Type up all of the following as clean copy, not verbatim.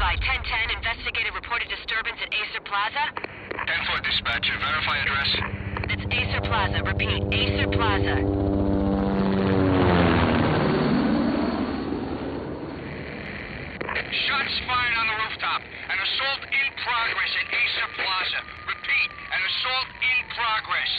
Standby, 1010, investigated reported disturbance at Acer Plaza. 10-4 dispatcher, verify address. It's Acer Plaza, repeat, Acer Plaza. Shots fired on the rooftop. An assault in progress at Acer Plaza. Repeat, an assault in progress.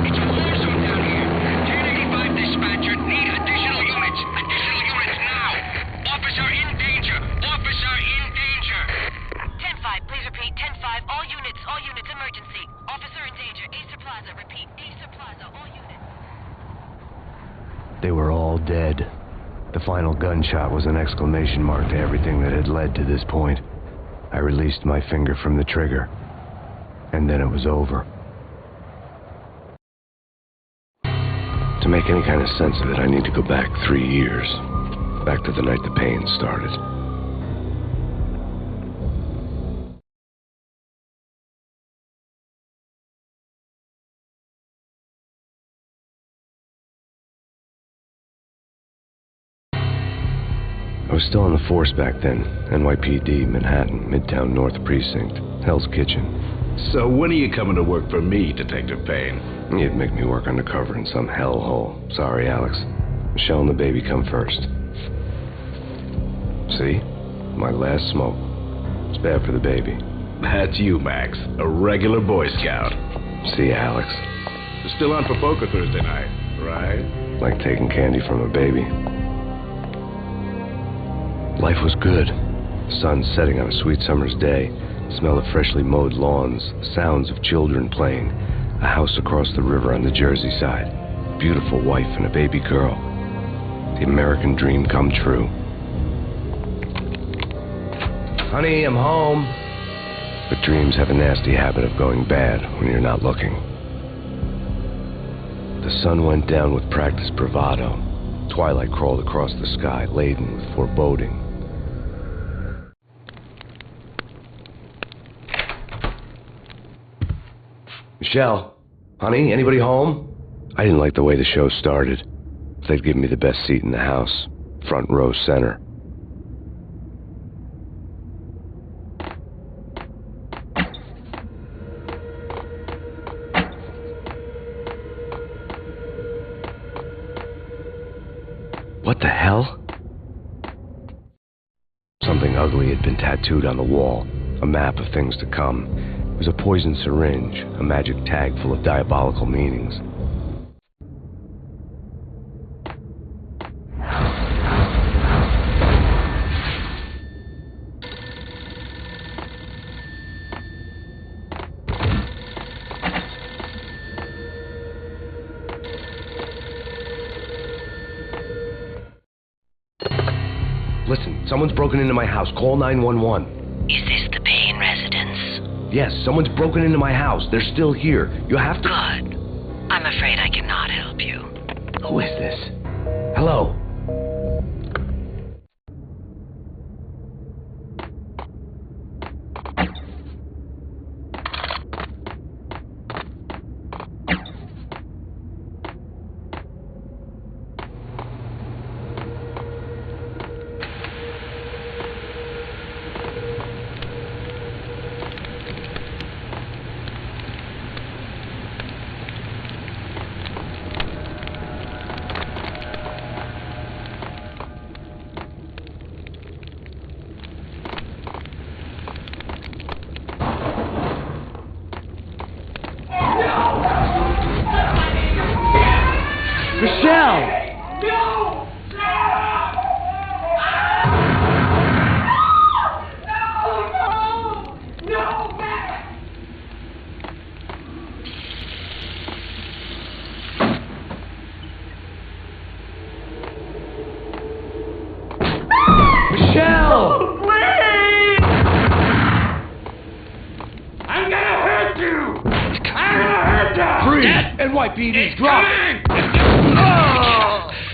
It's a war zone down here. 1085 dispatcher, need additional units. Additional units now. Officer in danger. Officer in danger. 10-5, please repeat, 10-5, all units, emergency. Officer in danger, Acer Plaza, repeat, Acer Plaza, all units. They were all dead. The final gunshot was an exclamation mark to everything that had led to this point. I released my finger from the trigger, and then it was over. To make any kind of sense of it, I need to go back 3 years. Back to the night the pain started. I was still on the force back then. NYPD, Manhattan, Midtown North Precinct, Hell's Kitchen. So when are you coming to work for me, Detective Payne? You'd make me work undercover in some hellhole. Sorry, Alex. Michele and the baby come first. See? My last smoke. It's bad for the baby. That's you, Max. A regular Boy Scout. See ya, Alex. Still on for poker Thursday night, right? Like taking candy from a baby. Life was good. The sun setting on a sweet summer's day. The smell of freshly mowed lawns. The sounds of children playing. A house across the river on the Jersey side. A beautiful wife and a baby girl. The American dream come true. Honey, I'm home. But dreams have a nasty habit of going bad when you're not looking. The sun went down with practiced bravado. Twilight crawled across the sky, laden with foreboding. Michele, honey, anybody home? I didn't like the way the show started. They'd given me the best seat in the house, front row center. What the hell? Something ugly had been tattooed on the wall, a map of things to come. It was a poison syringe, a magic tag full of diabolical meanings. Listen, someone's broken into my house. Call 911. Is this the Payne residence? Yes, someone's broken into my house. They're still here. You have to... Good. I'm afraid I cannot help you. Who is this? Hello? Michele! No! No! Michele! Please! I'm gonna hurt you! I'm gonna hurt you! Breathe! NYPD, drop!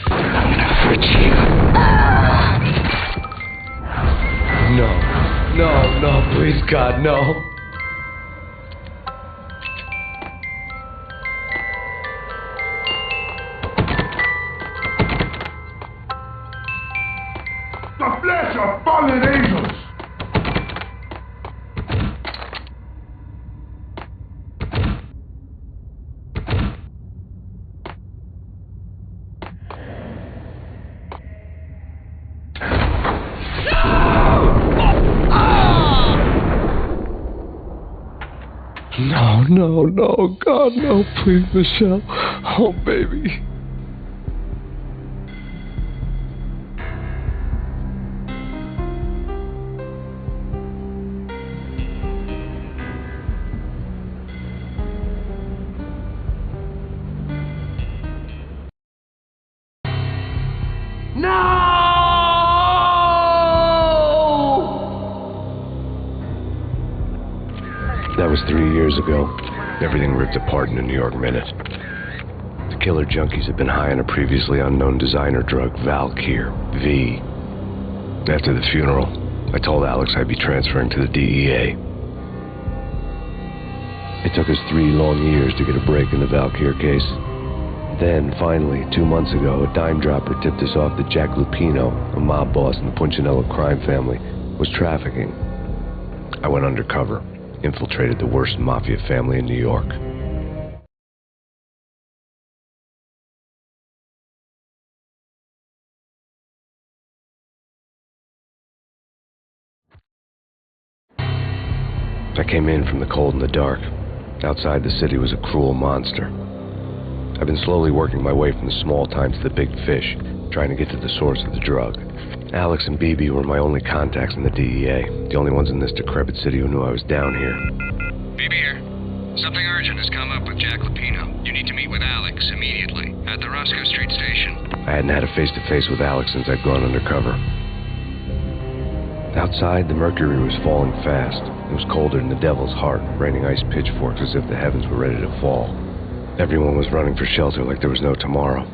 I'm gonna hurt you. No, please. Please, God, no. The flesh of fallen angels! No, God, no, please, Michele. Oh, baby. That was 3 years ago. Everything ripped apart in a New York minute. The killer junkies had been high on a previously unknown designer drug, Valkyr, V. After the funeral, I told Alex I'd be transferring to the DEA. It took us 3 long years to get a break in the Valkyr case. Then, finally, 2 months ago, a dime dropper tipped us off that Jack Lupino, a mob boss in the Punchinello crime family, was trafficking. I went undercover. Infiltrated the worst mafia family in New York. I came in from the cold and the dark. Outside the city was a cruel monster. I've been slowly working my way from the small time to the big fish, trying to get to the source of the drug. Alex and BB were my only contacts in the DEA, the only ones in this decrepit city who knew I was down here. BB here. Something urgent has come up with Jack Lupino. You need to meet with Alex immediately at the Roscoe Street station. I hadn't had a face-to-face with Alex since I'd gone undercover. Outside, the mercury was falling fast. It was colder than the devil's heart, raining ice pitchforks as if the heavens were ready to fall. Everyone was running for shelter like there was no tomorrow.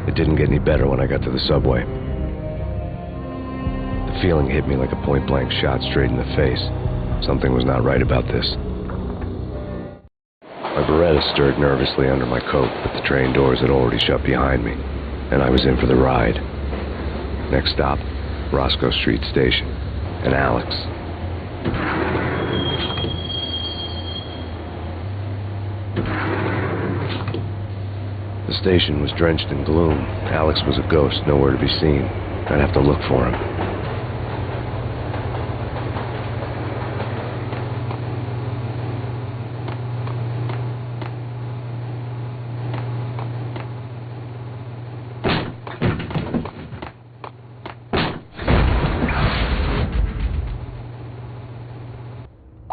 It didn't get any better when I got to the subway. The feeling hit me like a point-blank shot straight in the face. Something was not right about this. My Beretta stirred nervously under my coat, but the train doors had already shut behind me, and I was in for the ride. Next stop, Roscoe Street Station, and Alex. The station was drenched in gloom. Alex was a ghost, nowhere to be seen. I'd have to look for him.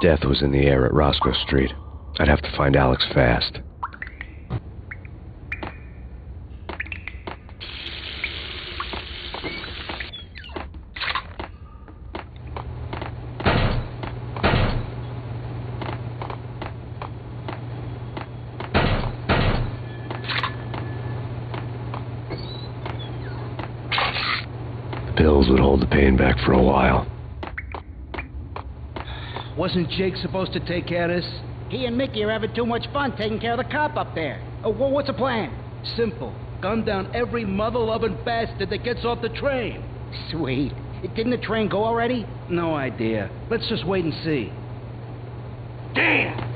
Death was in the air at Roscoe Street. I'd have to find Alex fast. The pills would hold the pain back for a while. Wasn't Jake supposed to take care of this? He and Mickey are having too much fun taking care of the cop up there. Well, what's the plan? Simple. Gun down every mother-loving bastard that gets off the train. Sweet. Didn't the train go already? No idea. Let's just wait and see. Damn!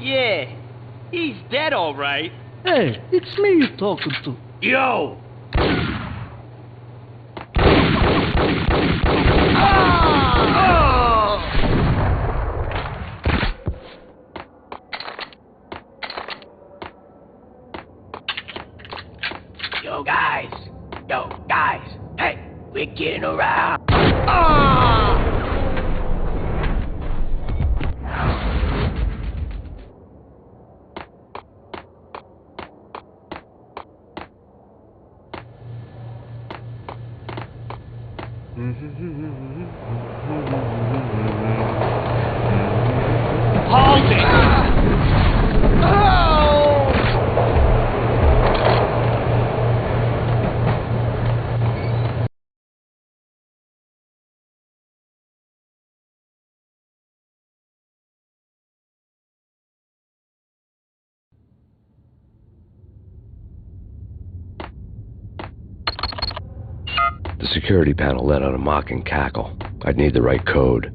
Yeah, he's dead, all right. Hey, it's me you're talking to. Yo! Yo, guys. Hey, we're getting around. Hold it! The security panel let out a mocking cackle. I'd need the right code.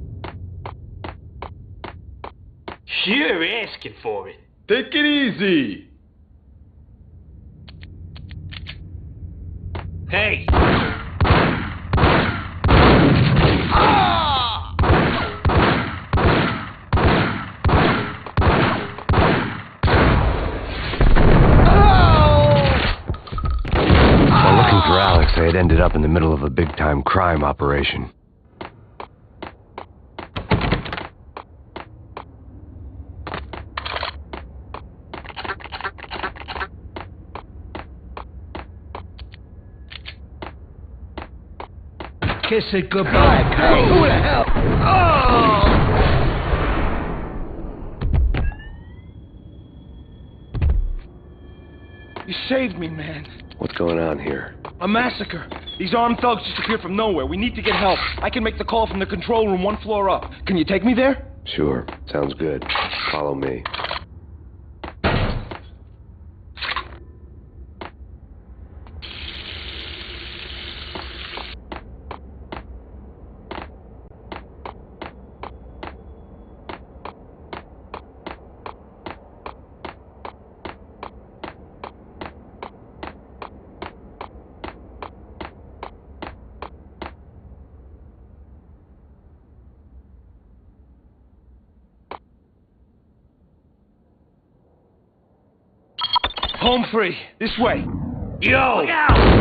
You're asking for it. Take it easy. Hey! While looking for Alex, I had ended up in the middle of a big-time crime operation. Kiss it goodbye, Payne. Who the hell? Oh! You saved me, man. What's going on here? A massacre. These armed thugs just appeared from nowhere. We need to get help. I can make the call from the control room 1 floor up. Can you take me there? Sure, sounds good. Follow me. Home free. This way. Yo! Look out!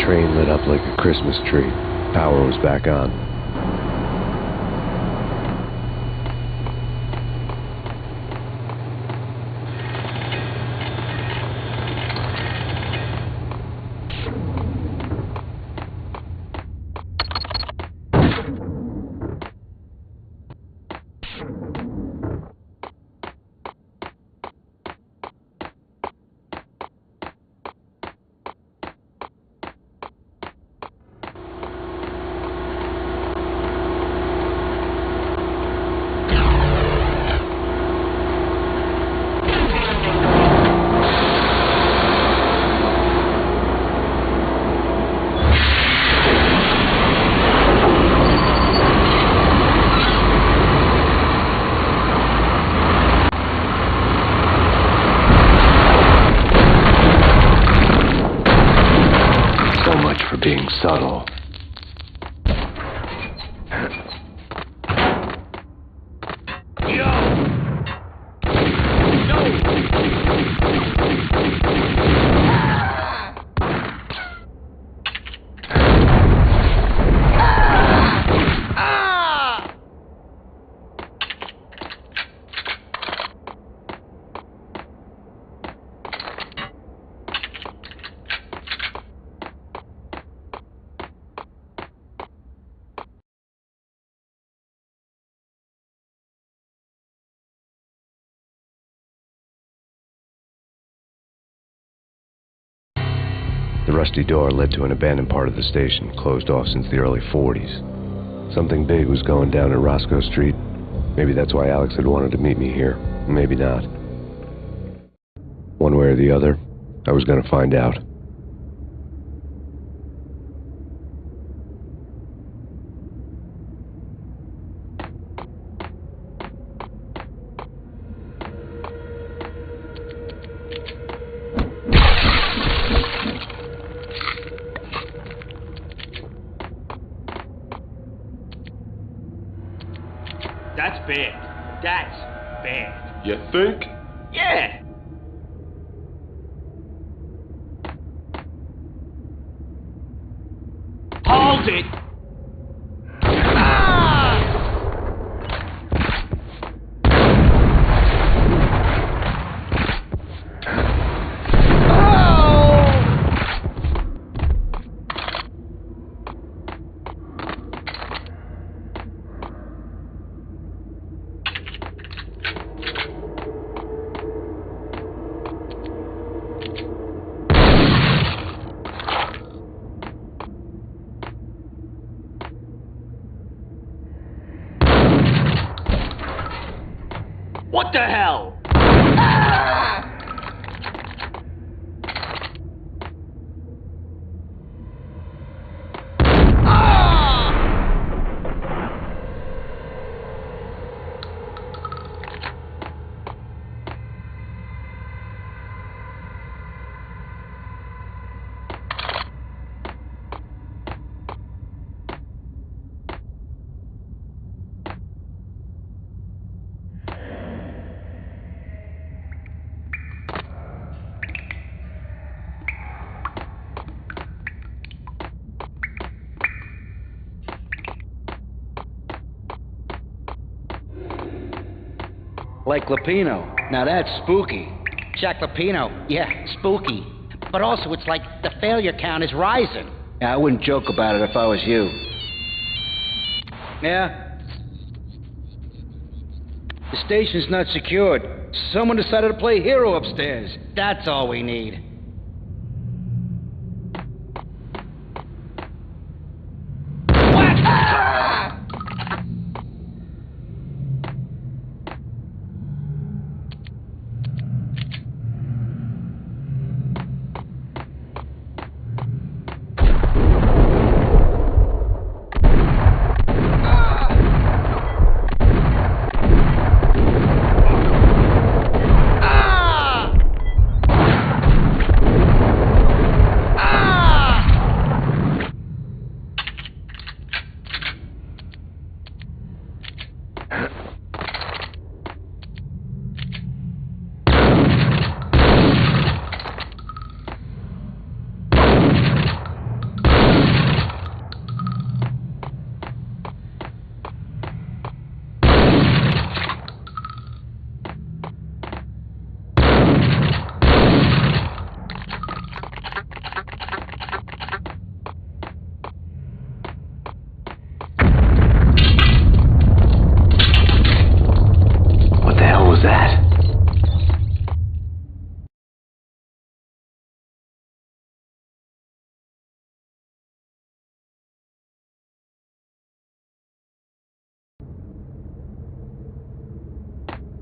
Train lit up like a Christmas tree. Power was back on. Being subtle. The rusty door led to an abandoned part of the station, closed off since the early 40s. Something big was going down at Roscoe Street. Maybe that's why Alex had wanted to meet me here. Maybe not. One way or the other, I was going to find out. That's bad. That's bad. You think? Yeah. Hold it. What the hell? Like Lapino. Now that's spooky. Jack Lapino, yeah, spooky. But also, it's like the failure count is rising. Yeah, I wouldn't joke about it if I was you. Yeah? The station's not secured. Someone decided to play hero upstairs. That's all we need.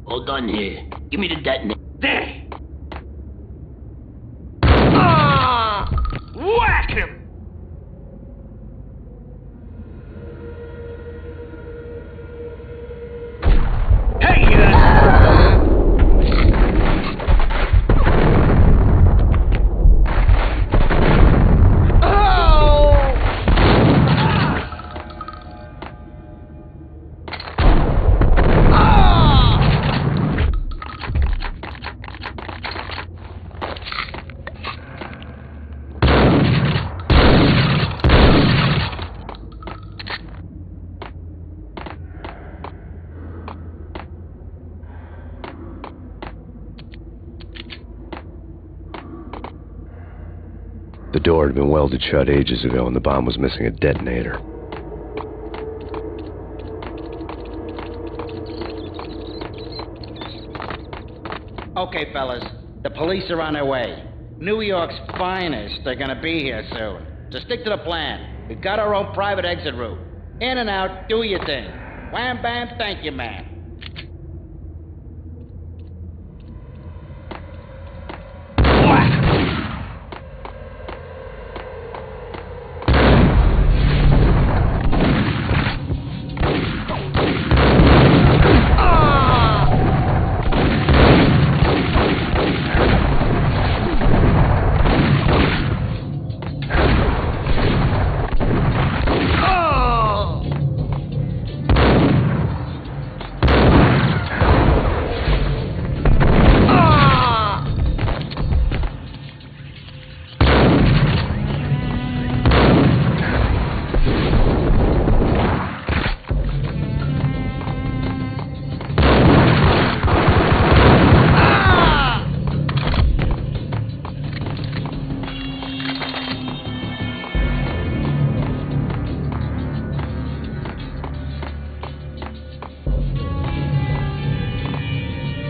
Hold on here. Give me the detonator. There! Whack him! The door had been welded shut ages ago and the bomb was missing a detonator. Okay, fellas. The police are on their way. New York's finest are gonna be here soon. So stick to the plan. We've got our own private exit route. In and out, do your thing. Wham bam, thank you, man.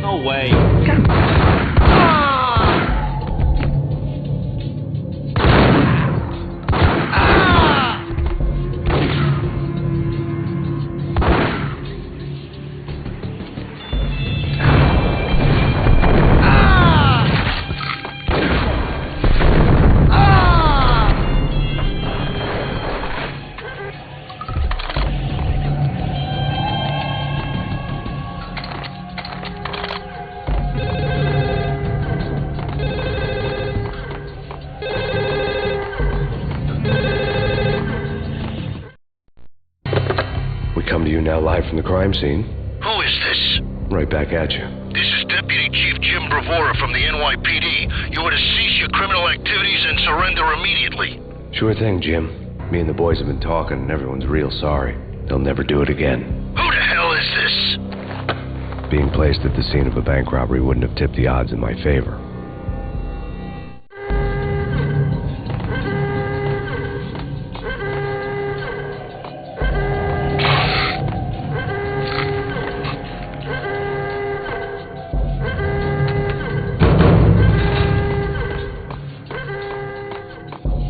No way. Come to you now live from the crime scene. Who is this? Right back at you. This is Deputy Chief Jim Bravura from the NYPD. You are to cease your criminal activities and surrender immediately. Sure thing, Jim. Me and the boys have been talking, and everyone's real sorry. They'll never do it again. Who the hell is this? Being placed at the scene of a bank robbery wouldn't have tipped the odds in my favor.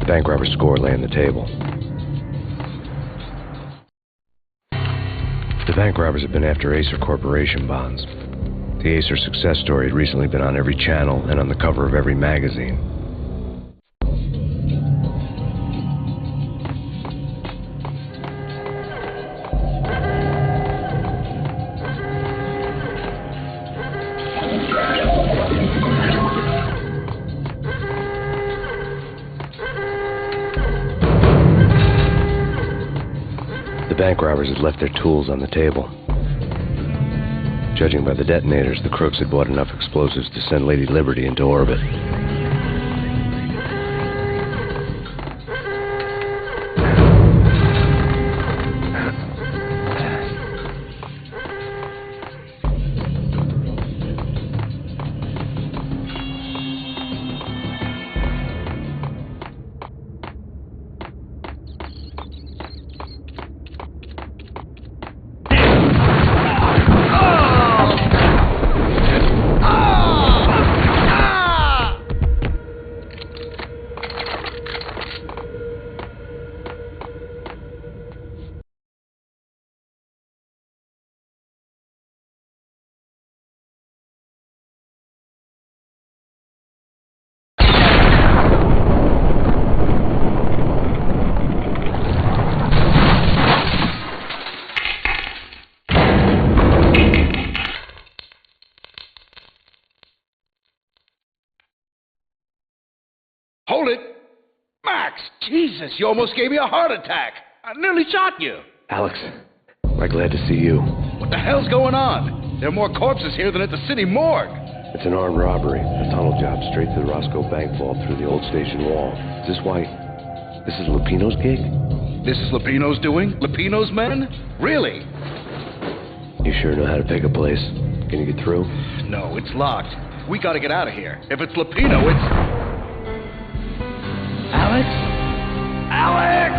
Bank robber score lay on the table. The bank robbers have been after Acer Corporation bonds. The Acer success story had recently been on every channel and on the cover of every magazine. The bank robbers had left their tools on the table. Judging by the detonators, the crooks had bought enough explosives to send Lady Liberty into orbit. Hold it! Max! Jesus, you almost gave me a heart attack! I nearly shot you! Alex, I'm glad to see you. What the hell's going on? There are more corpses here than at the city morgue! It's an armed robbery. A tunnel job straight to the Roscoe bank vault through the old station wall. Is this why... This is Lupino's gig? This is Lupino's doing? Lupino's men? Really? You sure know how to pick a place. Can you get through? No, it's locked. We gotta get out of here. If it's Lupino, it's... Alex? Alex!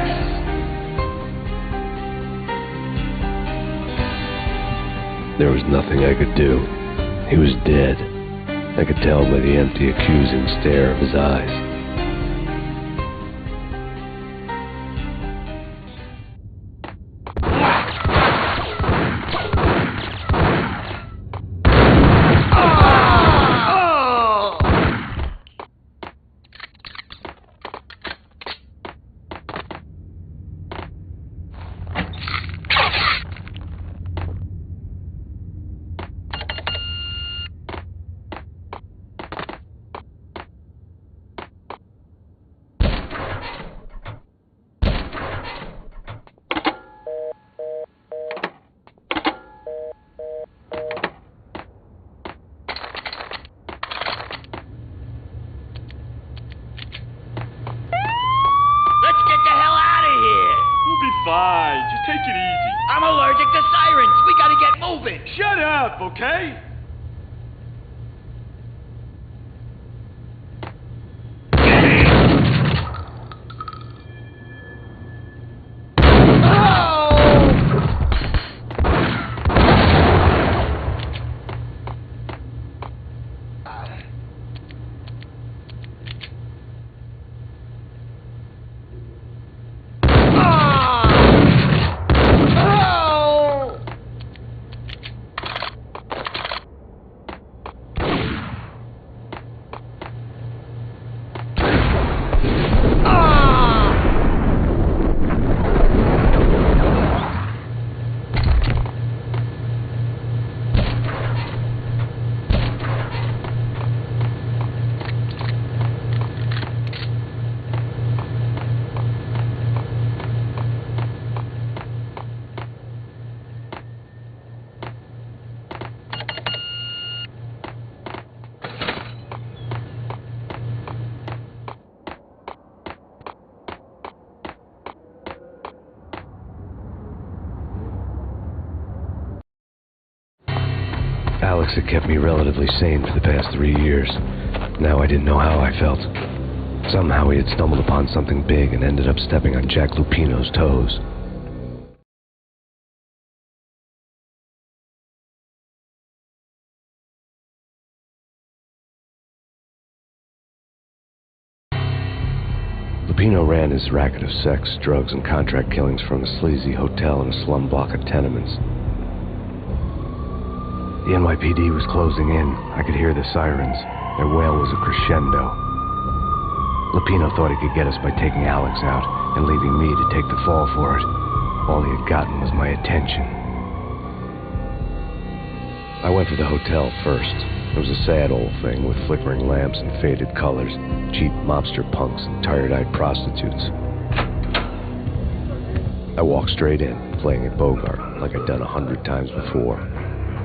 There was nothing I could do. He was dead. I could tell by the empty, accusing stare of his eyes. Fine, just take it easy. I'm allergic to sirens. We gotta get moving. Shut up, okay? Alex had kept me relatively sane for the past 3 years. Now I didn't know how I felt. Somehow he had stumbled upon something big and ended up stepping on Jack Lupino's toes. Lupino ran his racket of sex, drugs, and contract killings from a sleazy hotel in a slum block of tenements. The NYPD was closing in. I could hear the sirens. Their wail was a crescendo. Lupino thought he could get us by taking Alex out and leaving me to take the fall for it. All he had gotten was my attention. I went for the hotel first. It was a sad old thing with flickering lamps and faded colors, cheap mobster punks and tired-eyed prostitutes. I walked straight in, playing at Bogart like I'd done 100 times before.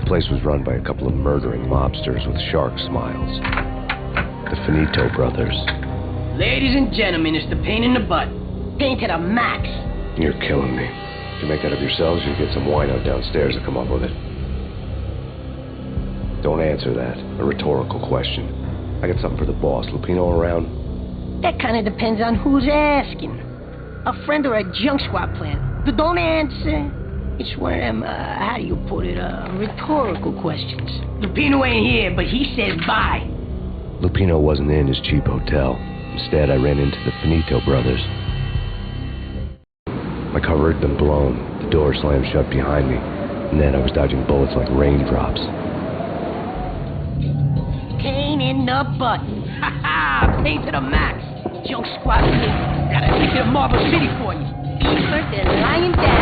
The place was run by a couple of murdering mobsters with shark smiles. The Finito brothers. Ladies and gentlemen, it's the pain in the butt. Pain to the max. You're killing me. Did you make that up yourselves, or you get some wino downstairs to come up with it? Don't answer that. A rhetorical question. I got something for the boss. Lupino around? That kind of depends on who's asking. A friend or a junk squad plan. But don't answer. It's one of them, how do you put it, rhetorical questions. Lupino ain't here, but he says bye. Lupino wasn't in his cheap hotel. Instead, I ran into the Finito brothers. My cover had been blown. The door slammed shut behind me, and then I was dodging bullets like raindrops. Pain in the butt. Ha ha! Pain to the max. Junk squad here. Got a ticket to Marble City for you. Eastern, they're lying down.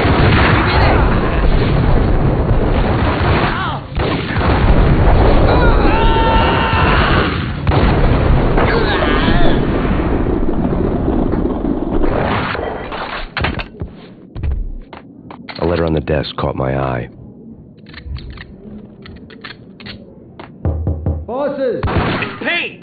A letter on the desk caught my eye. Bosses! It's Payne!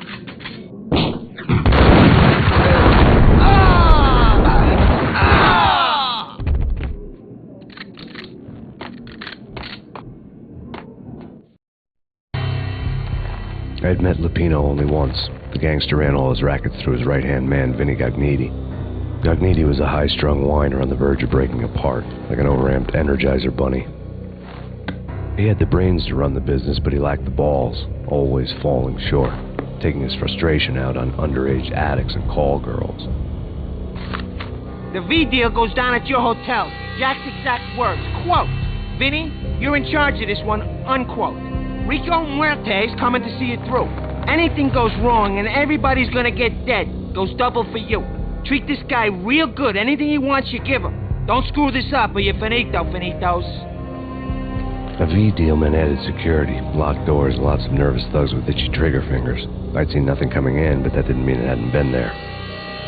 I had met Lupino only once. The gangster ran all his rackets through his right-hand man, Vinny Gagniti. Gagniti was a high-strung whiner on the verge of breaking apart, like an overamped Energizer bunny. He had the brains to run the business, but he lacked the balls, always falling short, taking his frustration out on underage addicts and call girls. The V deal goes down at your hotel. Jack's exact words, quote, "Vinny, you're in charge of this one," unquote. Rico Muerte is coming to see it through. Anything goes wrong and everybody's gonna get dead, goes double for you. Treat this guy real good. Anything he wants, you give him. Don't screw this up or you're finito, finitos. A V deal meant added security, locked doors, lots of nervous thugs with itchy trigger fingers. I'd seen nothing coming in, but that didn't mean it hadn't been there.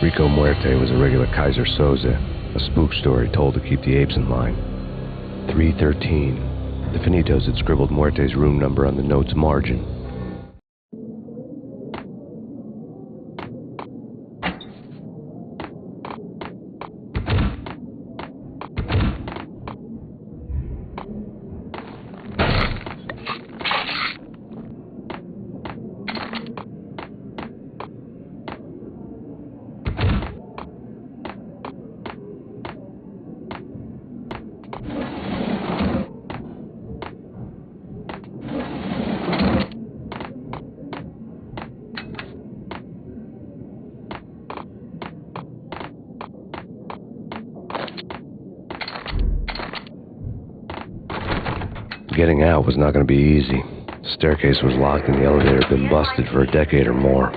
Rico Muerte was a regular Kaiser Soze, a spook story told to keep the apes in line. 313. The Finitos had scribbled Muerte's room number on the note's margin. Getting out was not going to be easy. The staircase was locked and the elevator had been busted for a decade or more.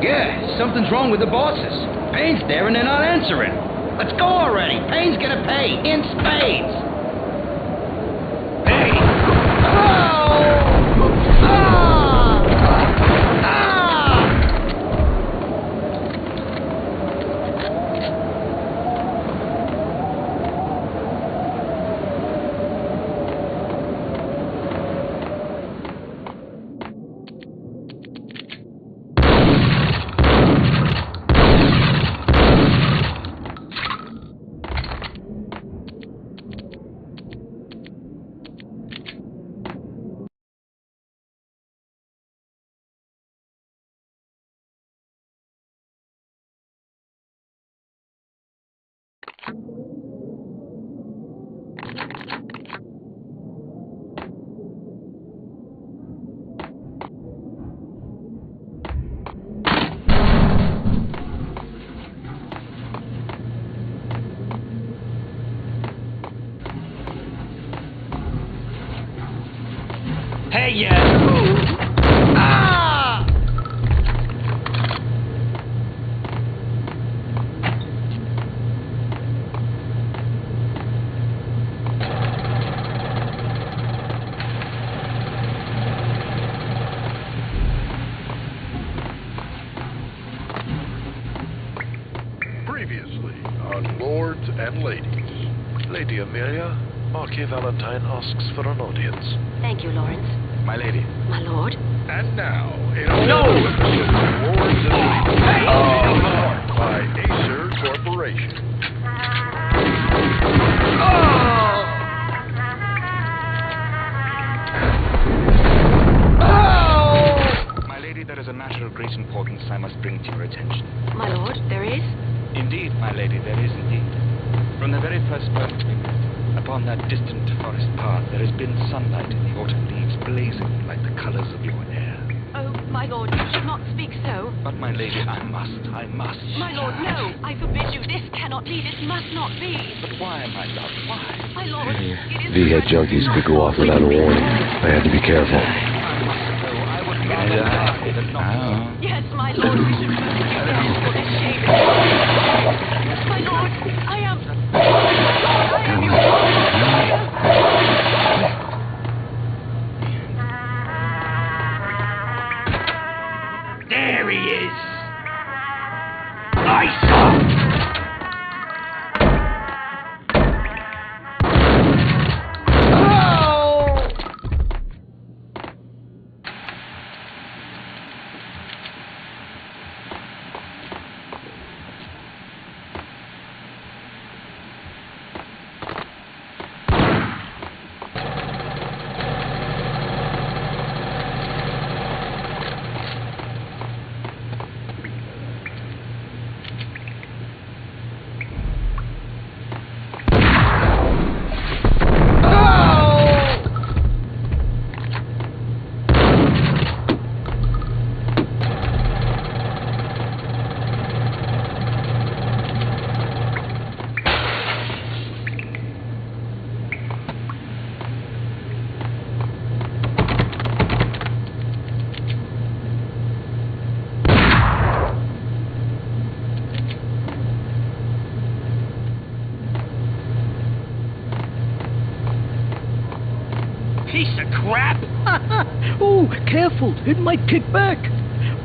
Yeah, something's wrong with the bosses. Payne's there and they're not answering. Let's go already. Payne's gonna pay in spades. Hey! Hey, you! Ah! Previously on Lords and Ladies. Lady Amelia, Marquis Valentine asks for an audience. Thank you, Lawrence. My lady. My lord. And now, in Lords and Ladies, by Acer Corporation. My lady, there is a matter of great importance I must bring to your attention. My lord, there is? Indeed, my lady, there is indeed. From the very first moment we met, upon that distant forest path, there has been sunlight in the autumn leaves blazing like the colors of your hair. Oh, my My lord, you should not speak so. But, my lady, I must. My lord, no. I forbid you. This cannot be. This must not be. But why, my love, why? My lord, it is... V-head junkies could go off without a warning. I had to be careful. Yes, my lord, we should go together for this shame. My lord, I am your There he is! Nice! Piece of crap! Oh, careful, it might kick back.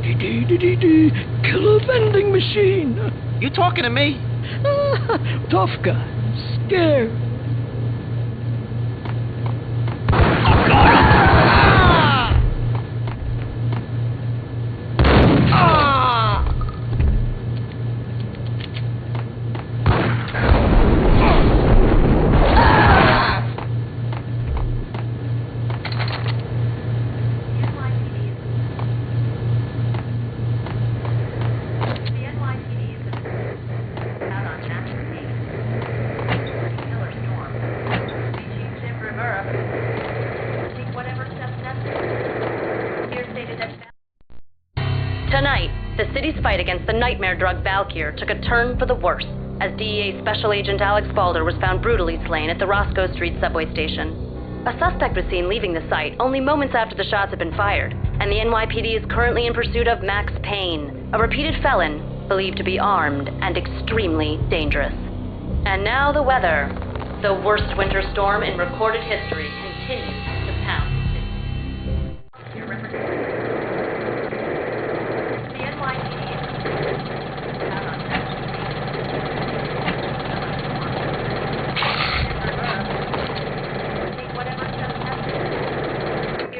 Dee-dee-dee-dee-dee, killer vending machine. You talking to me? Tough guy, scared. Tonight, the city's fight against the nightmare drug Valkyr took a turn for the worse, as DEA Special Agent Alex Balder was found brutally slain at the Roscoe Street subway station. A suspect was seen leaving the site only moments after the shots had been fired, and the NYPD is currently in pursuit of Max Payne, a repeated felon believed to be armed and extremely dangerous. And now the weather. The worst winter storm in recorded history continues to pound.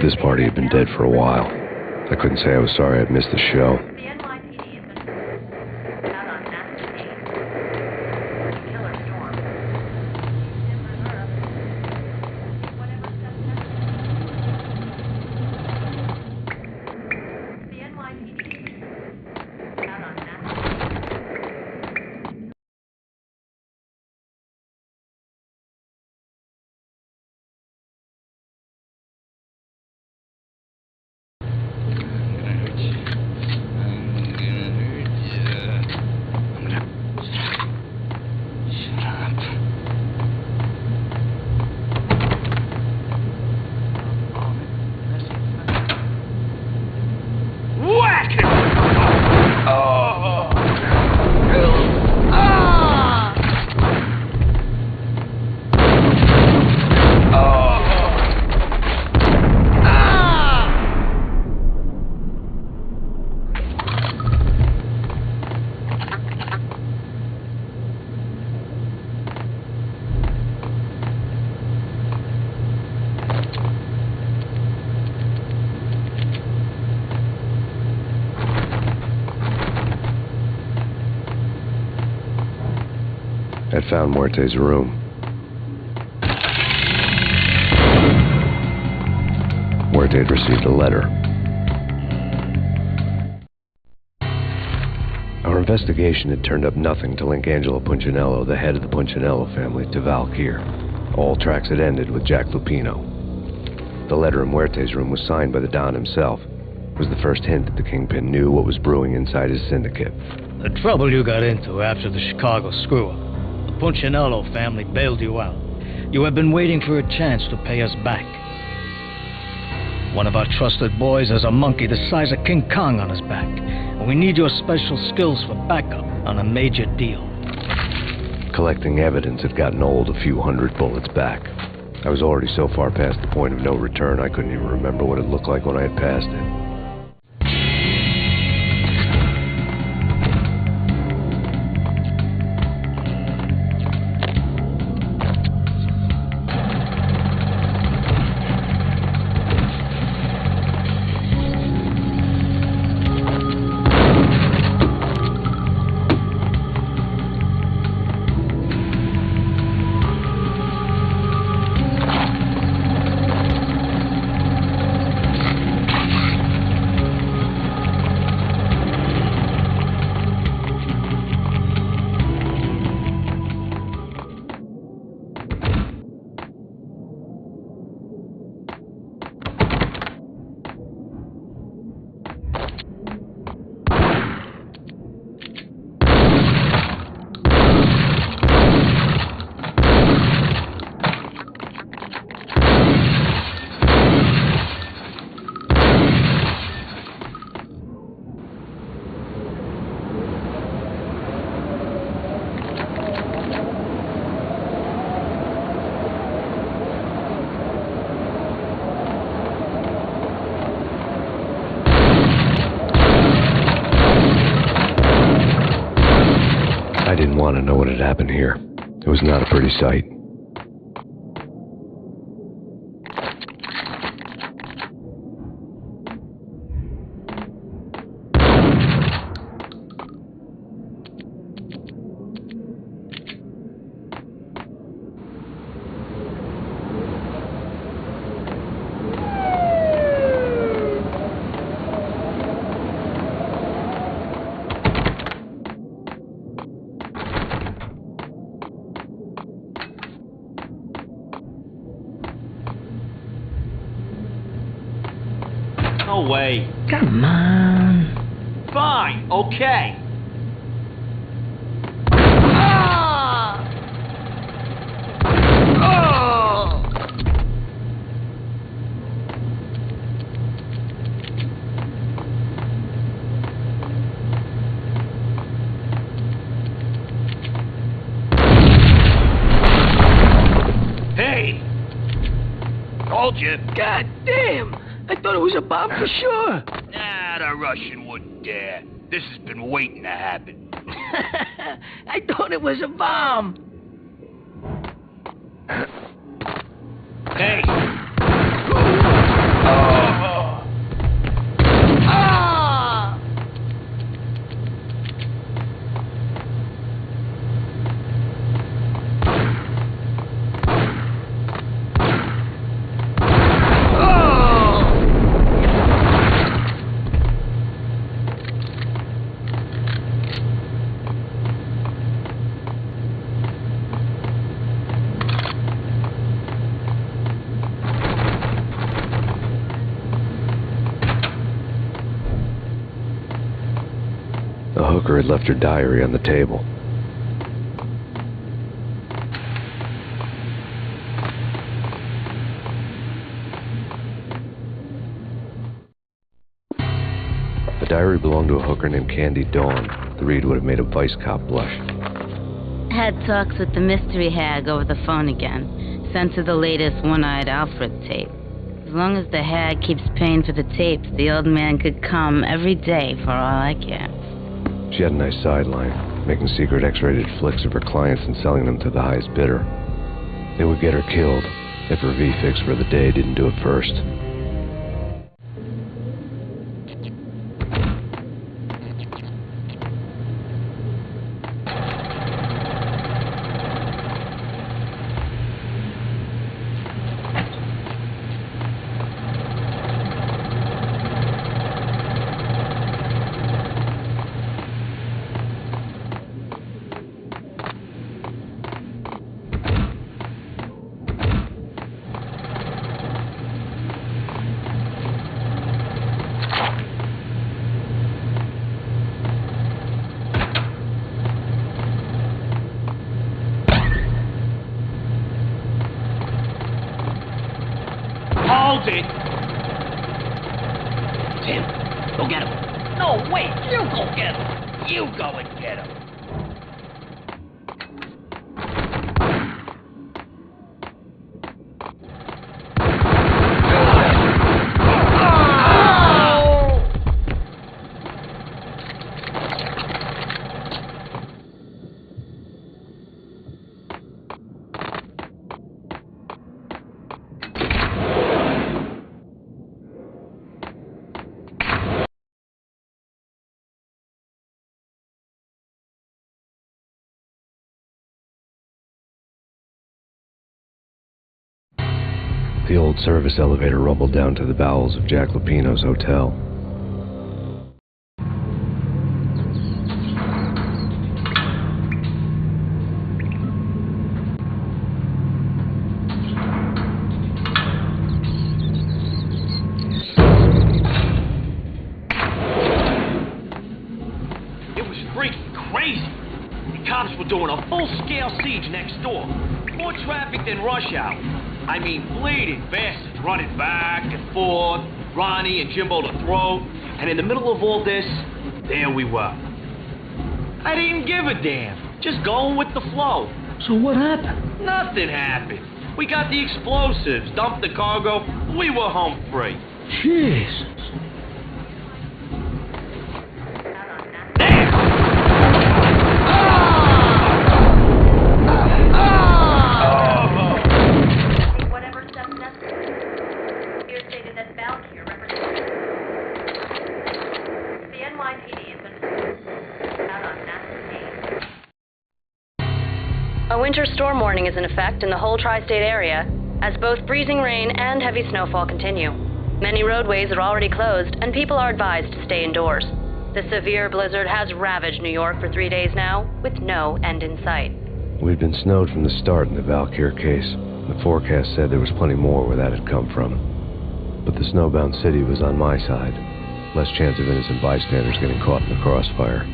This party had been dead for a while. I couldn't say I was sorry I'd missed the show. I'd found Muerte's room. Muerte had received a letter. Our investigation had turned up nothing to link Angelo Punchinello, the head of the Punchinello family, to Valkyr. All tracks had ended with Jack Lupino. The letter in Muerte's room was signed by the Don himself. was the first hint that the Kingpin knew what was brewing inside his syndicate. The trouble you got into after the Chicago screw-up. The Punchinello family bailed you out. You have been waiting for a chance to pay us back. One of our trusted boys has a monkey the size of King Kong on his back, and we need your special skills for backup on a major deal. Collecting evidence had gotten old a few hundred bullets back. I was already so far past the point of no return I couldn't even remember what it looked like when I had passed it. I didn't want to know what had happened here. It was not a pretty sight. No way. Come on. Fine, okay. Ah! Oh! Hey! Told you. God damn! I thought it was a bomb for sure. Nah, the Russian wouldn't dare. This has been waiting to happen. I thought it was a bomb. Hey! Ah! The hooker had left her diary on the table. The diary belonged to a hooker named Candy Dawn. The read would have made a vice cop blush. Had talks with the mystery hag over the phone again. Sent her the latest One-Eyed Alfred tape. As long as the hag keeps paying for the tapes, the old man could come every day for all I care. She had a nice sideline, making secret X-rated flicks of her clients and selling them to the highest bidder. They would get her killed if her V-fix for the day didn't do it first. Tim, go get him. No, wait, you go get him. You go and get him. The old service elevator rumbled down to the bowels of Jack Lupino's hotel. It was freaking crazy. The cops were doing a full-scale siege next door. More traffic than rush hour. I mean, bleeding bastards running back and forth, Ronnie and Jimbo to throw, and in the middle of all this, there we were. I didn't give a damn, just going with the flow. So what happened? Nothing happened. We got the explosives, dumped the cargo, we were home free. Jesus. A winter storm warning is in effect in the whole tri-state area, as both freezing rain and heavy snowfall continue. Many roadways are already closed, and people are advised to stay indoors. The severe blizzard has ravaged New York for 3 days now, with no end in sight. We'd been snowed from the start in the Valkyr case. The forecast said there was plenty more where that had come from. But the snowbound city was on my side. Less chance of innocent bystanders getting caught in the crossfire.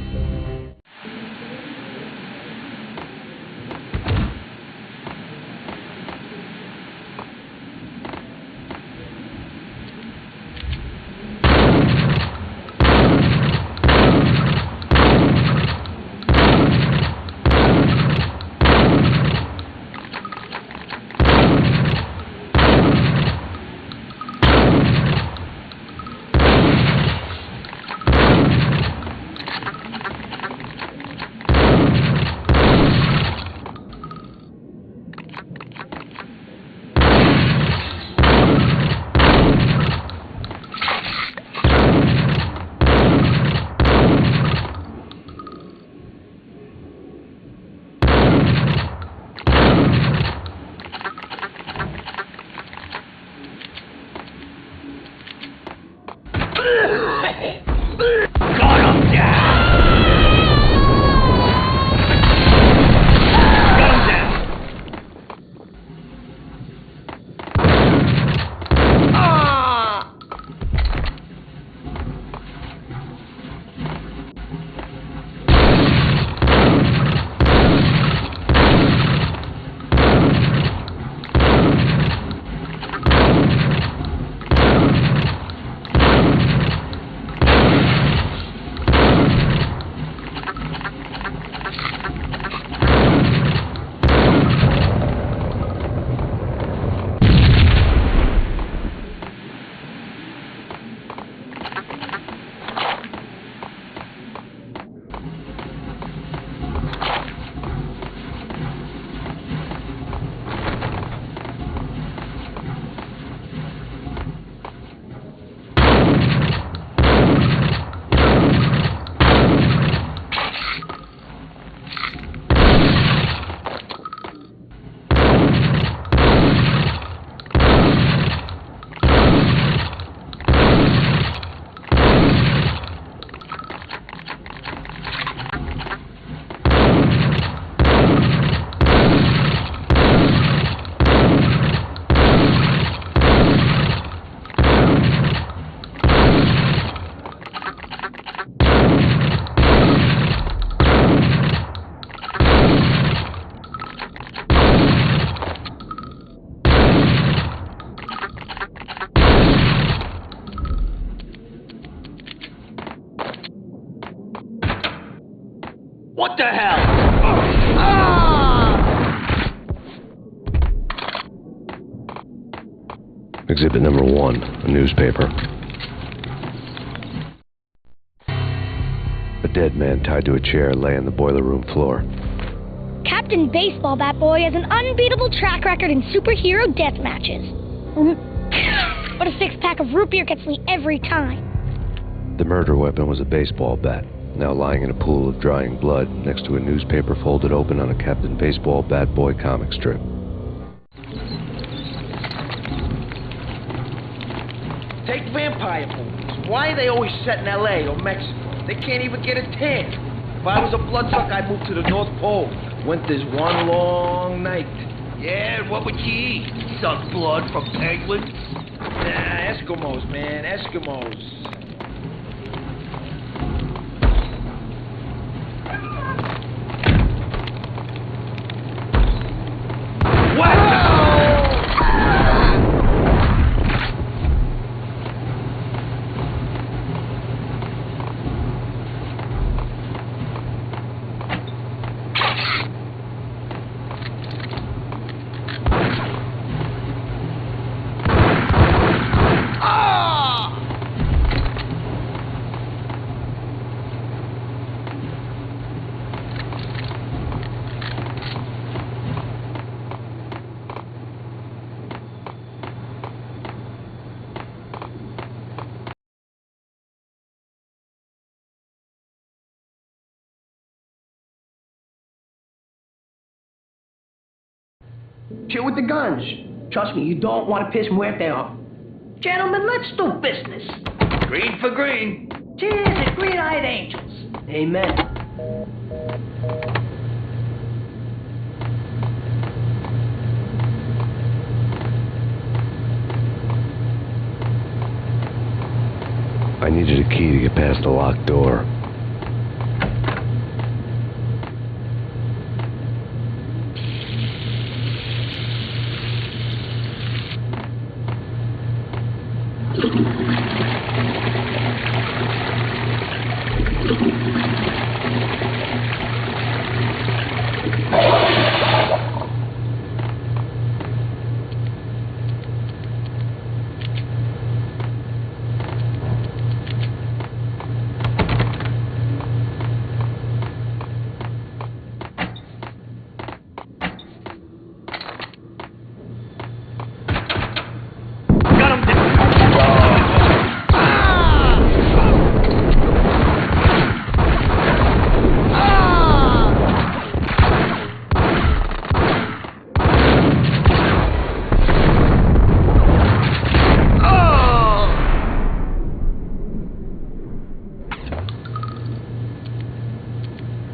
What the hell? Ah! Exhibit number 1, a newspaper. A dead man tied to a chair lay on the boiler room floor. Captain Baseball Bat Boy has an unbeatable track record in superhero death matches. But a 6-pack of root beer gets me every time. The murder weapon was a baseball bat, now lying in a pool of drying blood next to a newspaper folded open on a Captain Baseball Bat Boy comic strip. Take vampire movies. Why are they always set in L.A. or Mexico? They can't even get a tan. If I was a bloodsucker, I'd move to the North Pole. Winter's one long night. Yeah, what would you eat? Suck blood from penguins? Nah, Eskimos, man, Eskimos. What? Chill with the guns. Trust me, you don't want to piss Muerte off. Gentlemen, let's do business. Green for green. Cheers at green-eyed angels. Amen. I needed a key to get past the locked door.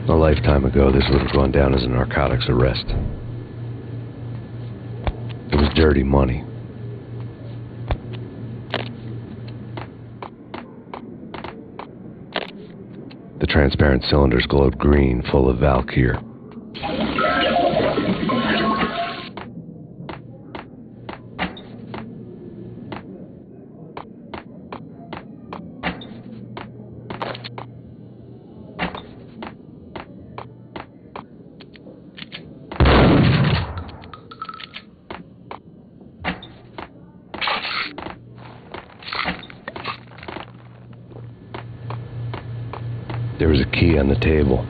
A lifetime ago, this would have gone down as a narcotics arrest. It was dirty money. The transparent cylinders glowed green, full of Valkyr. There was a key on the table.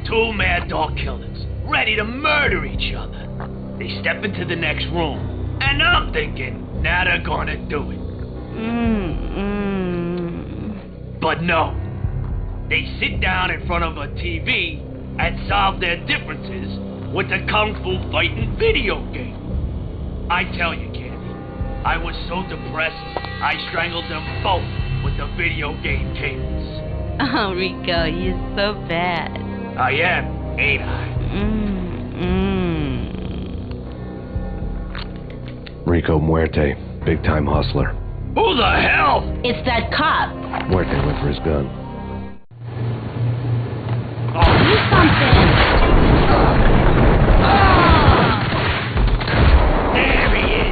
Two mad dog killers, ready to murder each other. They step into the next room, and I'm thinking, now they're gonna do it. But no. They sit down in front of a TV and solve their differences with a kung fu fighting video game. I tell you, Candy, I was so depressed, I strangled them both with the video game cables. Oh, Rico, you're so bad. I am, ain't I? Rico Muerte, big-time hustler. Who the hell? It's that cop. Muerte went for his gun. Do something. There he is.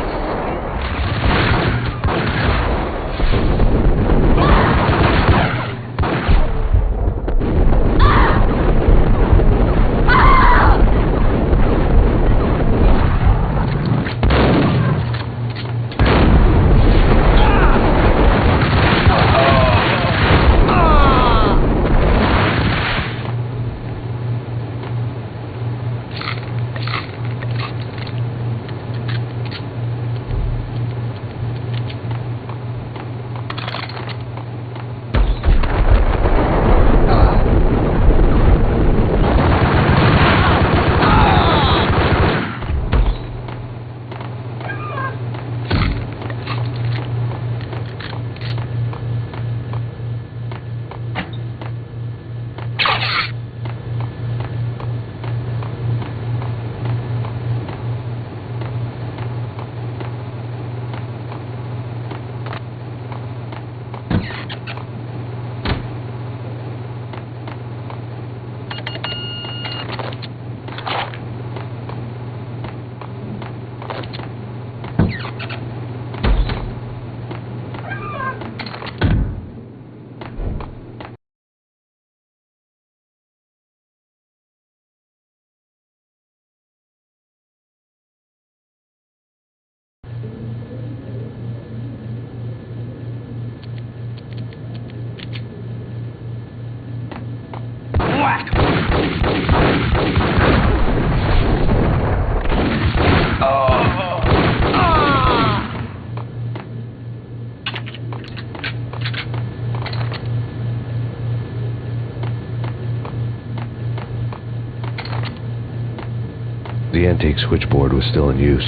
The antique switchboard was still in use.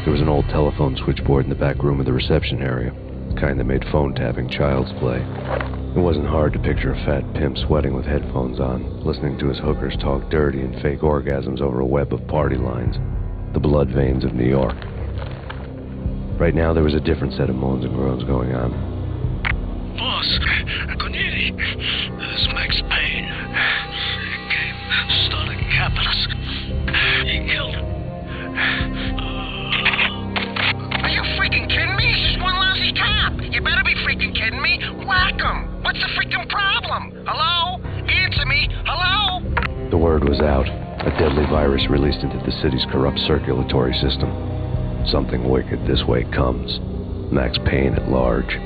There was an old telephone switchboard in the back room of the reception area, the kind that made phone tapping child's play. It wasn't hard to picture a fat pimp sweating with headphones on, listening to his hookers talk dirty and fake orgasms over a web of party lines, the blood veins of New York. Right now there was a different set of moans and groans going on. Boss, good evening. This is Max Payne. He came, started capping us. He killed him. Are you freaking kidding me? He's just one lousy cop. You better be freaking kidding me. Whack him. What's the freaking problem? Hello? Answer me. Hello? The word was out. A deadly virus released into the city's corrupt circulatory system. Something wicked this way comes. Max Payne at large.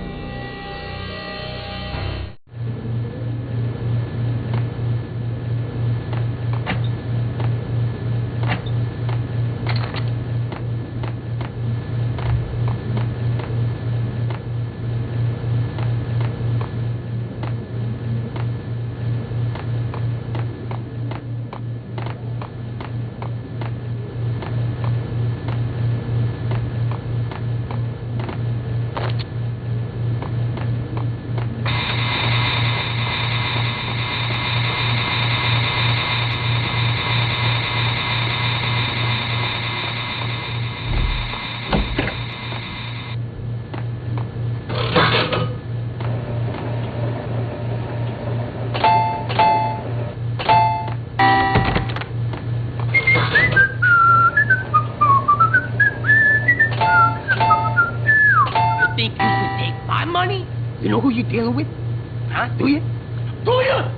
You know who you're dealing with? Huh? Do you? Do you?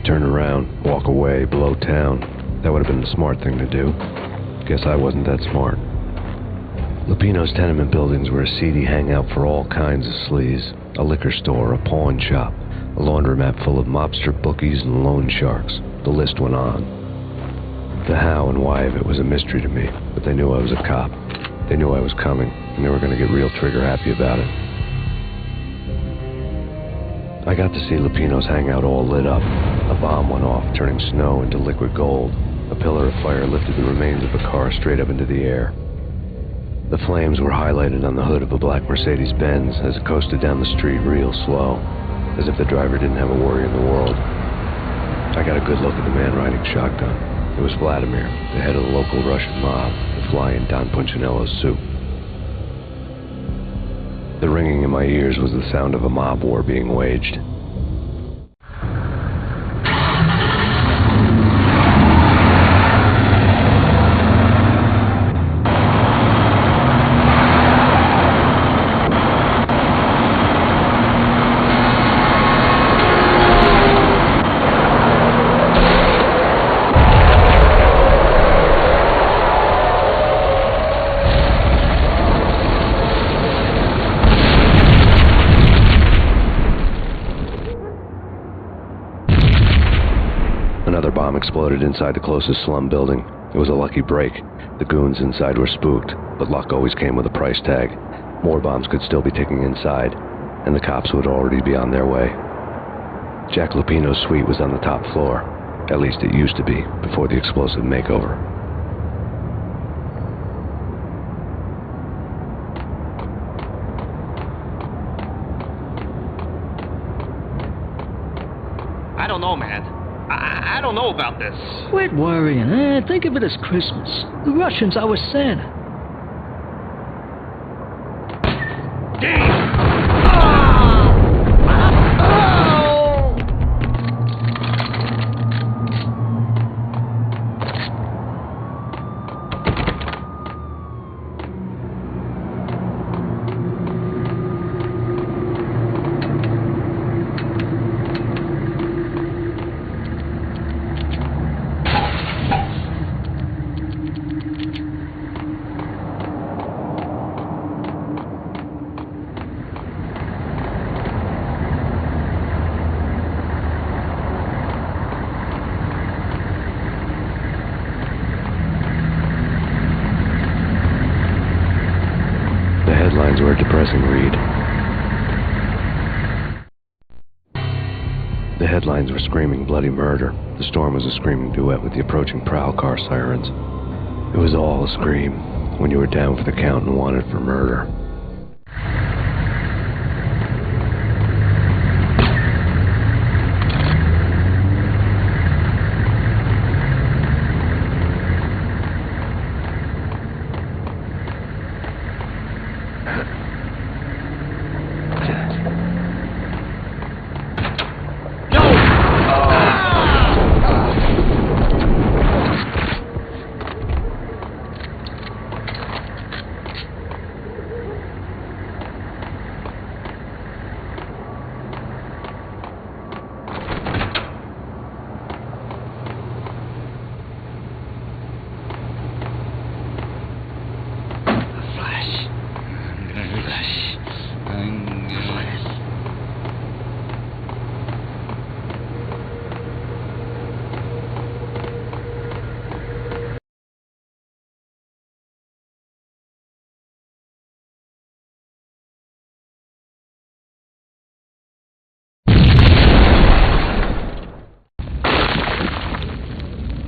turn around, walk away, blow town. That would have been the smart thing to do. Guess I wasn't that smart. Lupino's tenement buildings were a seedy hangout for all kinds of sleaze. A liquor store, a pawn shop, a laundromat full of mobster bookies and loan sharks. The list went on. The how and why of it was a mystery to me, but they knew I was a cop. They knew I was coming, and they were going to get real trigger-happy about it. I got to see Lupino's hangout all lit up. A bomb went off, turning snow into liquid gold. A pillar of fire lifted the remains of a car straight up into the air. The flames were highlighted on the hood of a black Mercedes-Benz as it coasted down the street real slow, as if the driver didn't have a worry in the world. I got a good look at the man riding shotgun. It was Vladimir, the head of the local Russian mob, the fly in Don Punchinello's soup. The ringing in my ears was the sound of a mob war being waged. Exploded inside the closest slum building. It was a lucky break. The goons inside were spooked, but luck always came with a price tag. More bombs could still be ticking inside, and the cops would already be on their way. Jack Lupino's suite was on the top floor. At least it used to be, before the explosive makeover. I don't know, man. I don't know about this. Quit worrying. Think of it as Christmas. The Russians are with Santa. Were a depressing read. The headlines were screaming bloody murder. The storm was a screaming duet with the approaching prowl car sirens. It was all a scream when you were down for the count and wanted for murder.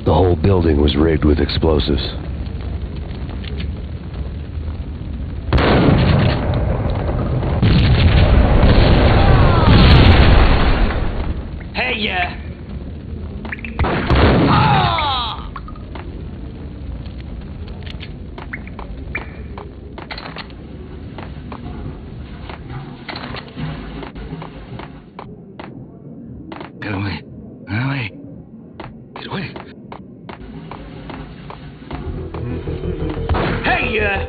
The whole building was rigged with explosives. Hey, yeah. Get away. Get away. Get away. Hey, yeah.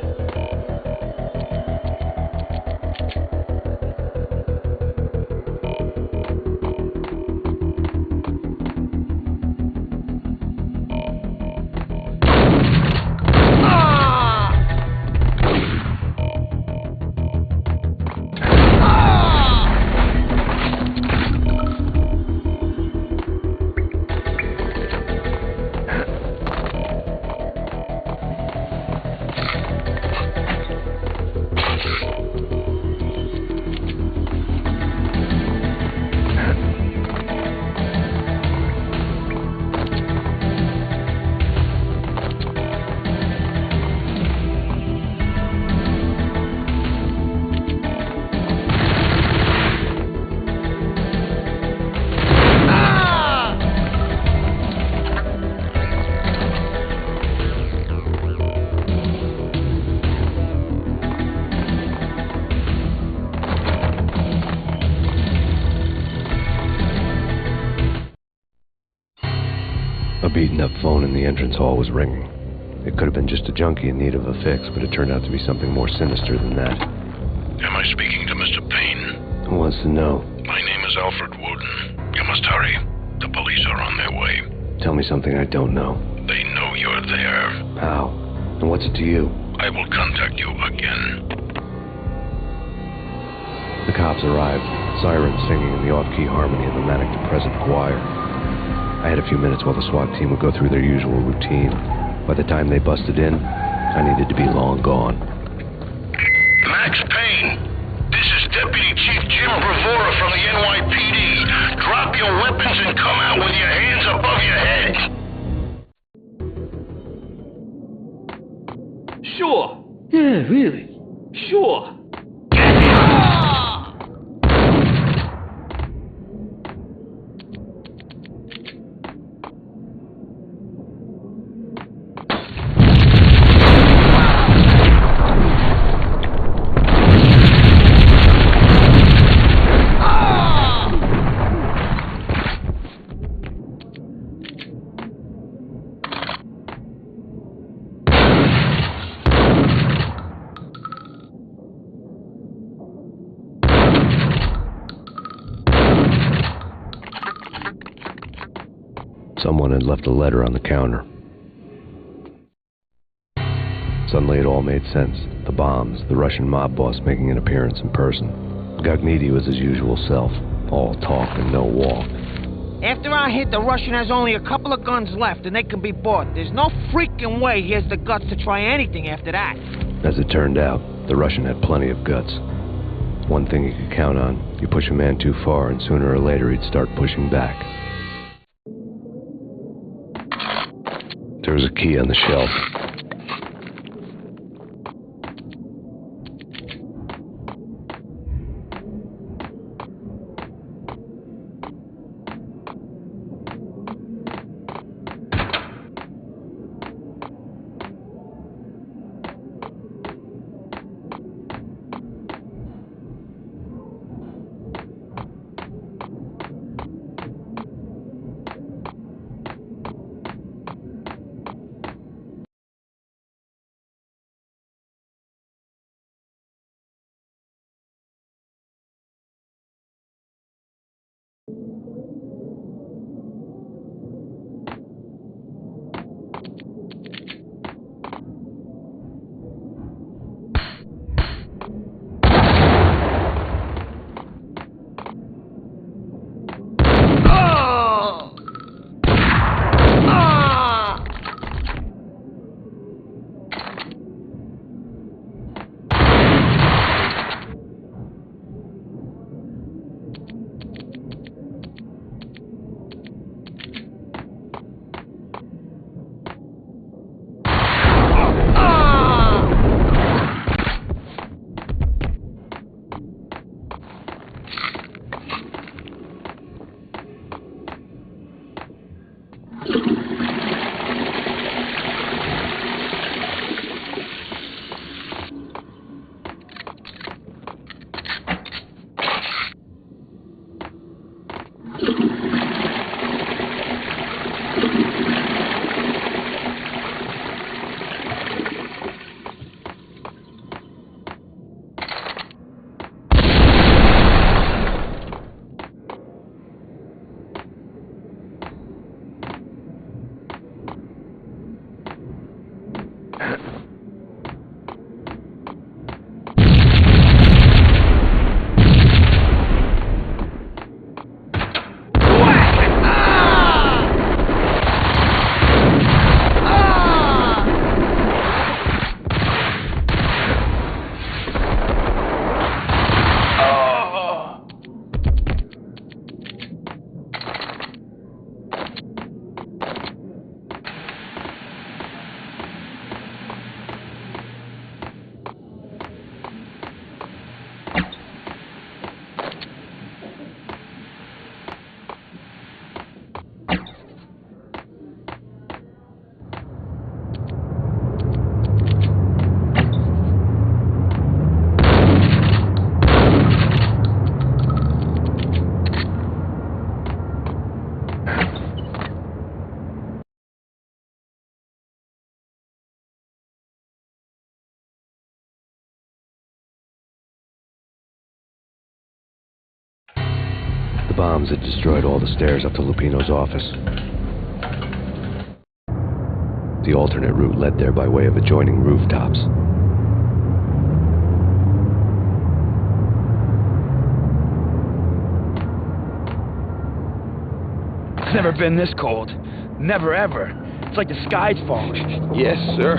beaten-up phone in the entrance hall was ringing. It could have been just a junkie in need of a fix, but it turned out to be something more sinister than that. Am I speaking to Mr. Payne? Who wants to know? My name is Alfred Wooden. You must hurry. The police are on their way. Tell me something I don't know. They know you're there. How? And what's it to you? I will contact you again. The cops arrived, sirens singing in the off-key harmony of a manic-depressive choir. I had a few minutes while the SWAT team would go through their usual routine. By the time they busted in, I needed to be long gone. Max Payne, this is Deputy Chief Jim Bravura from the NYPD. Drop your weapons and come out with your hands above your head. Sure. Yeah, really. Sure. Someone had left a letter on the counter. Suddenly it all made sense. The bombs, the Russian mob boss making an appearance in person. Gagniti was his usual self, all talk and no walk. After our hit, the Russian has only a couple of guns left, and they can be bought. There's no freaking way he has the guts to try anything after that. As it turned out, the Russian had plenty of guts. One thing you could count on, you push a man too far, and sooner or later he'd start pushing back. There was a key on the shelf. bombs had destroyed all the stairs up to Lupino's office. The alternate route led there by way of adjoining rooftops. It's never been this cold. Never, ever. It's like the sky's falling. Yes, sir.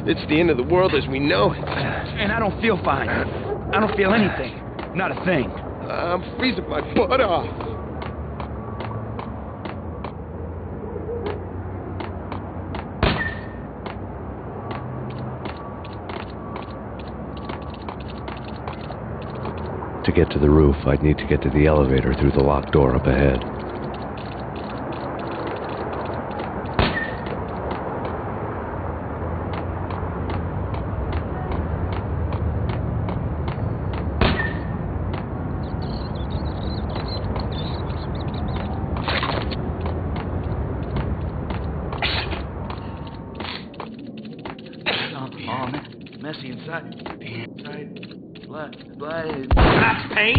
It's the end of the world as we know it. And I don't feel fine. I don't feel anything. Not a thing. I'm freezing my butt off. To get to the roof, I'd need to get to the elevator through the locked door up ahead. Messy inside. Blood. Max Payne?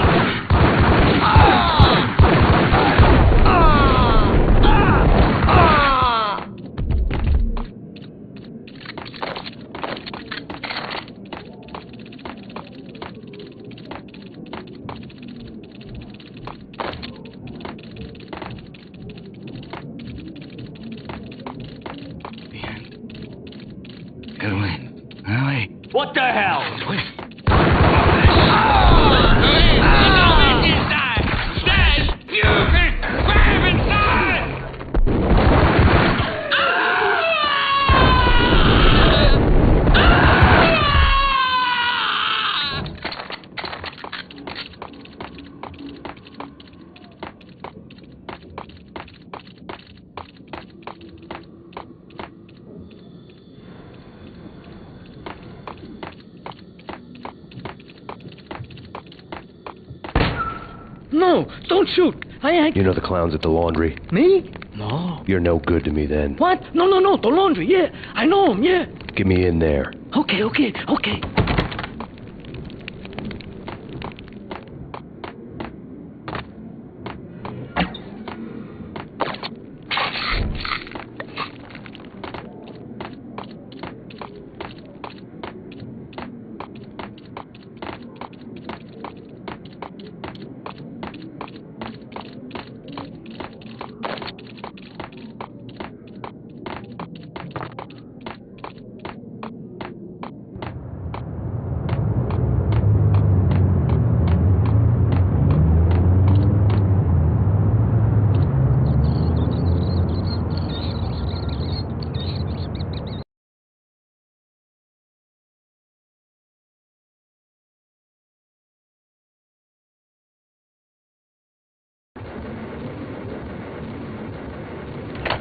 What the hell? No, don't shoot. You know the clowns at the laundry? Me? No. You're no good to me then. What? No, the laundry, yeah. I know him, yeah. Get me in there. Okay.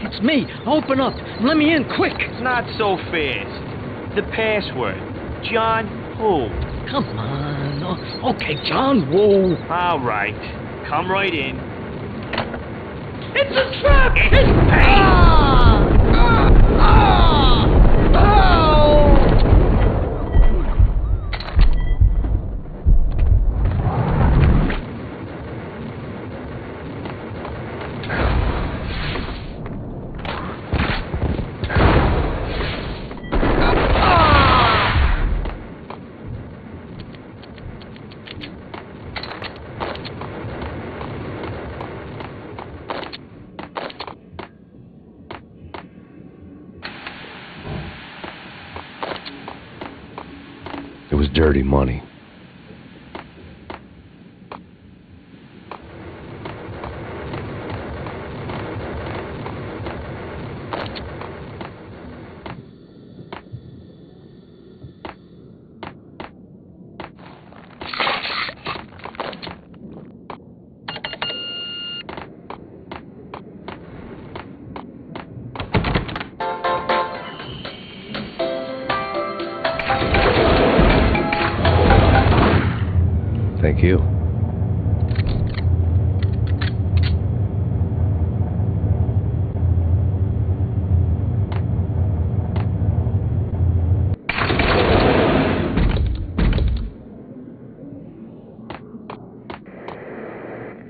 It's me. Open up. Let me in, quick. Not so fast. The password. John who? Come on. Oh, okay, John Woo. All right. Come right in. It's a trap! It's Payne! It was dirty money. Thank you. The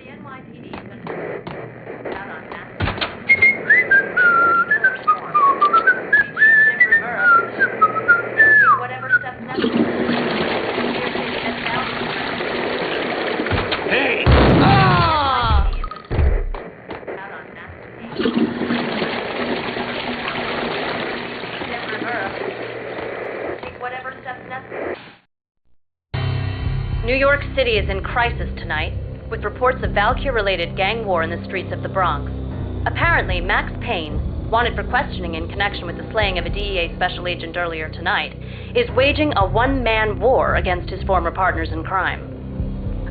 NYPD has been New York City is in crisis tonight, with reports of Valkyr-related gang war in the streets of the Bronx. Apparently, Max Payne, wanted for questioning in connection with the slaying of a DEA special agent earlier tonight, is waging a one-man war against his former partners in crime.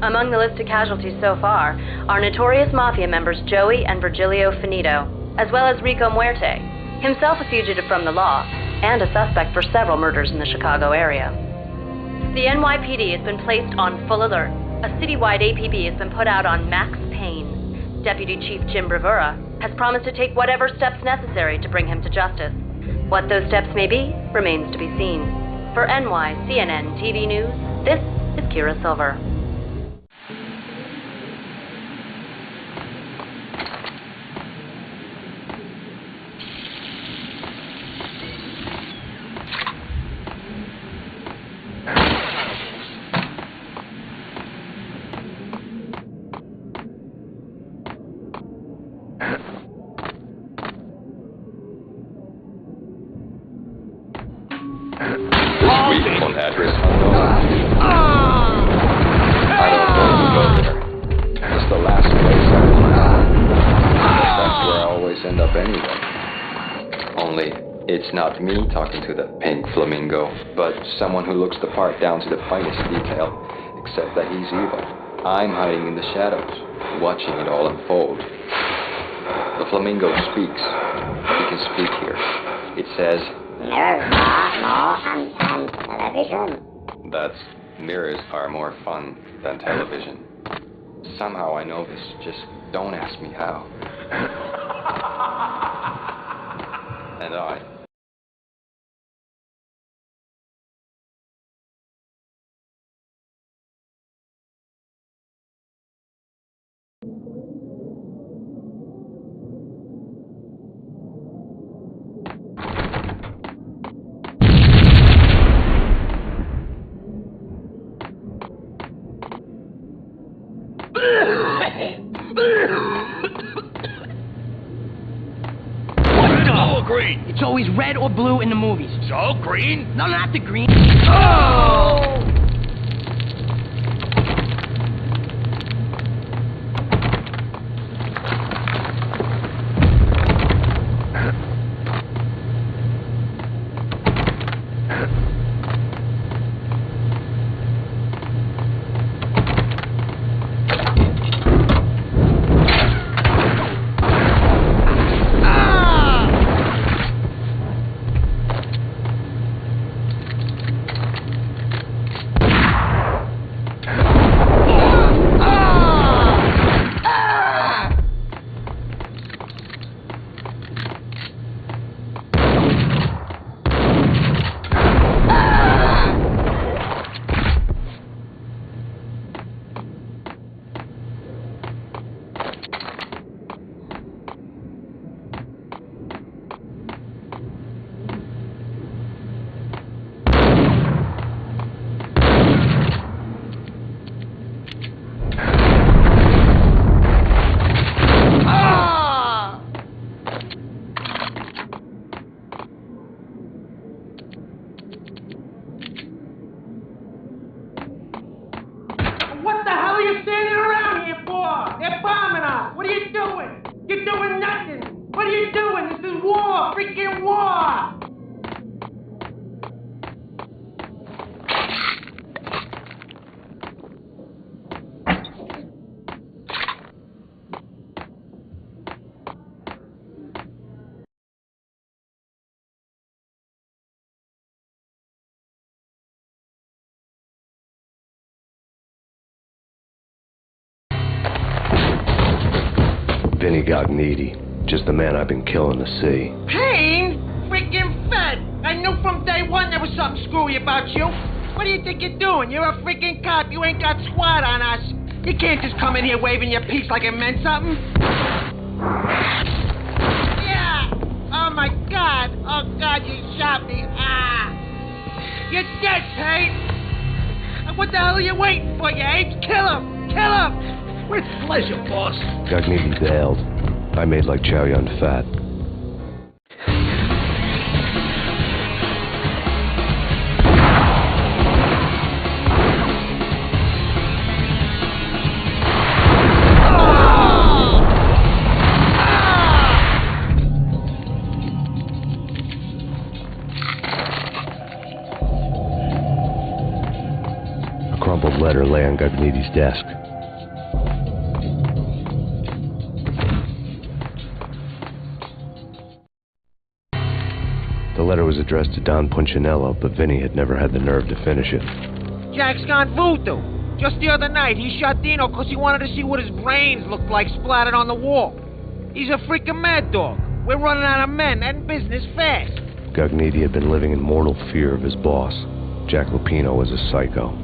Among the list of casualties so far are notorious mafia members Joey and Virgilio Finito, as well as Rico Muerte, himself a fugitive from the law, and a suspect for several murders in the Chicago area. The NYPD has been placed on full alert. A citywide APB has been put out on Max Payne. Deputy Chief Jim Bravura has promised to take whatever steps necessary to bring him to justice. What those steps may be remains to be seen. For NYCNN TV News, this is Kira Silver. Address unknown. I don't know to go there. It's the last place I went. That's where I always end up anyway. Only, it's not me talking to the pink flamingo, but someone who looks the part down to the finest detail, except that he's evil. I'm hiding in the shadows, watching it all unfold. The flamingo speaks. He can speak here. It says, that's mirrors are more fun than television. Somehow I know this, just don't ask me how. And I... Green. It's always red or blue in the movies. So, green? No, not the green. Oh! Vinny got needy. Just the man I've been killing to see. Payne? Freaking fat! I knew from day one there was something screwy about you. What do you think you're doing? You're a freaking cop. You ain't got squat on us. You can't just come in here waving your piece like it meant something. Yeah! Oh my God! Oh God, you shot me! Ah! You're dead, Payne! What the hell are you waiting for, you apes? Kill him! Kill him! With pleasure, boss. Got needy bailed. I made like Chow Yun Fat. lay on Gagniti's desk. The letter was addressed to Don Punchinello, but Vinny had never had the nerve to finish it. Jack's gone voodoo. Just the other night, he shot Dino because he wanted to see what his brains looked like splattered on the wall. He's a freaking mad dog. We're running out of men and business fast. Gagniti had been living in mortal fear of his boss. Jack Lupino was a psycho.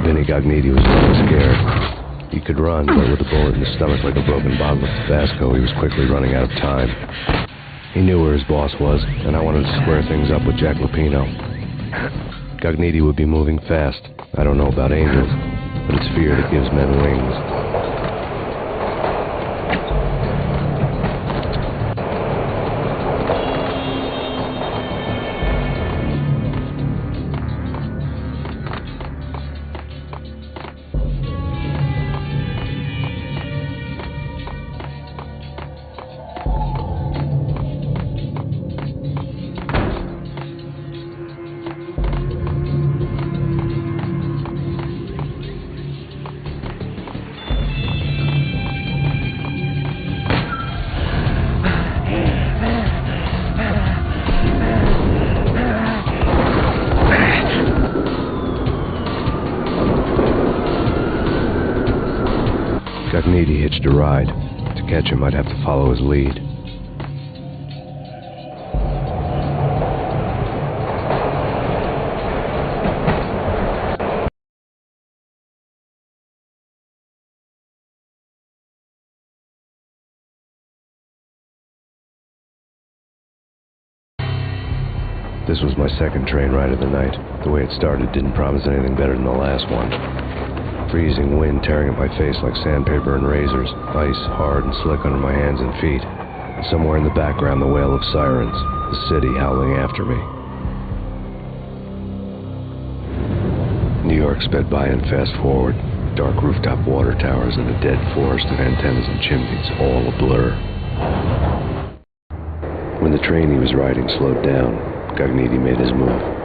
Vinny Gagniti was really scared. He could run, but with a bullet in his stomach like a broken bottle of Tabasco, he was quickly running out of time. He knew where his boss was, and I wanted to square things up with Jack Lupino. Gagniti would be moving fast. I don't know about angels, but it's fear that gives men wings. Gagniti hitched a ride. To catch him, I'd have to follow his lead. This was my second train ride of the night. The way it started didn't promise anything better than the last one. Freezing wind tearing at my face like sandpaper and razors, ice hard and slick under my hands and feet. And somewhere in the background, the wail of sirens, the city howling after me. New York sped by in fast forward. Dark rooftop water towers and a dead forest of antennas and chimneys, all a blur. When the train he was riding slowed down, Gagniti made his move.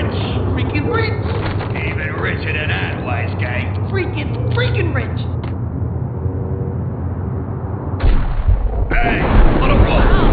rich. Freaking rich. Even richer than that, wise guy. Freaking rich. Hey, let him go.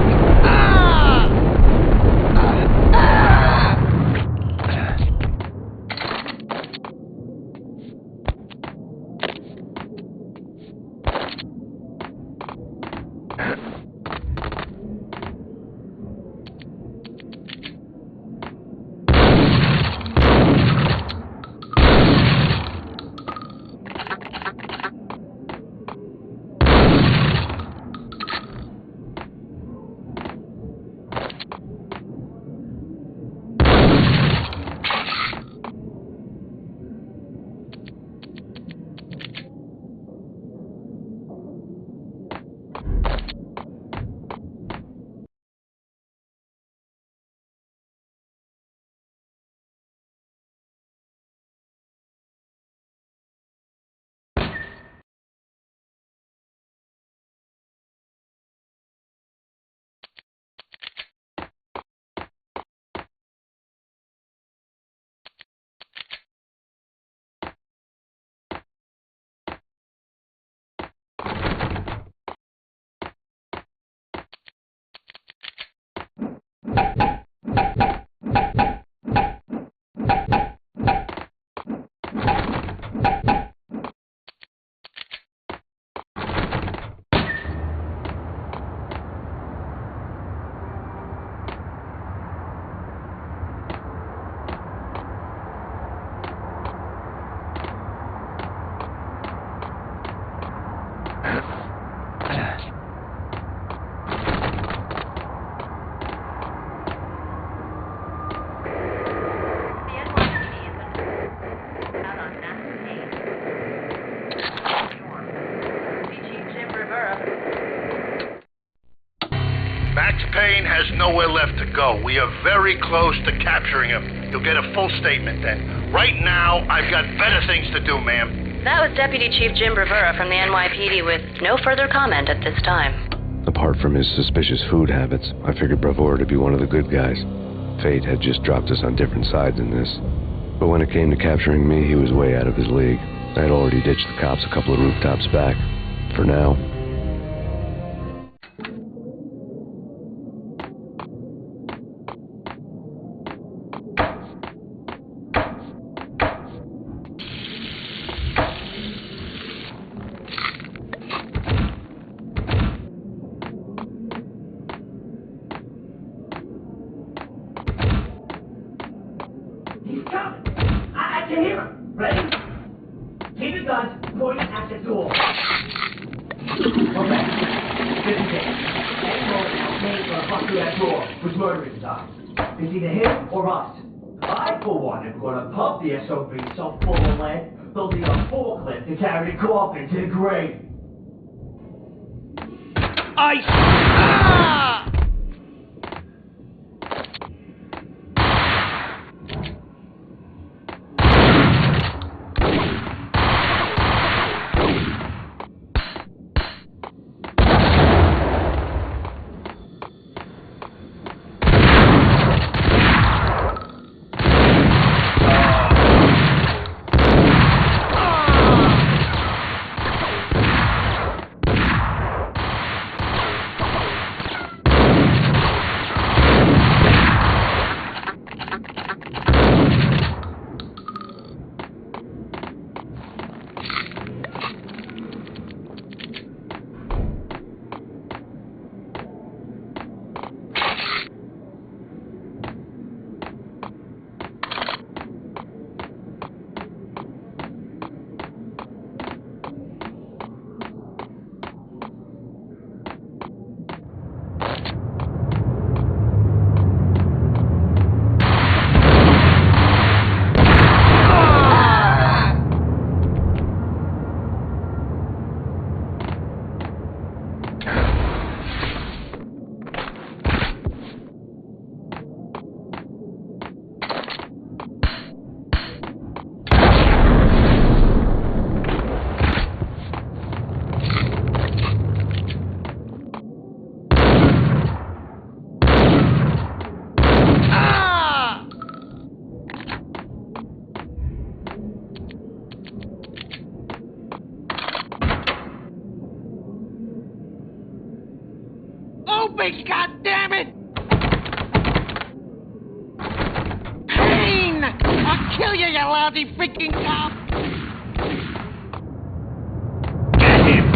Max Payne has nowhere left to go. We are very close to capturing him. You'll get a full statement then. Right now, I've got better things to do, ma'am. That was Deputy Chief Jim Rivera from the NYPD with no further comment at this time. Apart from his suspicious food habits, I figured Bravura to be one of the good guys. Fate had just dropped us on different sides in this. But when it came to capturing me, he was way out of his league. I had already ditched the cops a couple of rooftops back. For now. Building a forklift to carry the coffin to the grave. Ice! Ah! me, goddammit! Payne! I'll kill you, you lousy freaking cop! Get him!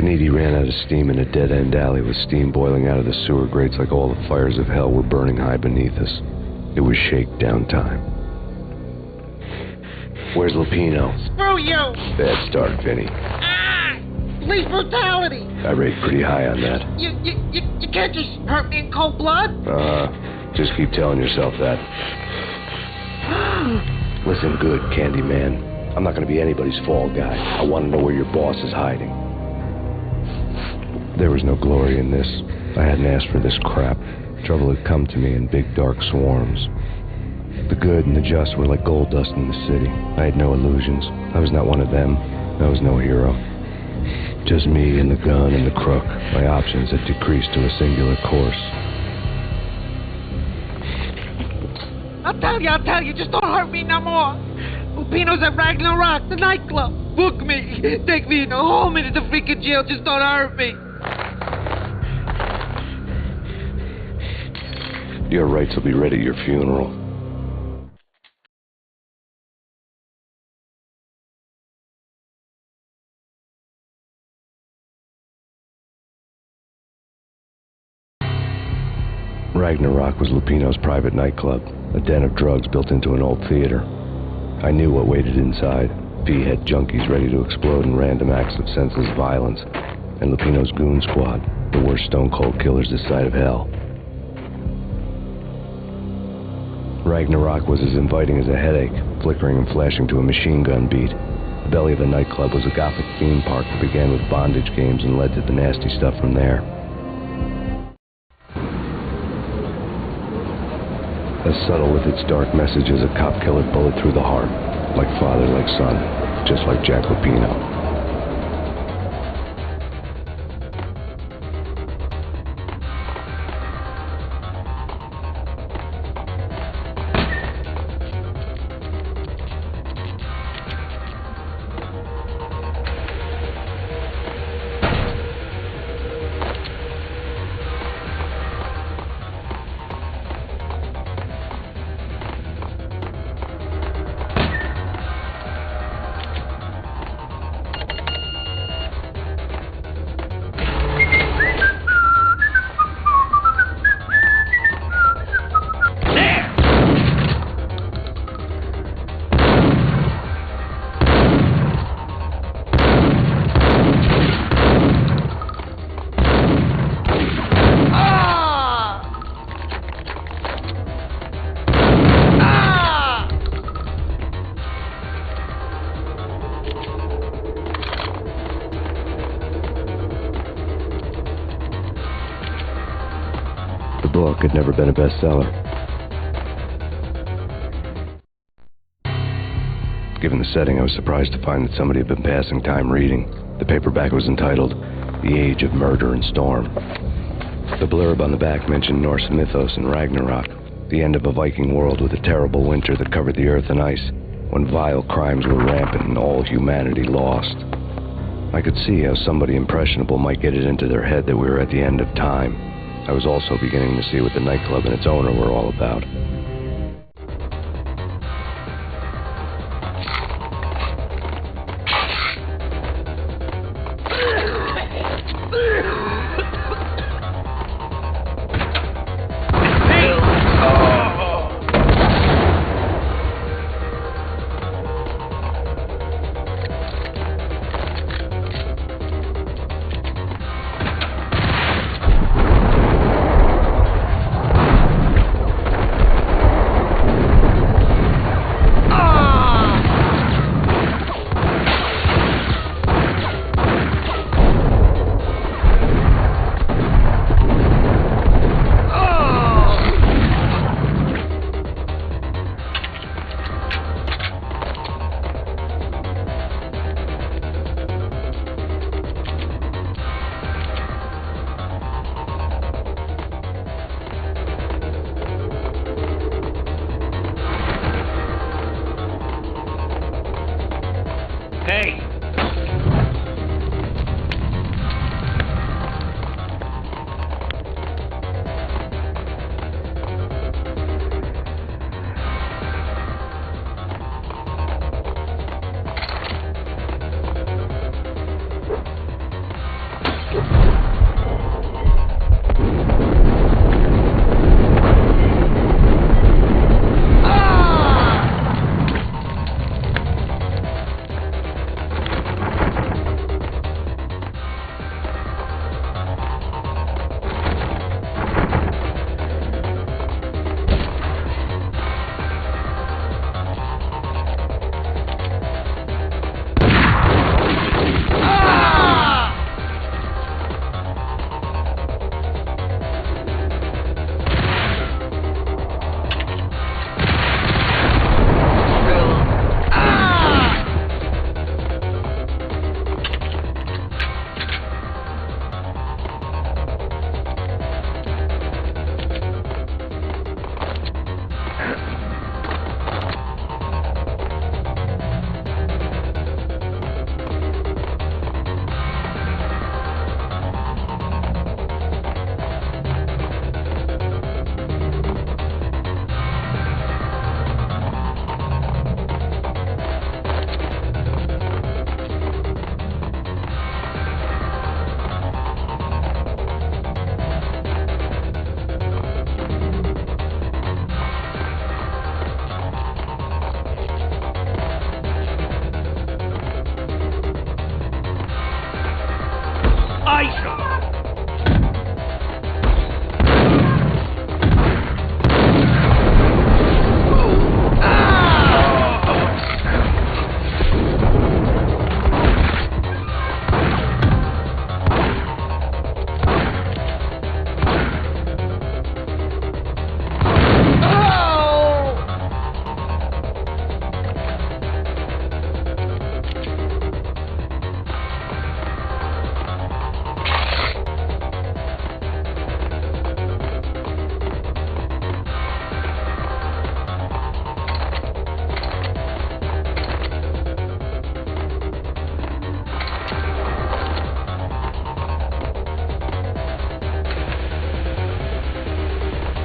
He ran out of steam in a dead-end alley with steam boiling out of the sewer grates like all the fires of hell were burning high beneath us. It was shakedown time. Where's Lupino? Screw you! Bad start, Vinny. Police brutality! I rate pretty high on that. You can't just hurt me in cold blood? Just keep telling yourself that. Listen good, Candyman. I'm not gonna be anybody's fall guy. I want to know where your boss is hiding. There was no glory in this. I hadn't asked for this crap. Trouble had come to me in big dark swarms. The good and the just were like gold dust in the city. I had no illusions. I was not one of them. I was no hero. Just me and the gun and the crook. My options had decreased to a singular course. I'll tell you, just don't hurt me no more. Lupino's at Ragna Rock, the nightclub. Book me. Take me in the home into the freaking jail, just don't hurt me. Your rights will be ready at your funeral. Ragna Rock was Lupino's private nightclub, a den of drugs built into an old theater. I knew what waited inside. P-head junkies ready to explode in random acts of senseless violence, and Lupino's goon squad, the worst stone-cold killers this side of hell. Ragna Rock was as inviting as a headache, flickering and flashing to a machine gun beat. The belly of the nightclub was a gothic theme park that began with bondage games and led to the nasty stuff from there. As subtle with its dark message as a cop killer bullet through the heart, like father, like son, just like Jack Lupino. book had never been a bestseller. Given the setting, I was surprised to find that somebody had been passing time reading. The paperback was entitled The Age of Murder and Storm. The blurb on the back mentioned Norse mythos and Ragna Rock, the end of a Viking world with a terrible winter that covered the earth in ice. when vile crimes were rampant and all humanity lost. I could see how somebody impressionable might get it into their head that we were at the end of time. I was also beginning to see what the nightclub and its owner were all about.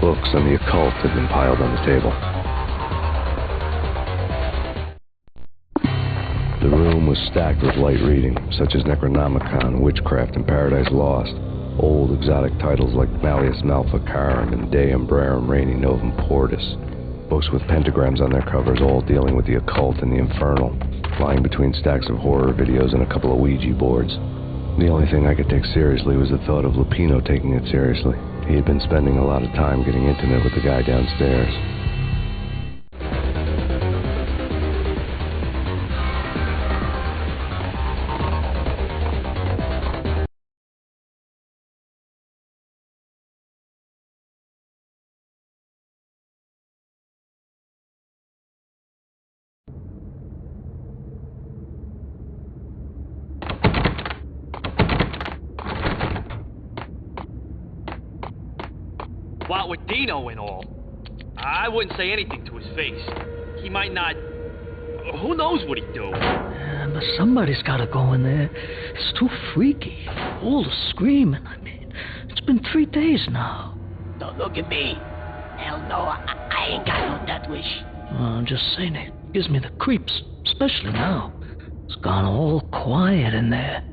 Books on the occult had been piled on the table. The room was stacked with light reading, such as Necronomicon, Witchcraft, and Paradise Lost. Old exotic titles like Malleus Maleficarum and De Umbrarum Reini Novum Portis. Books with pentagrams on their covers, all dealing with the occult and the infernal, lying between stacks of horror videos and a couple of Ouija boards. The only thing I could take seriously was the thought of Lupino taking it seriously. He had been spending a lot of time getting intimate with the guy downstairs. What with Dino and all, I wouldn't say anything to his face. He might not Who knows what he'd do? Yeah, but somebody's gotta go in there. It's too freaky. All the screaming, I mean. It's been 3 days now. Don't look at me. Hell no, I ain't got no death wish. I'm just saying, it gives me the creeps, especially now. It's gone all quiet in there.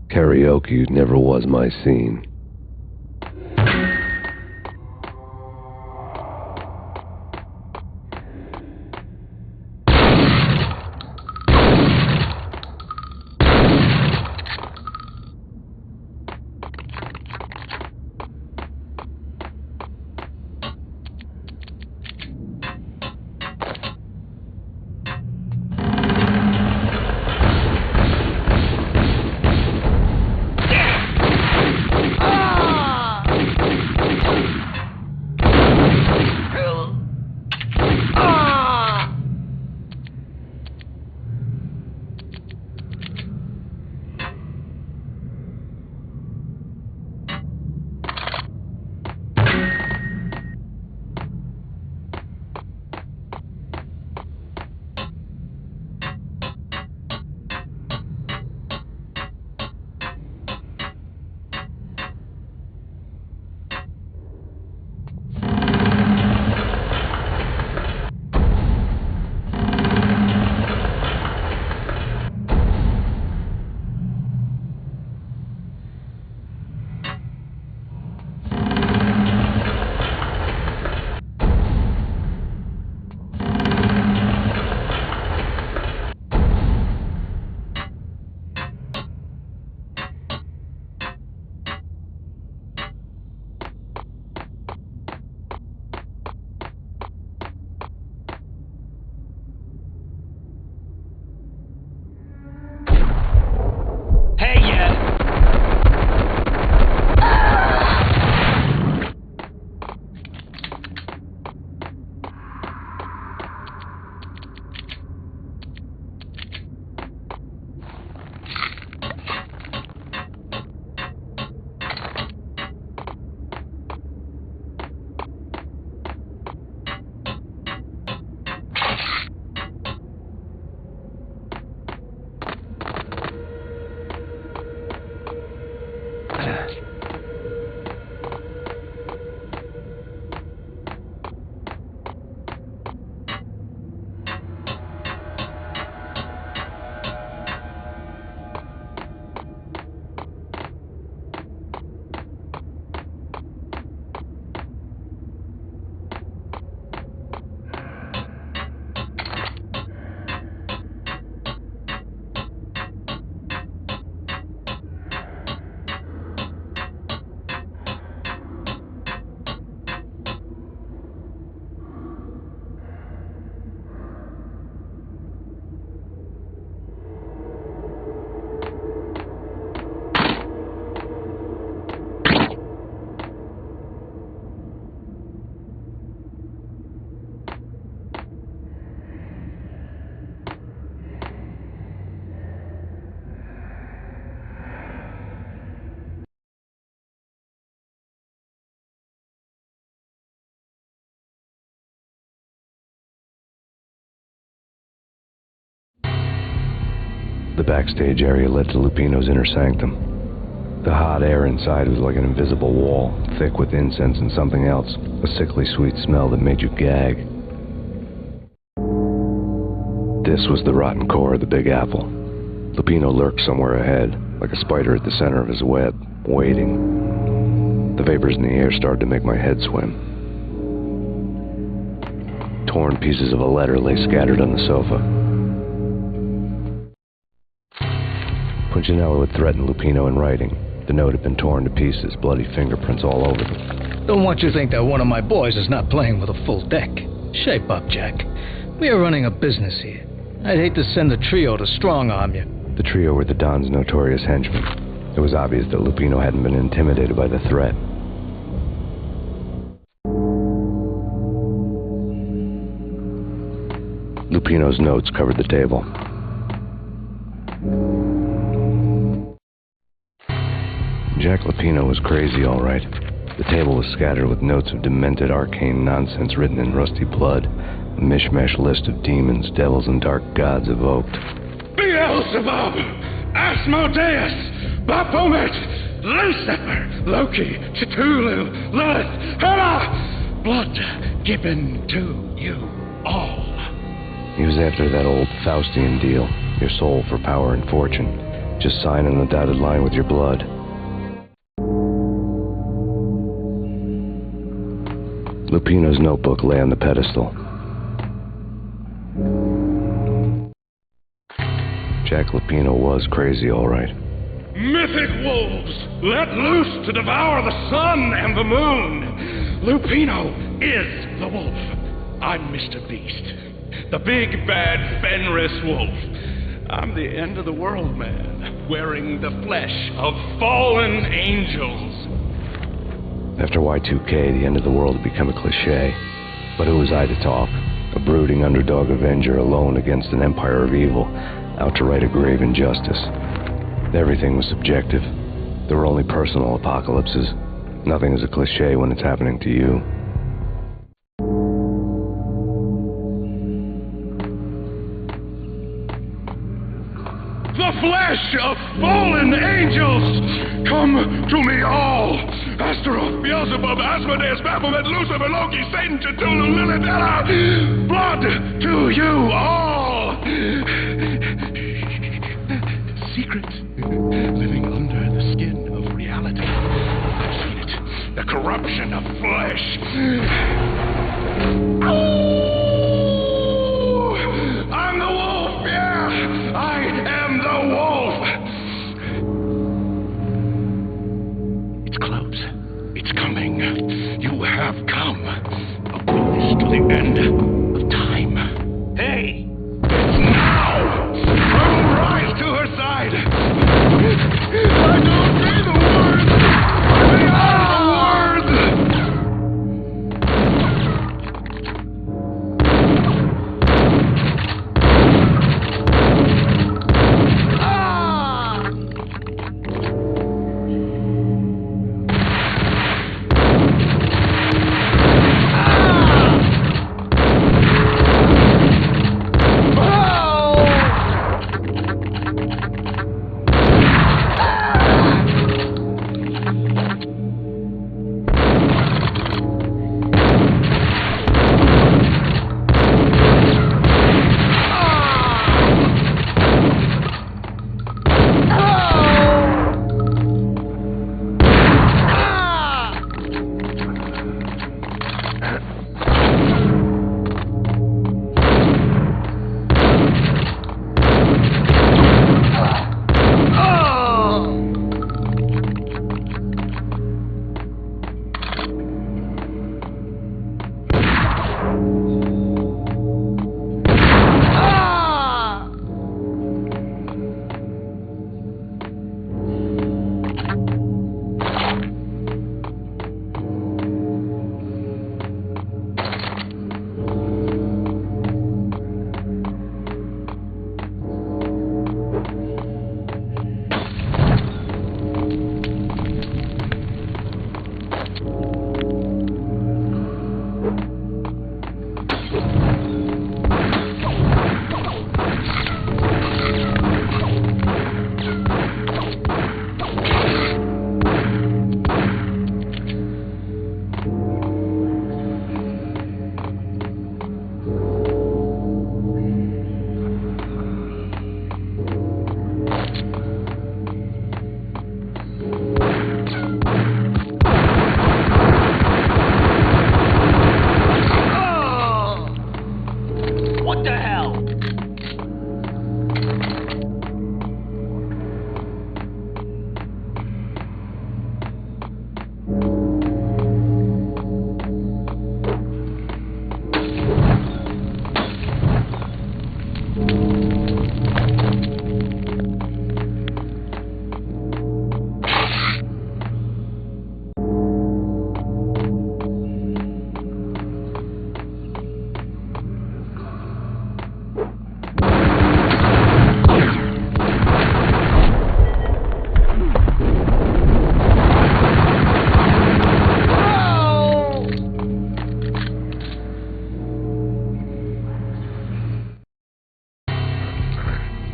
Karaoke never was my scene. The backstage area led to Lupino's inner sanctum. The hot air inside was like an invisible wall, thick with incense and something else, a sickly sweet smell that made you gag. This was the rotten core of the Big Apple. Lupino lurked somewhere ahead, like a spider at the center of his web, waiting. The vapors in the air started to make my head swim. Torn pieces of a letter lay scattered on the sofa. Punchinello had threatened Lupino in writing. The note had been torn to pieces, bloody fingerprints all over them. Don't want you to think that one of my boys is not playing with a full deck. Shape up, Jack. We are running a business here. I'd hate to send a trio to strong-arm you. The trio were the Don's notorious henchmen. It was obvious that Lupino hadn't been intimidated by the threat. Lupino's notes covered the table. Jack Lupino was crazy, all right. The table was scattered with notes of demented arcane nonsense written in rusty blood, a mishmash list of demons, devils, and dark gods evoked. Beelzebub, Asmodeus, Baphomet, Lucifer, Loki, Cthulhu, Lilith, Hera, blood given to you all. He was after that old Faustian deal, your soul for power and fortune. Just sign on the dotted line with your blood. Lupino's notebook lay on the pedestal. Jack Lupino was crazy, all right. Mythic wolves, let loose to devour the sun and the moon. Lupino is the wolf. I'm Mr. Beast, the big bad Fenris wolf. I'm the end of the world man, wearing the flesh of fallen angels. After Y2K, the end of the world had become a cliché. But who was I to talk? A brooding underdog avenger alone against an empire of evil, out to right a grave injustice. Everything was subjective. There were only personal apocalypses. Nothing is a cliché when it's happening to you. The flesh of fallen angels! Come to me all! Astaroth, Beelzebub, Asmodeus, Baphomet, Lucifer, Loki, Satan, Cthulhu, Lilith, blood to you all! Secret, living under the skin of reality. I've seen it. The corruption of flesh. I'm the wolf, yeah! I am the wolf! It's close. It's coming. You have come. A witness to the end of time. Hey! It's now! I will rise to her side! I don't say the words! They are the words!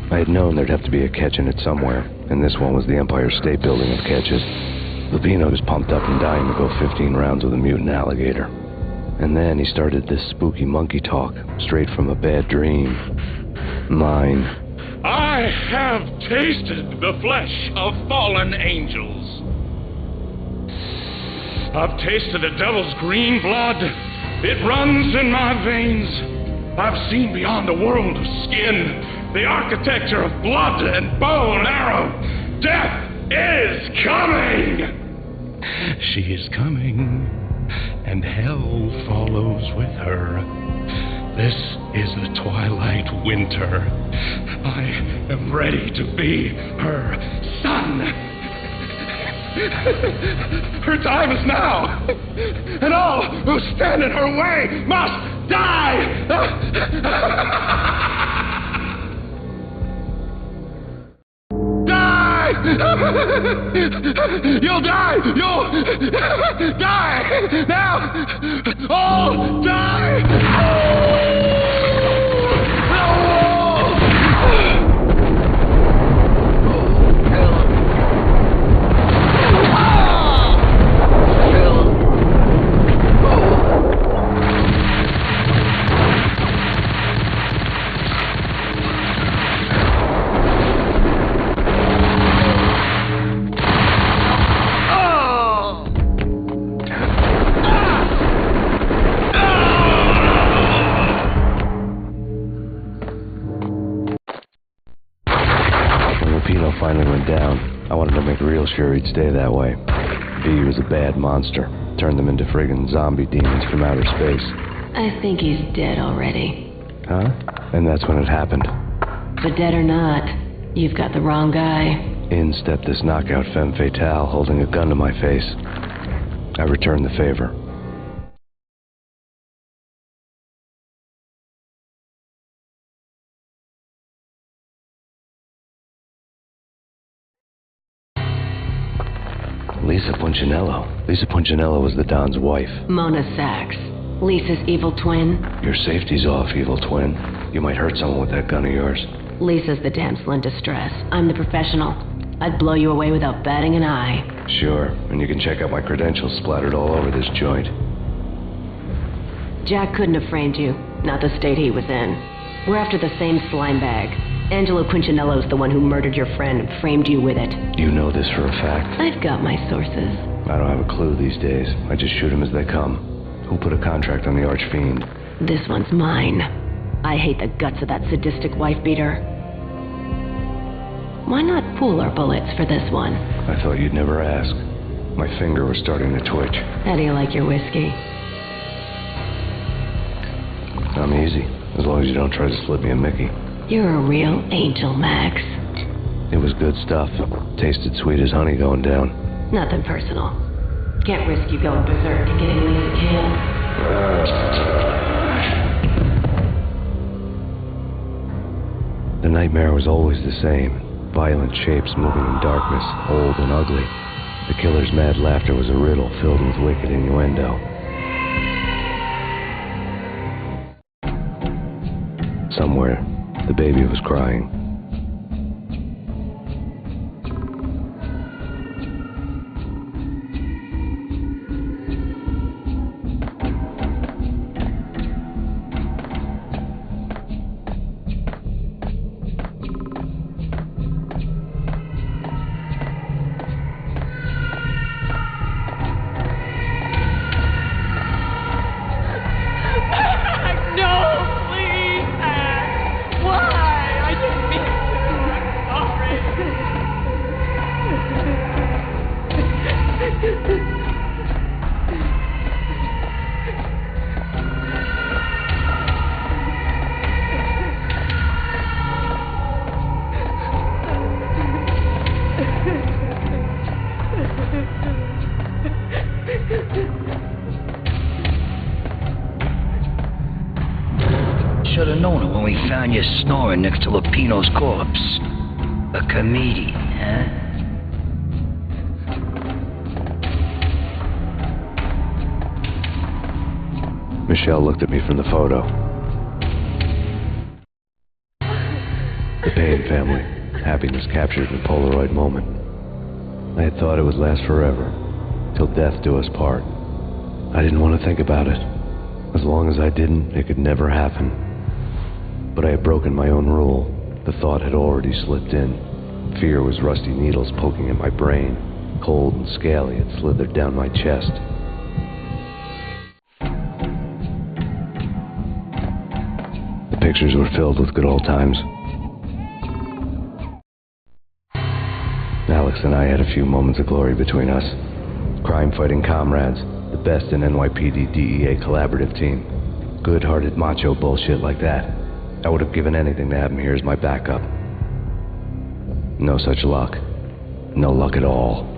I had known there'd have to be a catch in it somewhere, and this one was the Empire State Building of catches. Lupino was pumped up and dying to go 15 rounds with a mutant alligator. And then he started this spooky monkey talk, straight from a bad dream. Mine. I have tasted the flesh of fallen angels. I've tasted the devil's green blood. It runs in my veins. I've seen beyond the world of skin, the architecture of blood and bow and arrow. Death is coming! She is coming, and hell follows with her. This is the twilight winter. I am ready to be her son. Her time is now, and all who stand in her way must die! Die! You'll die! You'll die! Now! All die! Finally went down. I wanted to make real sure he'd stay that way. V was a bad monster. Turned them into friggin' zombie demons from outer space. I think he's dead already. Huh? And that's when it happened. But dead or not, you've got the wrong guy. In stepped this knockout femme fatale, holding a gun to my face. I returned the favor. Lisa Punchinello. Lisa Punchinello was the Don's wife. Mona Sachs. Lisa's evil twin. Your safety's off, evil twin. You might hurt someone with that gun of yours. Lisa's the damsel in distress. I'm the professional. I'd blow you away without batting an eye. Sure, and you can check out my credentials splattered all over this joint. Jack couldn't have framed you. Not the state he was in. We're after the same slime bag. Angelo Punchinello's the one who murdered your friend and framed you with it. You know this for a fact? I've got my sources. I don't have a clue these days. I just shoot them as they come. Who put a contract on the archfiend? This one's mine. I hate the guts of that sadistic wife-beater. Why not pool our bullets for this one? I thought you'd never ask. My finger was starting to twitch. How do you like your whiskey? I'm easy, as long as you don't try to slip me a Mickey. You're a real angel, Max. It was good stuff. Tasted sweet as honey going down. Nothing personal. Can't risk you going berserk and getting Lisa killed. The nightmare was always the same. Violent shapes moving in darkness, old and ugly. The killer's mad laughter was a riddle filled with wicked innuendo. Somewhere, the baby was crying. Should have known it when we found you snoring next to Lupino's corpse. A comedian, huh? Michele looked at me from the photo. The Payne family. Happiness captured in a Polaroid moment. I had thought it would last forever. Till death do us part. I didn't want to think about it. As long as I didn't, it could never happen. But I had broken my own rule. The thought had already slipped in. Fear was rusty needles poking at my brain. Cold and scaly, it slithered down my chest. The pictures were filled with good old times. Alex and I had a few moments of glory between us. Crime-fighting comrades, the best in NYPD DEA collaborative team. Good-hearted macho bullshit like that. I would have given anything to have him here as my backup. No such luck. No luck at all.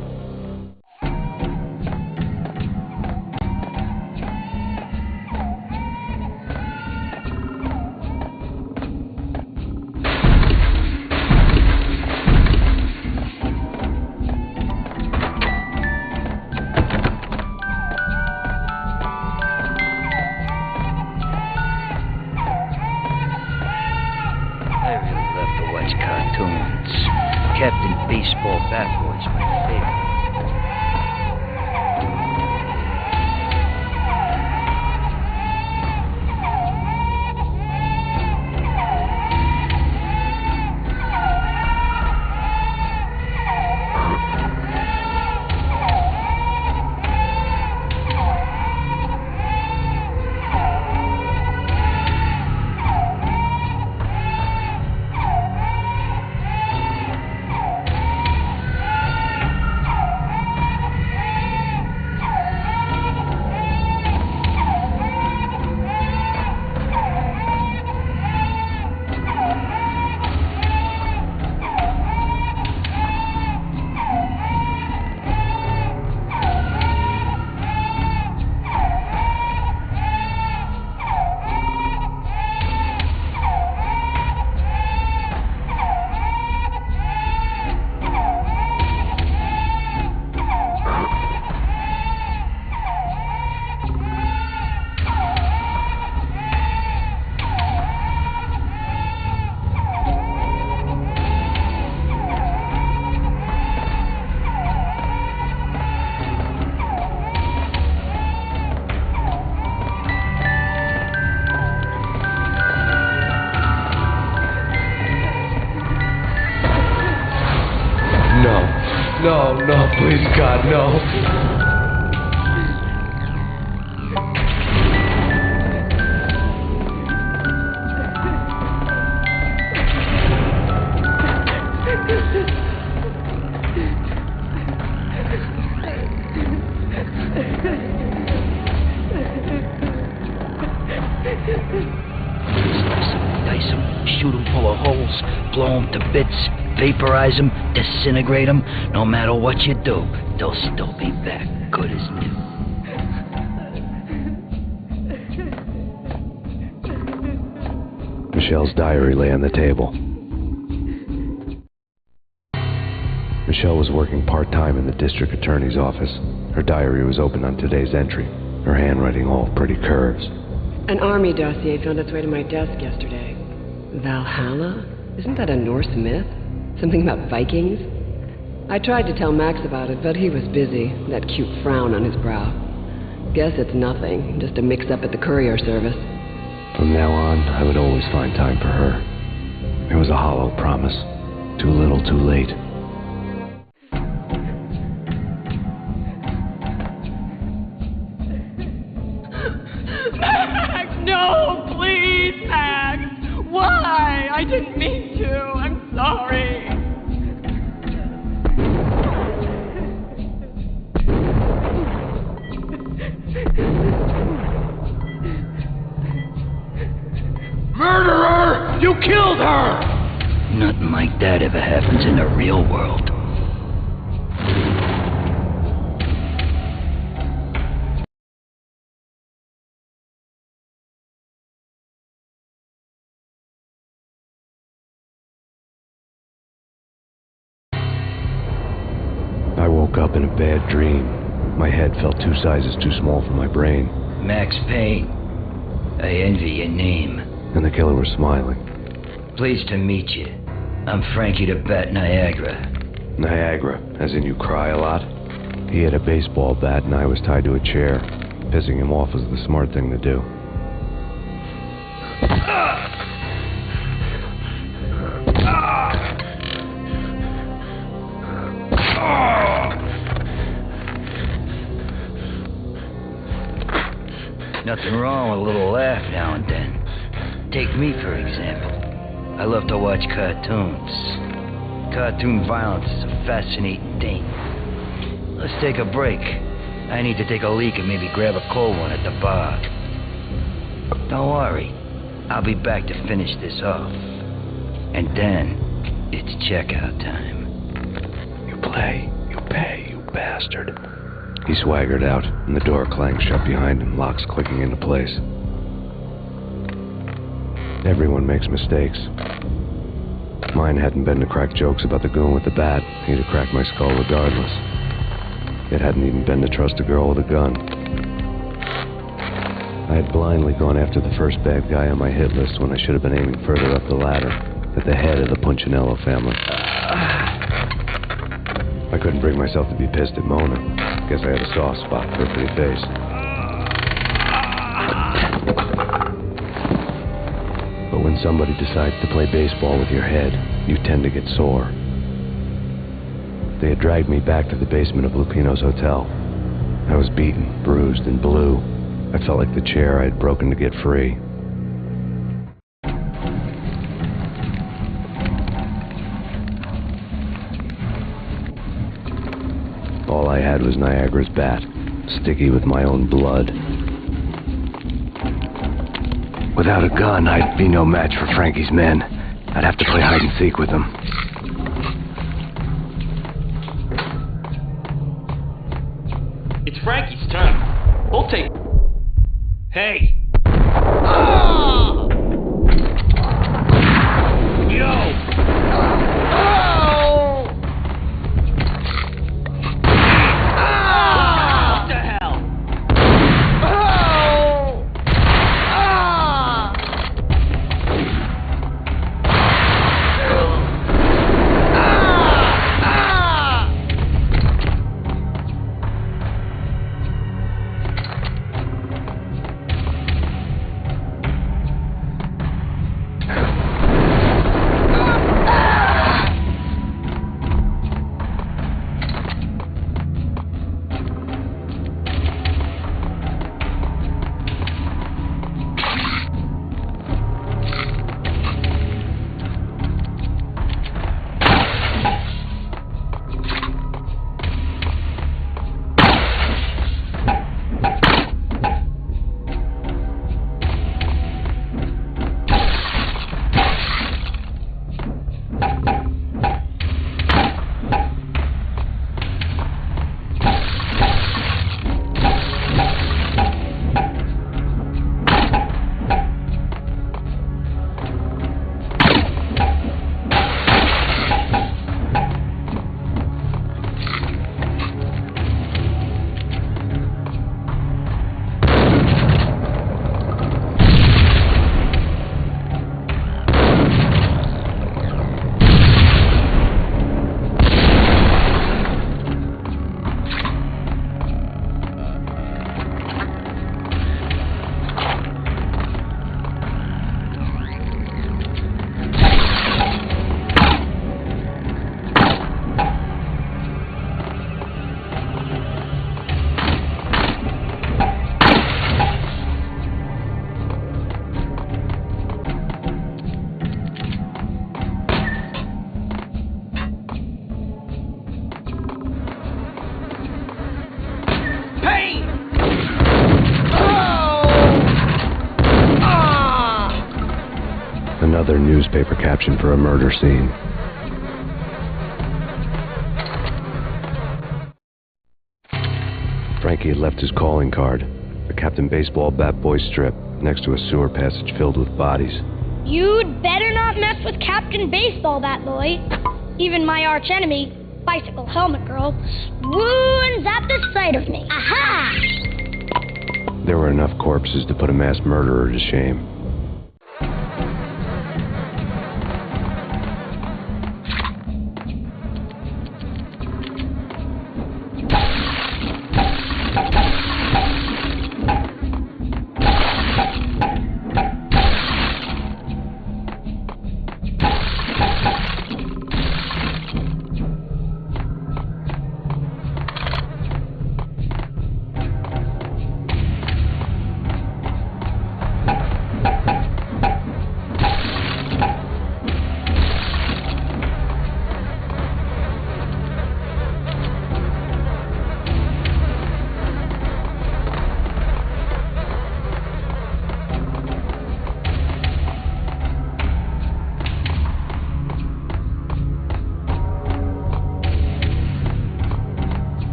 No, please, God, no. Dice them, shoot them full of holes, blow them to bits, vaporize them, disintegrate them. No matter what you do, they'll still be back, good as new. Michelle's diary lay on the table. Michele was working part-time in the district attorney's office. Her diary was open on today's entry, her handwriting all pretty curves. An army dossier found its way to my desk yesterday. Valhalla? Isn't that a Norse myth? Something about Vikings? I tried to tell Max about it, but he was busy, that cute frown on his brow. Guess it's nothing, just a mix-up at the courier service. From now on, I would always find time for her. It was a hollow promise. Too little, too late. Max, no, please, Max. Why? I didn't mean to. I'm sorry. Murderer! You killed her! Nothing like that ever happens in the real world. I woke up in a bad dream. My head felt 2 sizes too small for my brain. Max Payne. I envy your name. And the killer was smiling. Pleased to meet you. I'm Frankie the Bat Niagara. Niagara, as in you cry a lot? He had a baseball bat and I was tied to a chair. Pissing him off was the smart thing to do. Nothing wrong with a little laugh now and then. Take me, for example. I love to watch cartoons. Cartoon violence is a fascinating thing. Let's take a break. I need to take a leak and maybe grab a cold one at the bar. Don't worry. I'll be back to finish this off. And then, it's checkout time. You play, you pay, you bastard. He swaggered out, and the door clanged shut behind him, locks clicking into place. Everyone makes mistakes. Mine hadn't been to crack jokes about the goon with the bat. He'd have cracked my skull regardless. It hadn't even been to trust a girl with a gun. I had blindly gone after the first bad guy on my hit list when I should have been aiming further up the ladder, at the head of the Punchinello family. I couldn't bring myself to be pissed at Mona. Guess I had a soft spot for her pretty face. But when somebody decides to play baseball with your head, you tend to get sore. They had dragged me back to the basement of Lupino's hotel. I was beaten, bruised, and blue. I felt like the chair I had broken to get free. All I had was Niagara's bat, sticky with my own blood. Without a gun, I'd be no match for Frankie's men. I'd have to play hide and seek with them. It's Frankie's turn. We'll take... Hey! Oh! Yo! Another newspaper caption for a murder scene. Frankie had left his calling card, a Captain Baseball bat boy strip, next to a sewer passage filled with bodies. You'd better not mess with Captain Baseball Bat Boy. Even my arch enemy, Bicycle Helmet Girl, swoons at the sight of me. Aha! There were enough corpses to put a mass murderer to shame.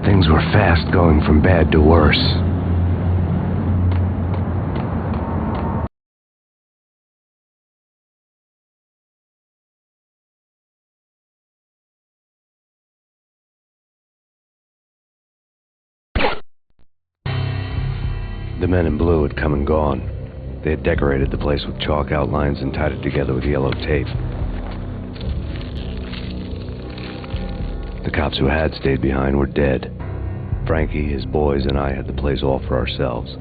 Things were fast going from bad to worse. The men in blue had come and gone. They had decorated the place with chalk outlines and tied it together with yellow tape. The cops who had stayed behind were dead. Frankie, his boys, and I had the place all for ourselves.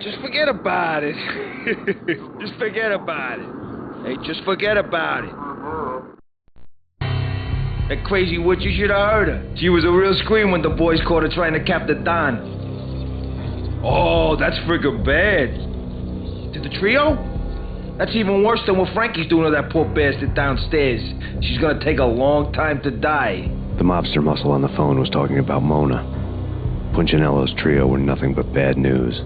Just forget about it. Just forget about it. Hey, just forget about it. That crazy witch, you should have heard her. She was a real scream when the boys caught her trying to cap the Don. Oh, that's friggin' bad. To the trio? That's even worse than what Frankie's doing to that poor bastard downstairs. She's gonna take a long time to die. The Mobster Muscle on the phone was talking about Mona. Punchinello's trio were nothing but bad news.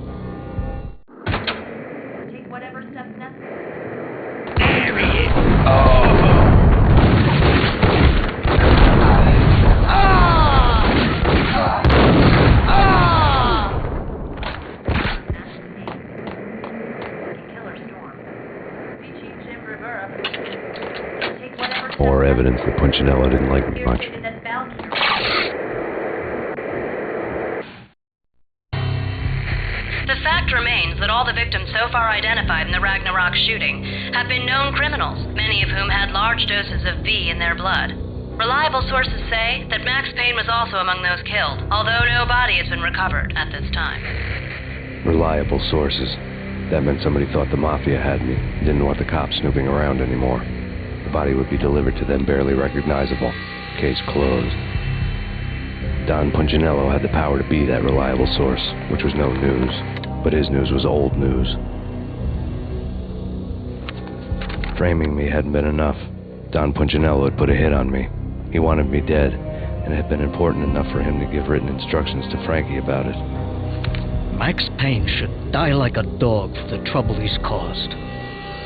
More evidence that Punchinello didn't like me much. The fact remains that all the victims so far identified in the Ragna Rock shooting have been known criminals, many of whom had large doses of V in their blood. Reliable sources say that Max Payne was also among those killed, although no body has been recovered at this time. Reliable sources. That meant somebody thought the Mafia had me, didn't want the cops snooping around anymore. The body would be delivered to them barely recognizable. Case closed. Don Punchinello had the power to be that reliable source, which was no news. But his news was old news. Framing me hadn't been enough. Don Punchinello had put a hit on me. He wanted me dead, and it had been important enough for him to give written instructions to Frankie about it. Max Payne should die like a dog for the trouble he's caused.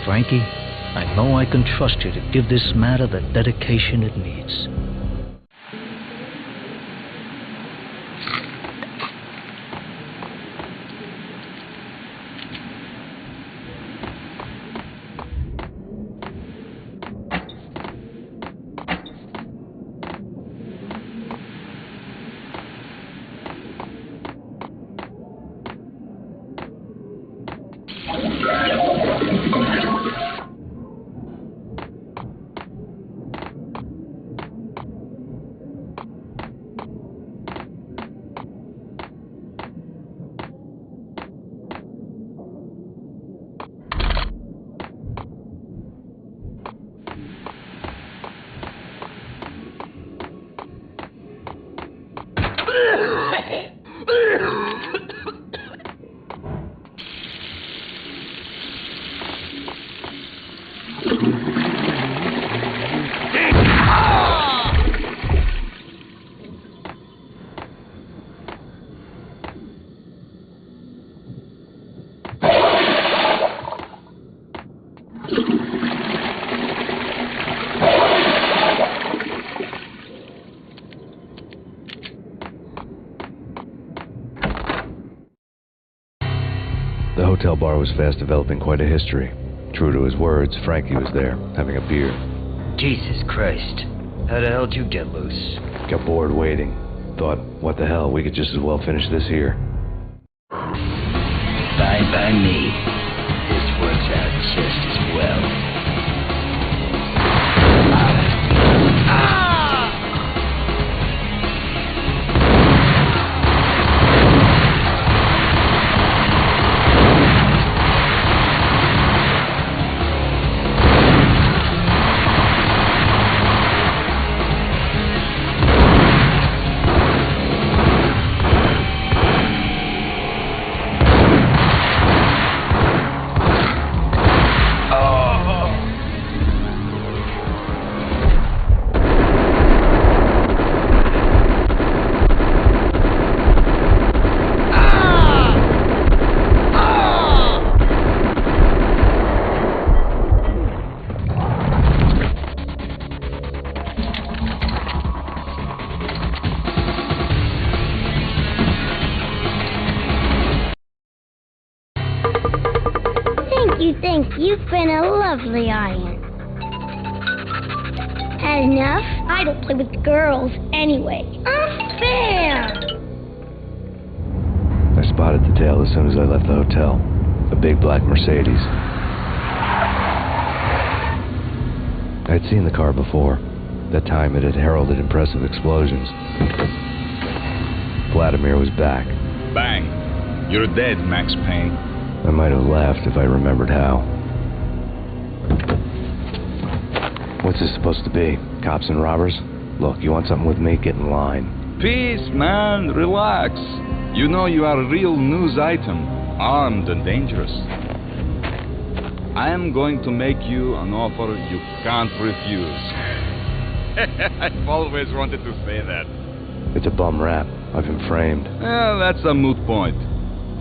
Frankie, I know I can trust you to give this matter the dedication it needs. The hotel bar was fast developing quite a history. True to his words, Frankie was there, having a beer. Jesus Christ. How the hell did you get loose? Got bored waiting. Thought, what the hell, we could just as well finish this here. Fine by me. This works out just as well. You've been a lovely audience. Had enough? I don't play with girls anyway. Unfair! I spotted the tail as soon as I left the hotel. A big black Mercedes. I'd seen the car before. That time it had heralded impressive explosions. Vladimir was back. Bang! You're dead, Max Payne. I might have laughed if I remembered how. What's this supposed to be? Cops and robbers? Look, you want something with me? Get in line. Peace, man. Relax. You know you are a real news item. Armed and dangerous. I am going to make you an offer you can't refuse. I've always wanted to say that. It's a bum rap. I've been framed. That's a moot point.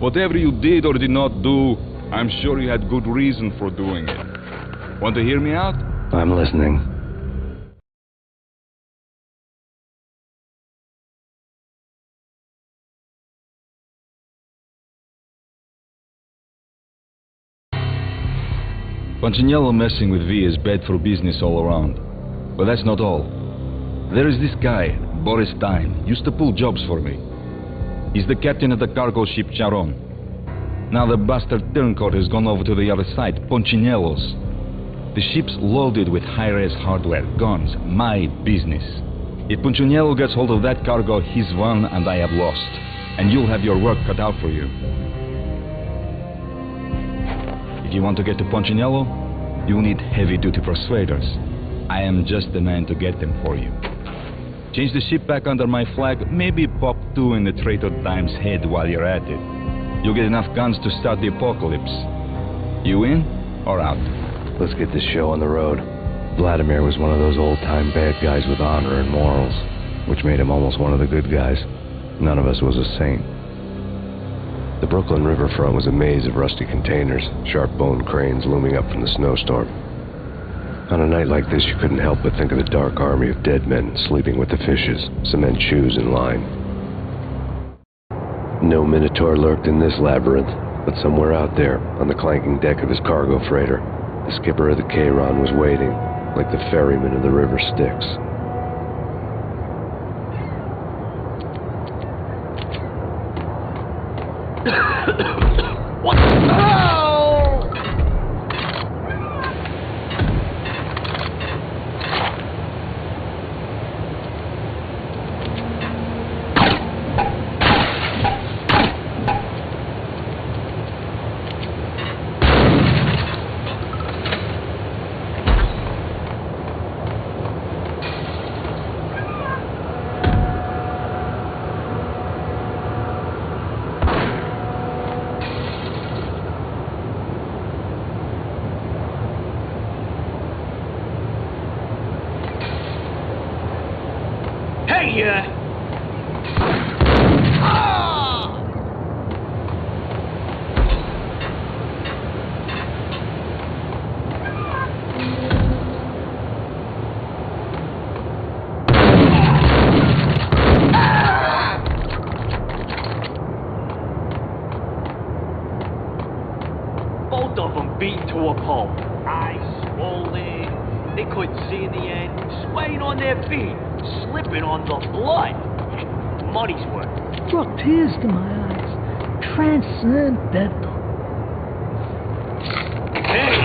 Whatever you did or did not do, I'm sure you had good reason for doing it. Want to hear me out? I'm listening. Punchinello messing with V is bad for business all around. But that's not all. There is this guy, Boris Stein, used to pull jobs for me. He's the captain of the cargo ship Charon. Now the bastard turncoat has gone over to the other side, Punchinello's. The ship's loaded with high-res hardware, guns, my business. If Punchinello gets hold of that cargo, he's won and I have lost. And you'll have your work cut out for you. If you want to get to Punchinello, you need heavy-duty persuaders. I am just the man to get them for you. Change the ship back under my flag, maybe pop 2 in the traitor Dime's head while you're at it. You'll get enough guns to start the apocalypse. You in or out? Let's get this show on the road. Vladimir was one of those old-time bad guys with honor and morals, which made him almost one of the good guys. None of us was a saint. The Brooklyn riverfront was a maze of rusty containers, sharp-boned cranes looming up from the snowstorm. On a night like this, you couldn't help but think of the dark army of dead men sleeping with the fishes, cement shoes in line. No Minotaur lurked in this labyrinth, but somewhere out there, on the clanking deck of his cargo freighter, the skipper of the Chiron was waiting, like the ferryman of the river Styx. What? Oh! Both of them beaten to a pulp. Eyes swollen. They couldn't see in the end. Swaying on their feet. Slipping on the blood. Money's worth. Brought tears to my eyes. Transcendental. Hey!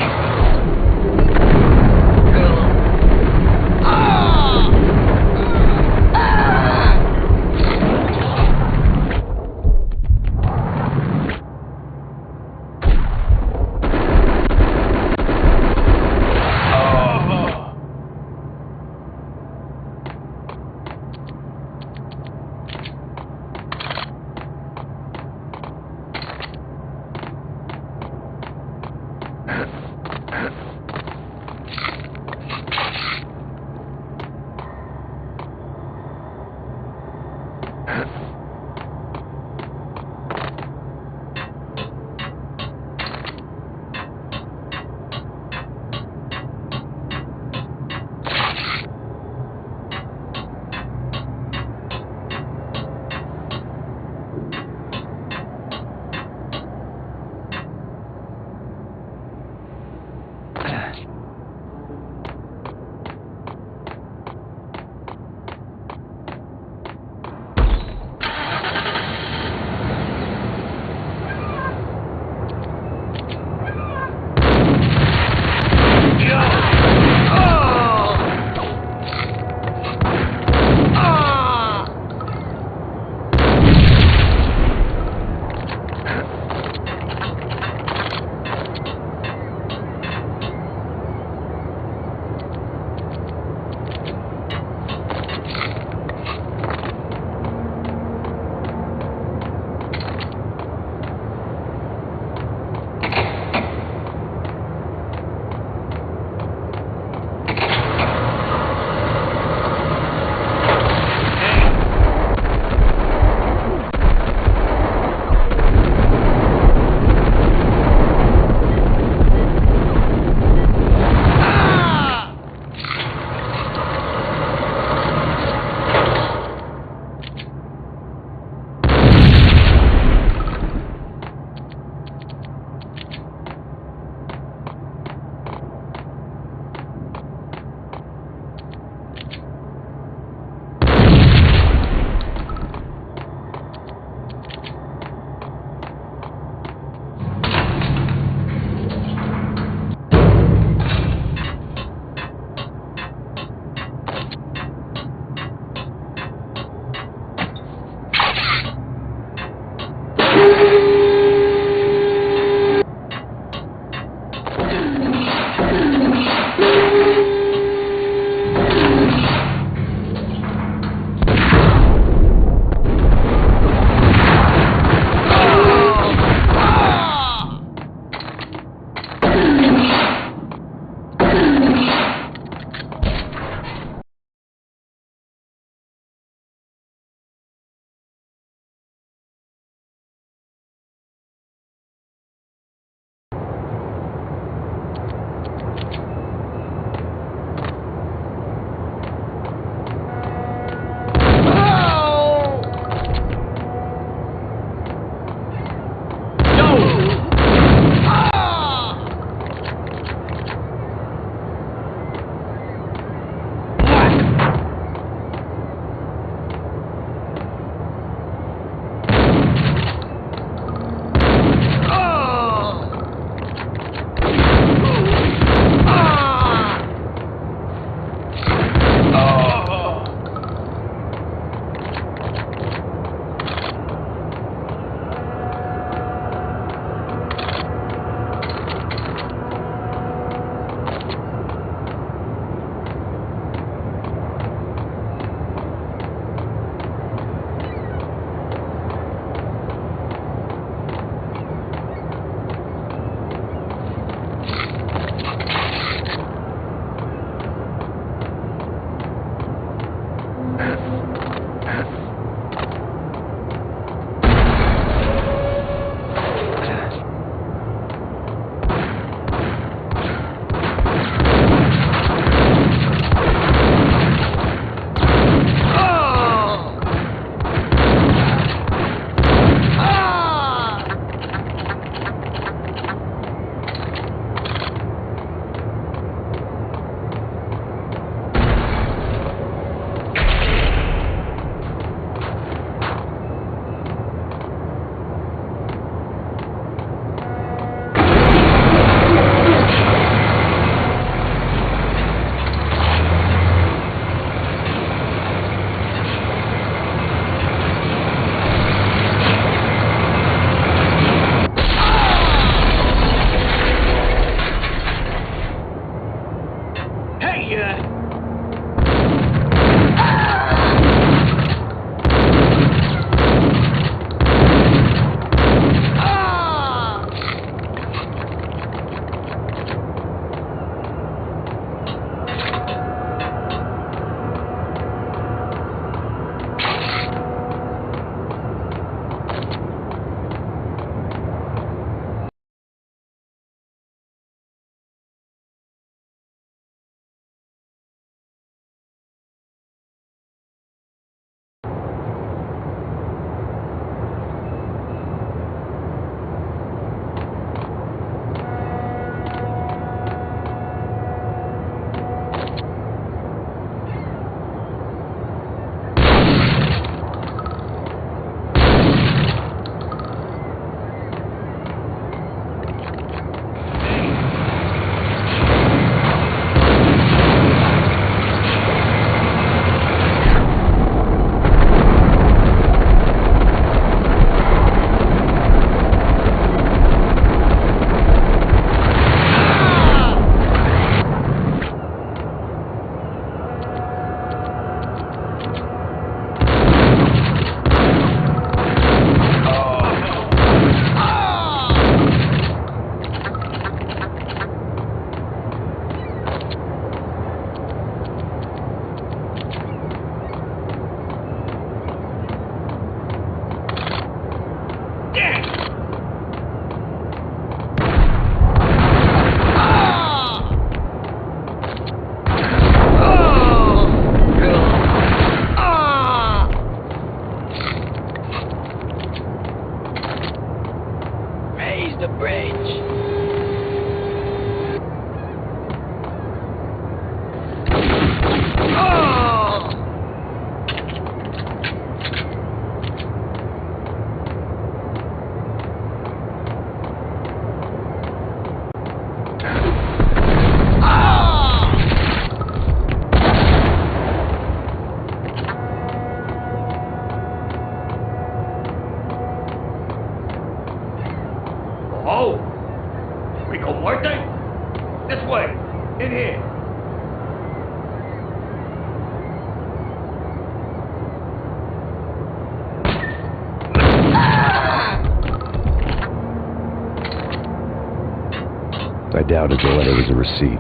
I doubted the letter was a receipt.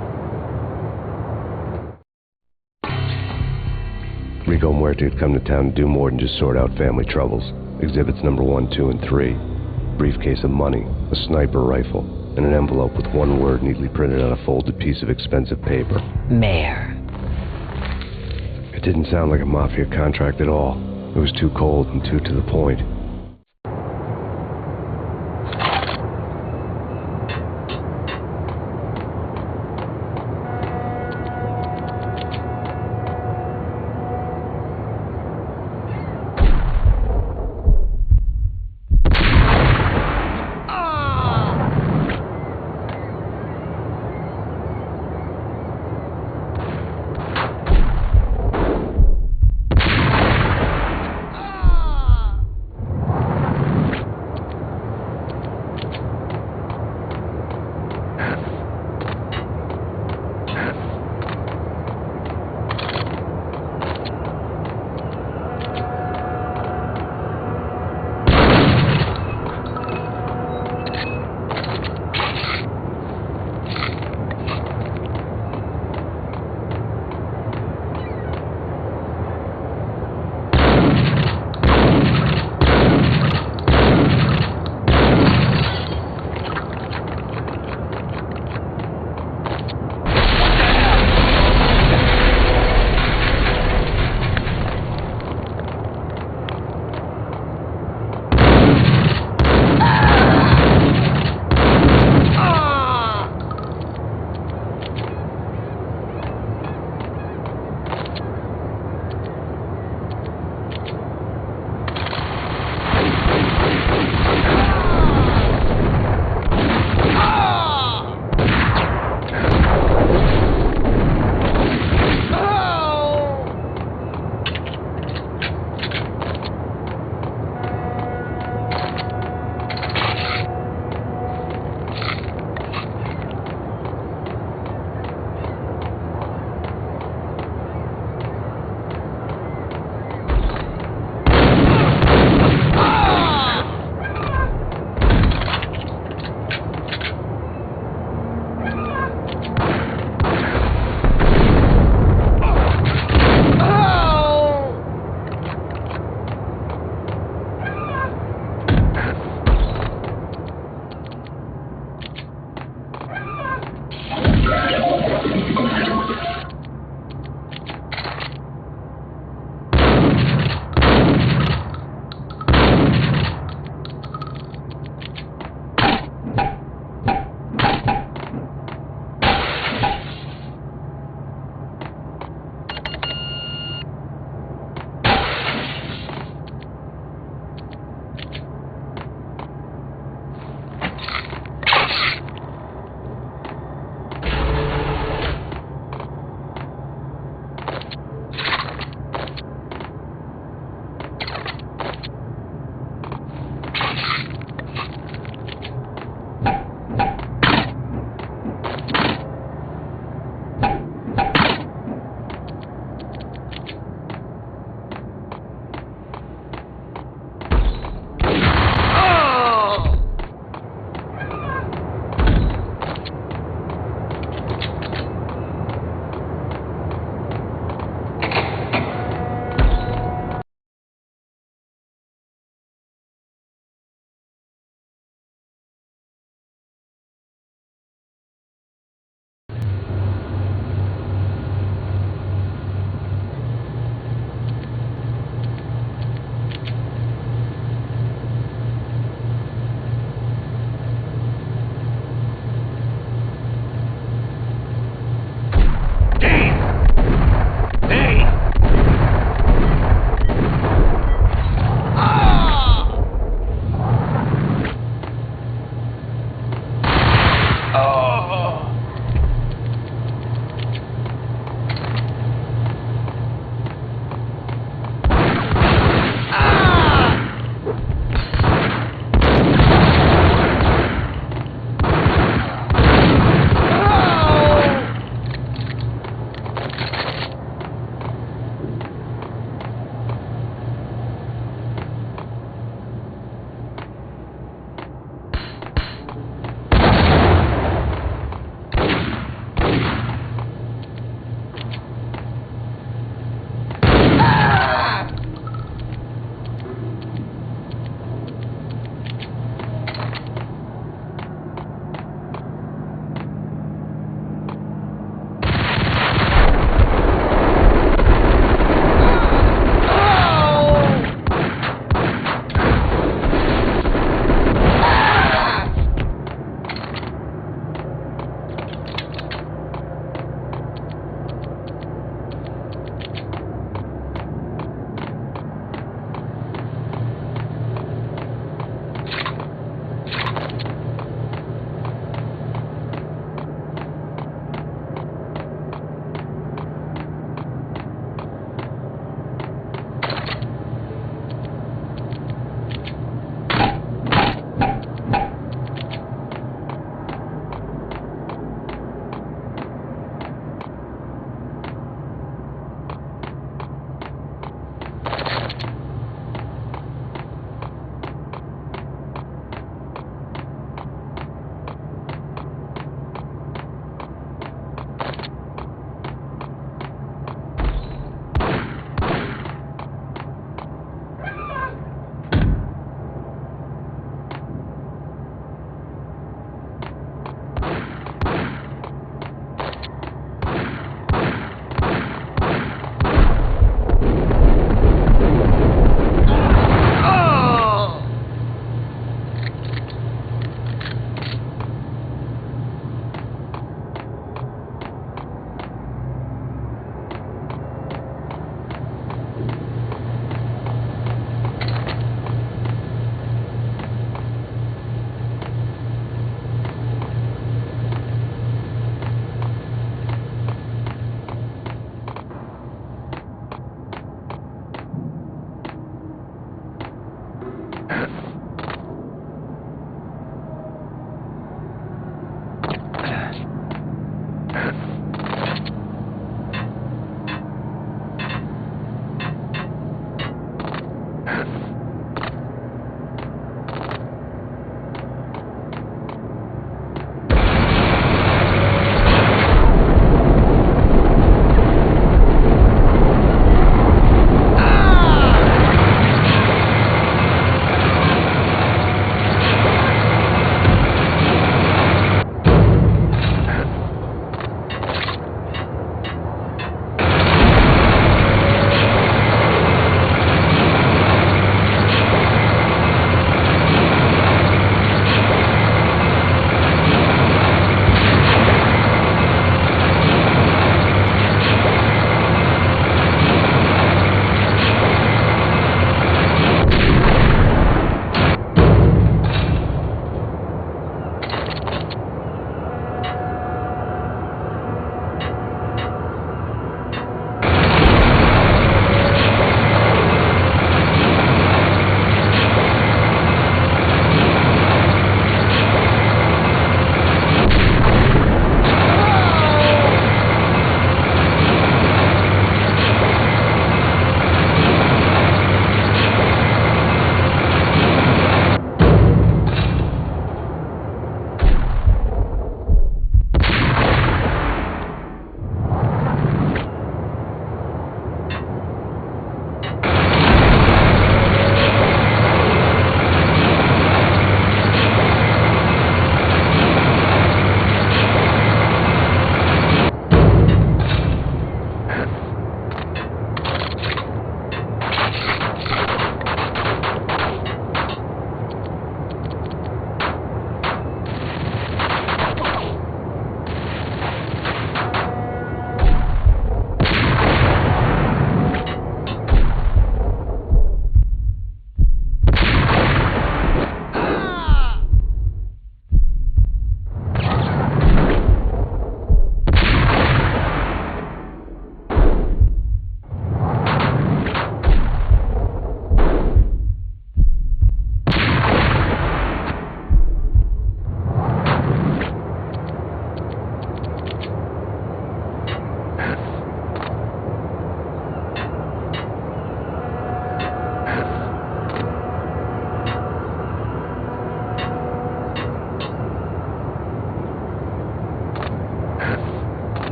Rico and Muerte had come to town to do more than just sort out family troubles. Exhibits number 1, 2, and 3. Briefcase of money, a sniper rifle, and an envelope with one word neatly printed on a folded piece of expensive paper. Mayor. It didn't sound like a mafia contract at all. It was too cold and too to the point.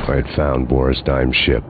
if I had found Boris Dime's ship.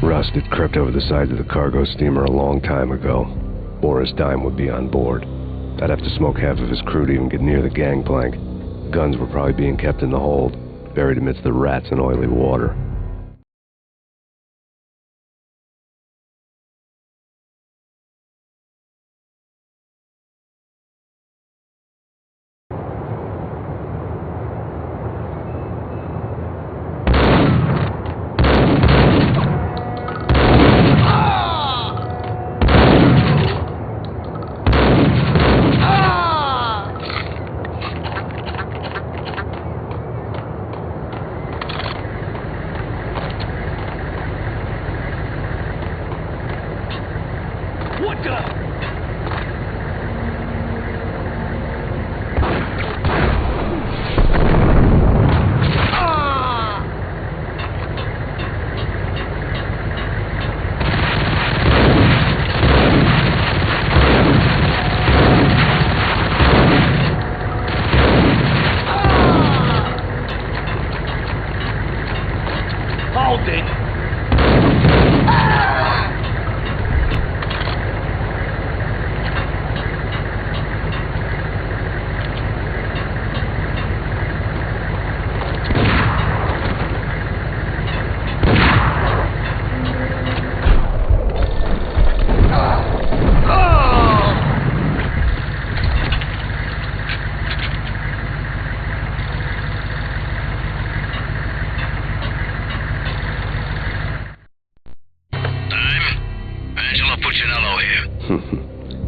Rust had crept over the sides of the cargo steamer a long time ago. Boris Dime would be on board. I'd have to smoke half of his crew to even get near the gangplank. The guns were probably being kept in the hold, buried amidst the rats and oily water.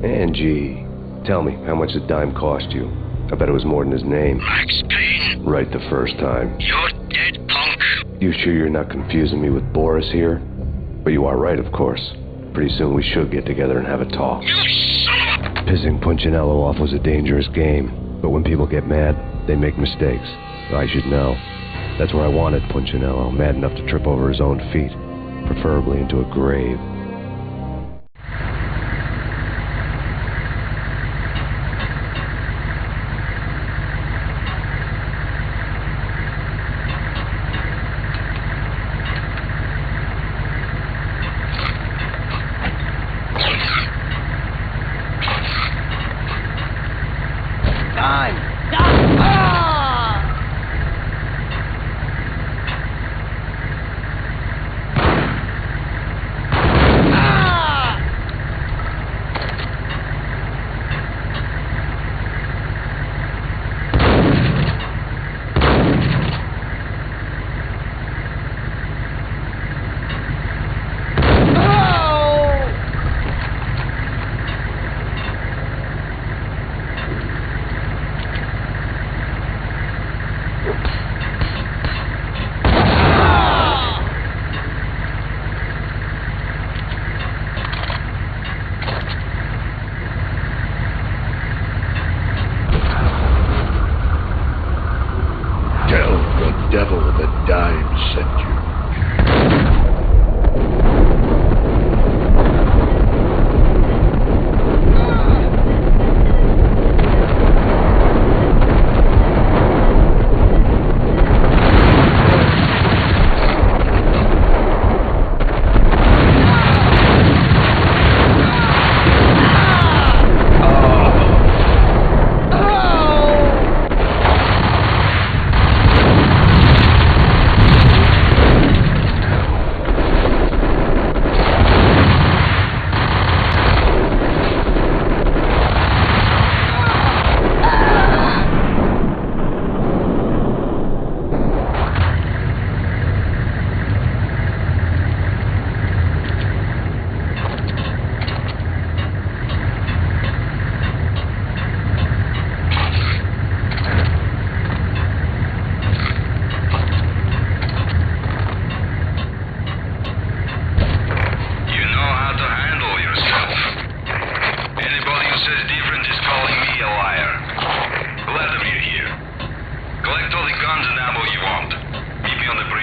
Angie, tell me, how much did Dime cost you? I bet it was more than his name. Max Payne. Right the first time. You're dead, punk. You sure you're not confusing me with Boris here? But you are right, of course. Pretty soon we should get together and have a talk. You son of a... Pissing Punchinello off was a dangerous game, but when people get mad, they make mistakes. I should know. That's where I wanted Punchinello, mad enough to trip over his own feet, preferably into a grave.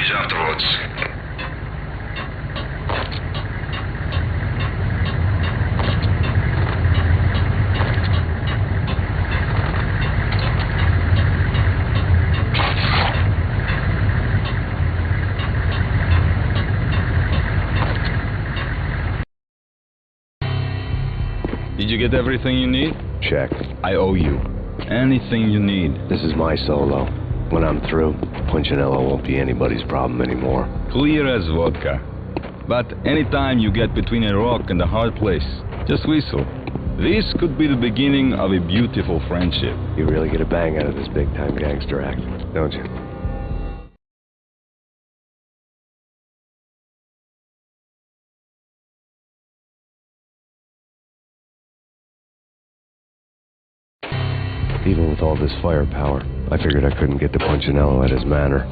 news afterwards. Did you get everything you need? Check. I owe you. Anything you need. This is my solo. When I'm through, Punchinello won't be anybody's problem anymore. Clear as vodka. But anytime you get between a rock and a hard place, just whistle. This could be the beginning of a beautiful friendship. You really get a bang out of this big-time gangster act, don't you? Even with all this firepower, I figured I couldn't get to Punchinello at his manor.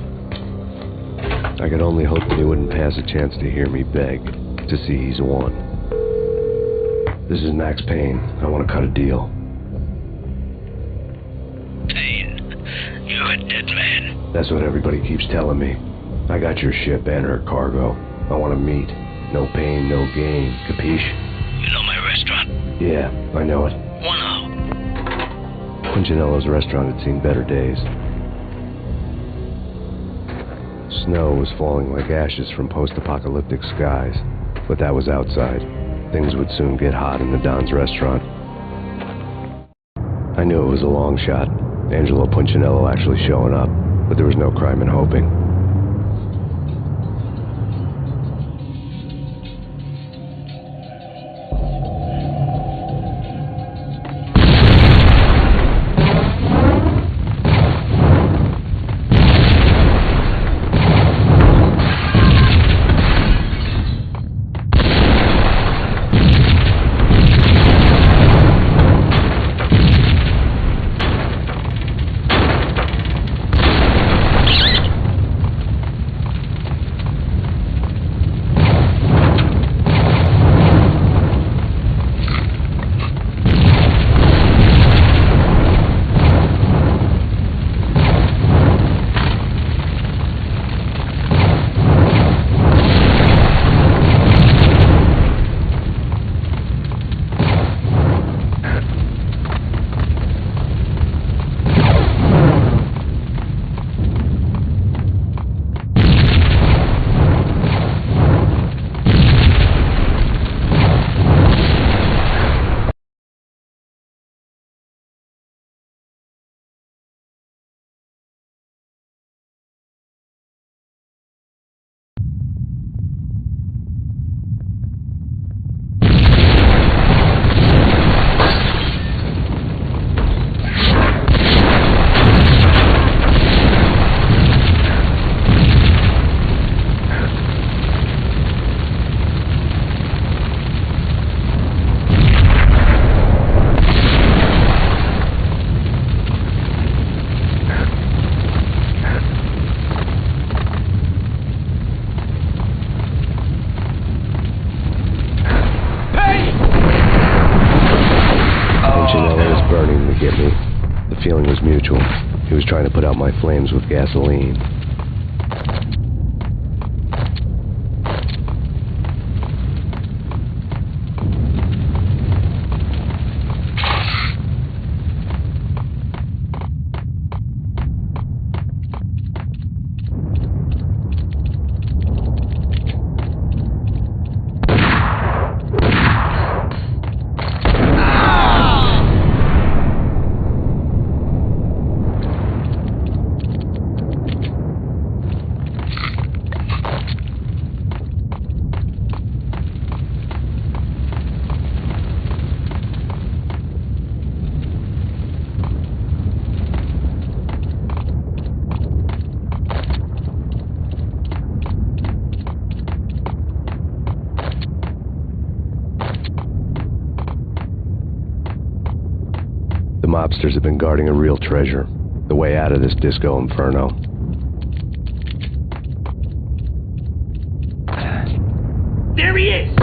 I could only hope that he wouldn't pass a chance to hear me beg, to see he's won. This is Max Payne. I want to cut a deal. Payne, you're a dead man. That's what everybody keeps telling me. I got your ship and her cargo. I want to meet. No pain, no gain. Capiche? You know my restaurant? Yeah, I know it. 1-0. Punchinello's restaurant had seen better days. Snow was falling like ashes from post-apocalyptic skies, but that was outside. Things would soon get hot in the Don's restaurant. I knew it was a long shot, Angelo Punchinello actually showing up, but there was no crime in hoping. The feeling was mutual. He was trying to put out my flames with gasoline. The mobsters have been guarding a real treasure, the way out of this disco inferno. There he is!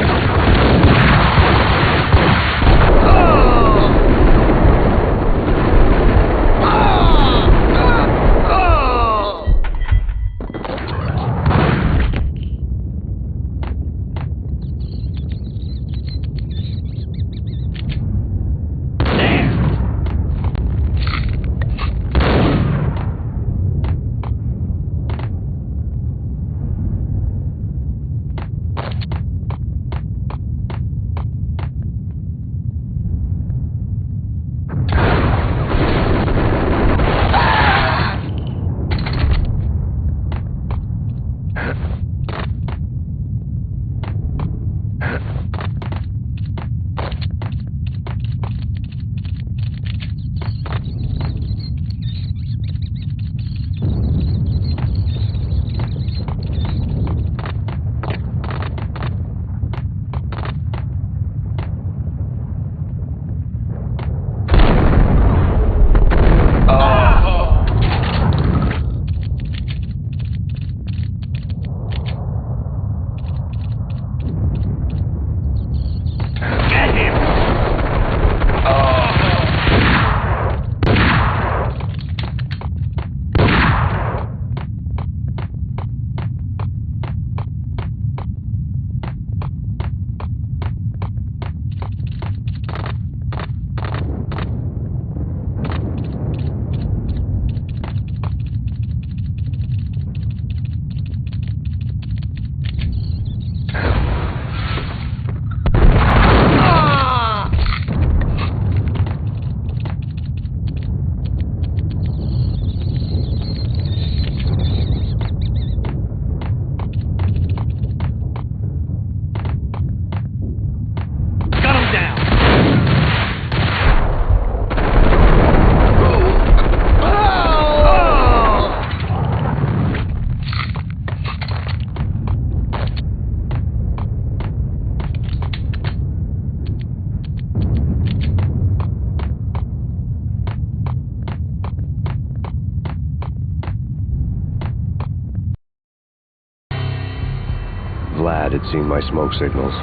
lad had seen my smoke signals.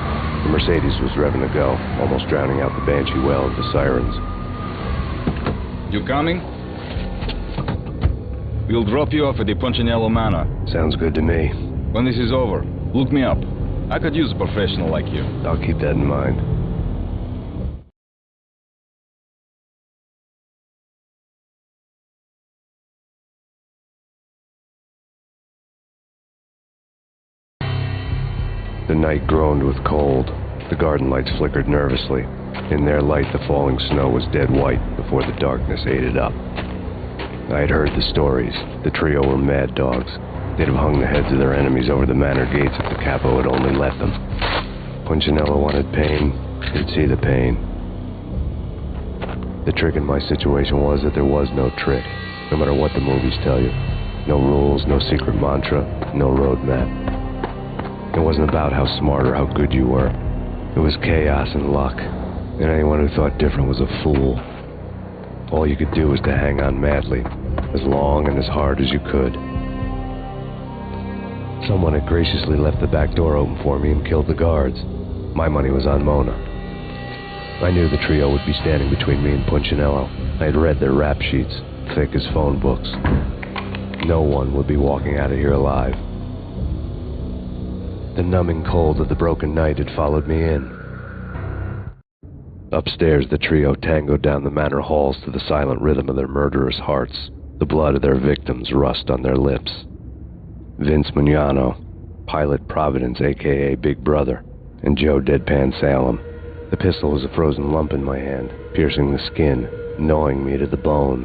The Mercedes was revving to go, almost drowning out the banshee wail of the sirens. You coming? We'll drop you off at the Punchinello Manor. Sounds good to me. When this is over, look me up. I could use a professional like you. I'll keep that in mind. The night groaned with cold. The garden lights flickered nervously. In their light, the falling snow was dead white before the darkness ate it up. I had heard the stories. The trio were mad dogs. They'd have hung the heads of their enemies over the manor gates if the capo had only let them. Punchinello wanted Payne. He'd see the pain. The trick in my situation was that there was no trick, no matter what the movies tell you. No rules, no secret mantra, no roadmap. It wasn't about how smart or how good you were. It was chaos and luck, and anyone who thought different was a fool. All you could do was to hang on madly, as long and as hard as you could. Someone had graciously left the back door open for me and killed the guards. My money was on Mona. I knew the trio would be standing between me and Punchinello. I had read their rap sheets, thick as phone books. No one would be walking out of here alive. The numbing cold of the broken night had followed me in. Upstairs, the trio tangoed down the manor halls to the silent rhythm of their murderous hearts. The blood of their victims rust on their lips. Vince Mugnano, Pilot Providence, a.k.a. Big Brother, and Joe Deadpan Salem. The pistol was a frozen lump in my hand, piercing the skin, gnawing me to the bone.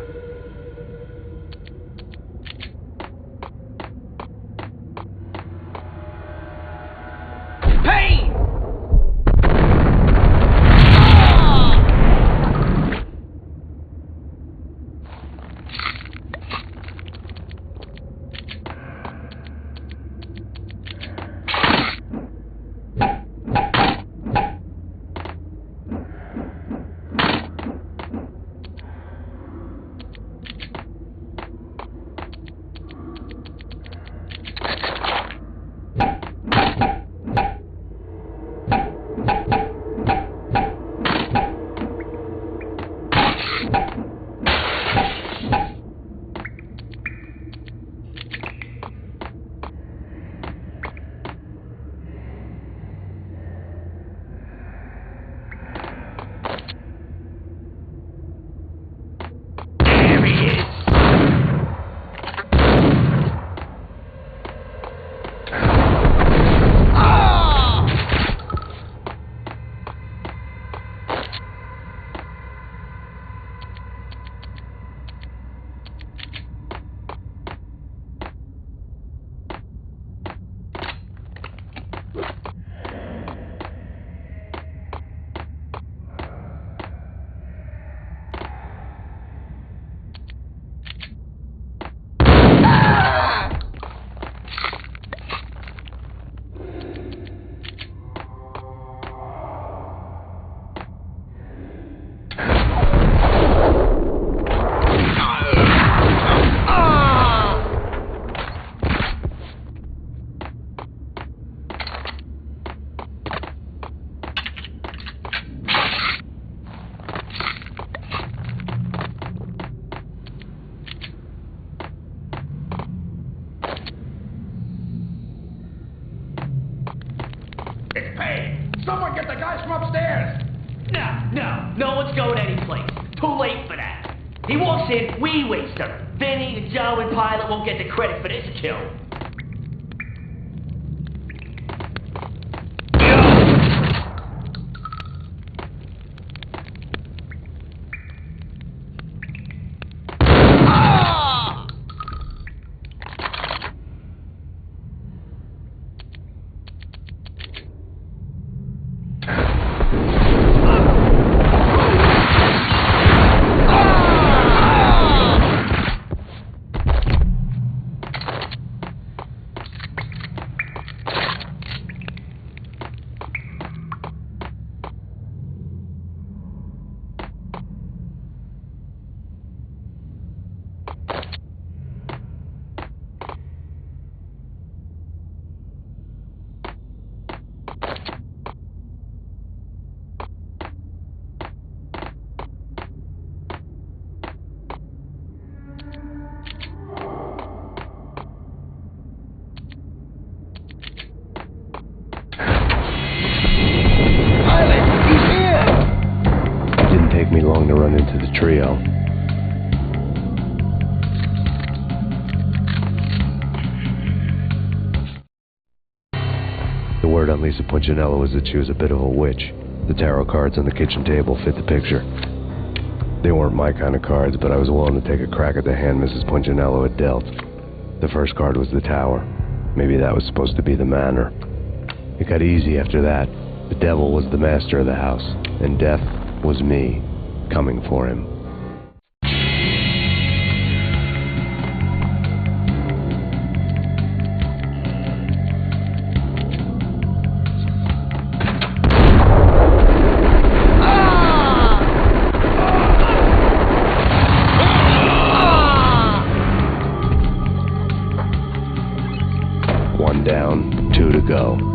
Payne! Someone get the guys from upstairs! No one's going anyplace. Too late for that. He walks in, we waste him. Vinny, Joe, and Pilot won't get the credit for this kill. long to run into the trio. The word on Lisa Punchinello was that she was a bit of a witch. The tarot cards on the kitchen table fit the picture. They weren't my kind of cards, but I was willing to take a crack at the hand Mrs. Punchinello had dealt. The first card was the Tower. Maybe that was supposed to be the manor. It got easy after that. The devil was the master of the house, and death was me, coming for him. One down, 2 to go.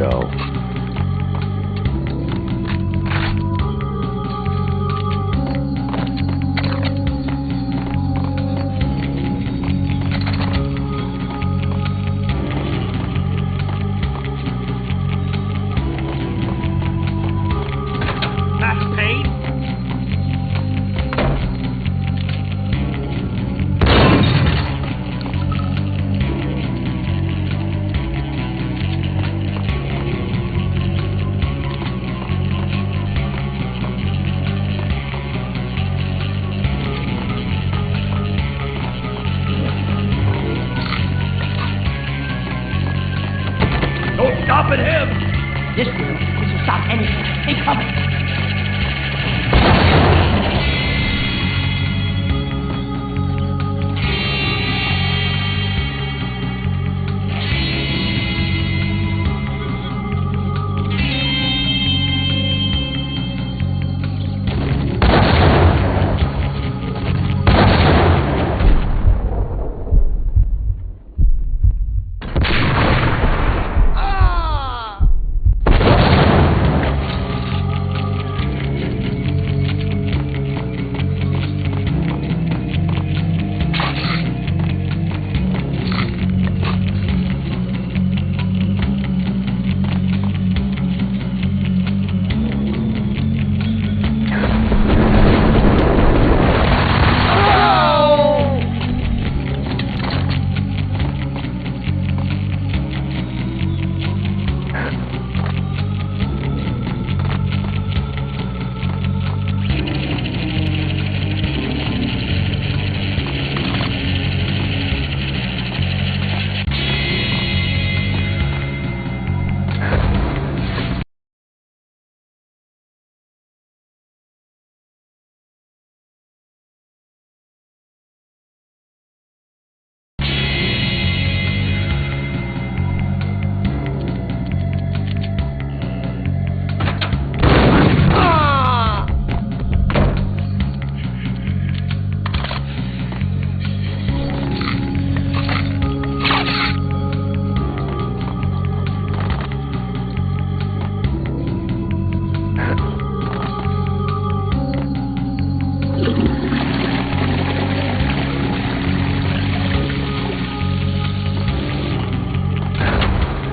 go. Max Payne? No stopping him! This will stop anything. They coming.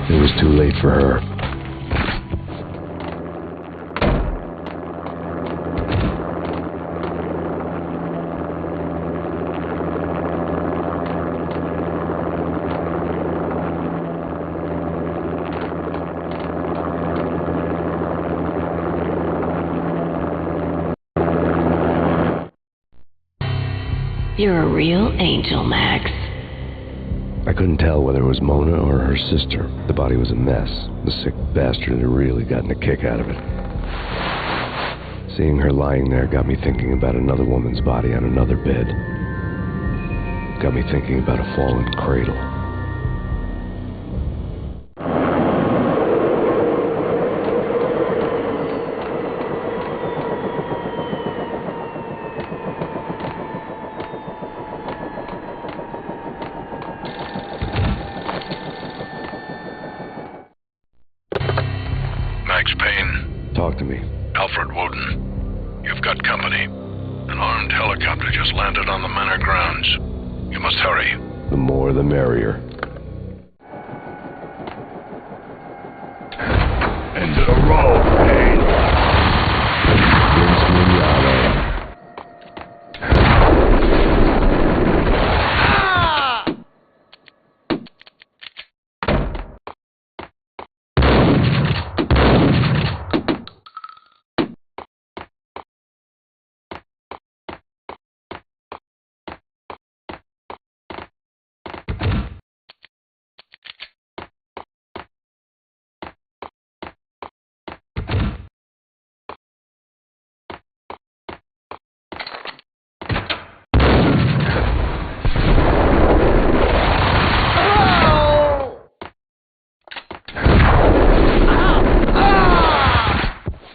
It was too late for her. You're a real angel, Max. I couldn't tell whether it was Mona or her sister. The body was a mess. The sick bastard had really gotten a kick out of it. Seeing her lying there got me thinking about another woman's body on another bed. Got me thinking about a fallen cradle. Max Payne. Talk to me. Alfred Woden. You've got company. An armed helicopter just landed on the manor grounds. You must hurry. The more the merrier. End of the road, Payne. Vince Mignolo.